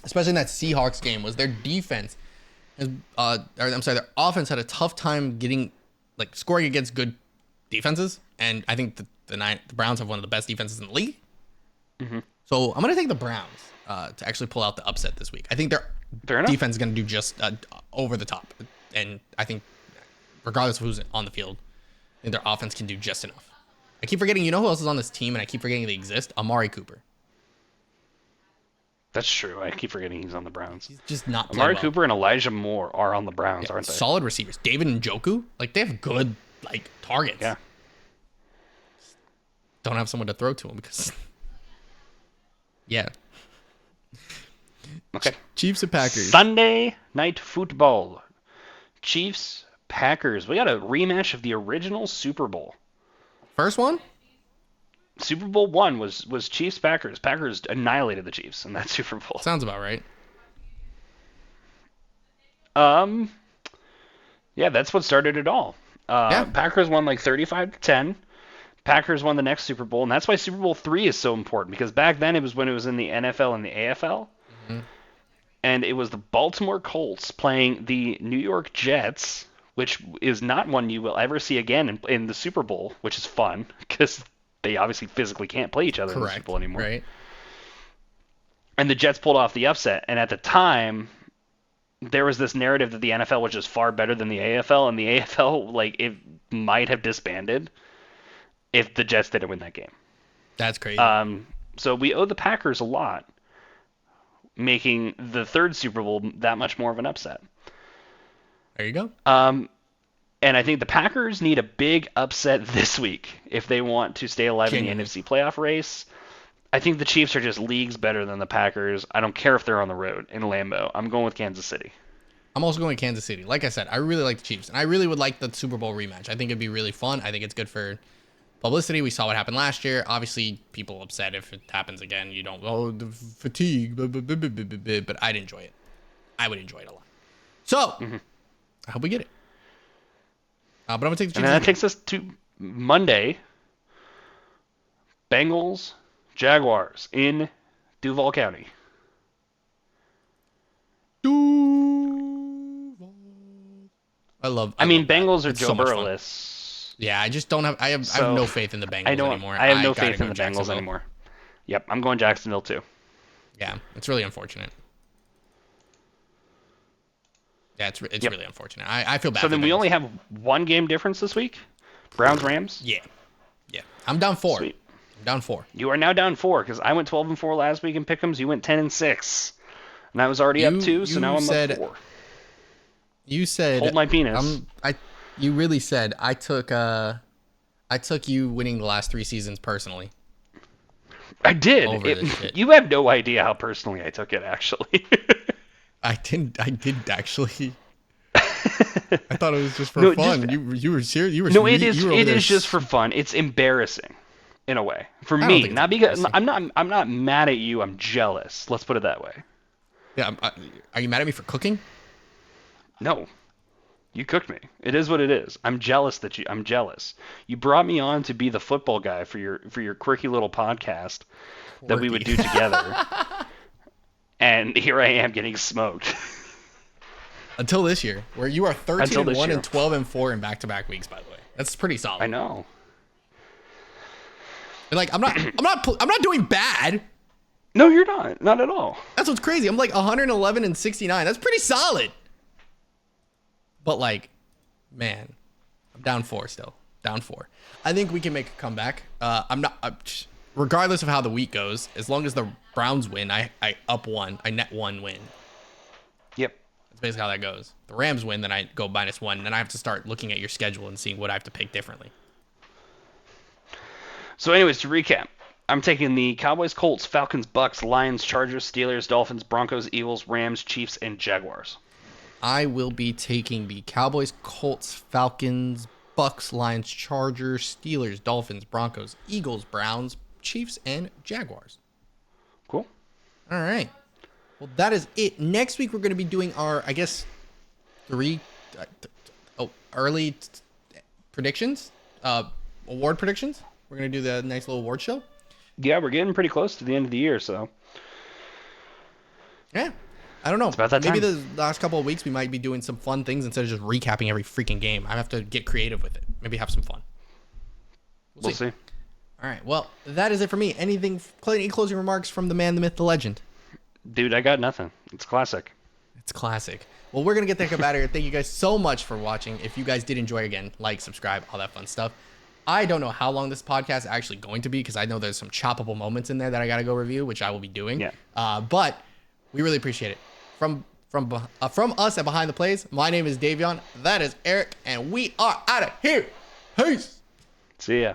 especially in that Seahawks game, was their defense, their offense had a tough time scoring against good defenses, and I think the Browns have one of the best defenses in the league. Mm-hmm. So I'm going to take the Browns to actually pull out the upset this week. I think their defense is going to do just over the top, and I think regardless of who's on the field, I think their offense can do just enough. I keep forgetting, you know who else is on this team, and I keep forgetting they exist? Amari Cooper. That's true. I keep forgetting he's on the Browns. He's just not Amari Cooper and Elijah Moore are on the Browns, aren't they? Solid receivers. David Njoku, they have good targets. Yeah. Don't have someone to throw to him because yeah. Okay. Chiefs and Packers. Sunday night football. Chiefs, Packers. We got a rematch of the original Super Bowl. First one? Super Bowl 1 was Chiefs, Packers. Packers annihilated the Chiefs in that Super Bowl. Sounds about right. Yeah, that's what started it all. Packers won 35-10. Packers won the next Super Bowl, and that's why Super Bowl 3 is so important, because back then it was when it was in the NFL and the AFL. Mm-hmm. And it was the Baltimore Colts playing the New York Jets, which is not one you will ever see again in the Super Bowl, which is fun because they obviously physically can't play each other in the Super Bowl anymore. Right. And the Jets pulled off the upset. And at the time, there was this narrative that the NFL was just far better than the AFL, and the AFL, it might have disbanded if the Jets didn't win that game. That's crazy. So we owe the Packers a lot, making the third Super Bowl that much more of an upset. There you go. And I think the Packers need a big upset this week if they want to stay alive in the NFC playoff race. I think the Chiefs are just leagues better than the Packers. I don't care if they're on the road in Lambeau. I'm going with Kansas City. I'm also going with Kansas City. Like I said, I really like the Chiefs, and I really would like the Super Bowl rematch. I think it'd be really fun. I think it's good for publicity. We saw what happened last year. Obviously, people upset if it happens again. You don't, the fatigue, but I'd enjoy it. I would enjoy it a lot. So, I hope we get it. But I'm going to take the Chiefs. And then that takes us to Monday. Bengals, Jaguars in Duval County. I mean, Bengals are Joe Burrow-less. Yeah, I just don't have. I have no faith in the Bengals anymore. I have no faith in the Bengals anymore. Yep, I'm going Jacksonville too. Yeah, it's really unfortunate. Yeah, it's really unfortunate. I feel bad. So then we only have one game difference this week. Browns Rams. Yeah. I'm down 4. Sweet. I'm down 4. You are now down 4 because I went 12-4 last week in Pick'ems. You went 10-6, and I was already up 2. So now I'm up 4. You said hold my penis. You really said I took you winning the last 3 seasons personally. I did. You have no idea how personally I took it, actually. I didn't actually. I thought it was just for fun. You were serious. You were. No, it is. It is just for fun. It's embarrassing, in a way, for me. Not because I'm not mad at you. I'm jealous. Let's put it that way. Yeah. Are you mad at me for cooking? No. You cooked me. It is what it is. I'm jealous. You brought me on to be the football guy for your quirky little podcast that we would do together. And here I am getting smoked. Until this year, where you are 13-1 year. and 12-4 in back-to-back weeks. By the way, that's pretty solid. I know. Like I'm not doing bad. No, you're not. Not at all. That's what's crazy. I'm like 111 and 69. That's pretty solid. But like, man, I'm down 4 still. Down 4. I think we can make a comeback. Regardless of how the week goes, as long as the Browns win, I up 1. I net 1 win. Yep. That's basically how that goes. The Rams win, then I go -1. Then I have to start looking at your schedule and seeing what I have to pick differently. So anyways, to recap, I'm taking the Cowboys, Colts, Falcons, Bucks, Lions, Chargers, Steelers, Dolphins, Broncos, Eagles, Rams, Chiefs, and Jaguars. I will be taking the Cowboys, Colts, Falcons, Bucks, Lions, Chargers, Steelers, Dolphins, Broncos, Eagles, Browns, Chiefs, and Jaguars. Cool. All right. Well, that is it. Next week, we're going to be doing our, I guess, early predictions, award predictions. We're going to do the nice little award show. Yeah, we're getting pretty close to the end of the year, so. Yeah. I don't know. It's about that Maybe time. the last couple of weeks, we might be doing some fun things instead of just recapping every freaking game. I have to get creative with it. Maybe have some fun. We'll see. All right. Well, that is it for me. Any closing remarks from the man, the myth, the legend? Dude, I got nothing. It's classic. It's classic. Well, we're going to get that out of here. Thank you guys so much for watching. If you guys did enjoy, again, like, subscribe, all that fun stuff. I don't know how long this podcast is actually going to be because I know there's some choppable moments in there that I got to go review, which I will be doing. Yeah. But we really appreciate it. From us at Behind the Plays, my name is Davion. That is Eric, and we are out of here. Peace. See ya.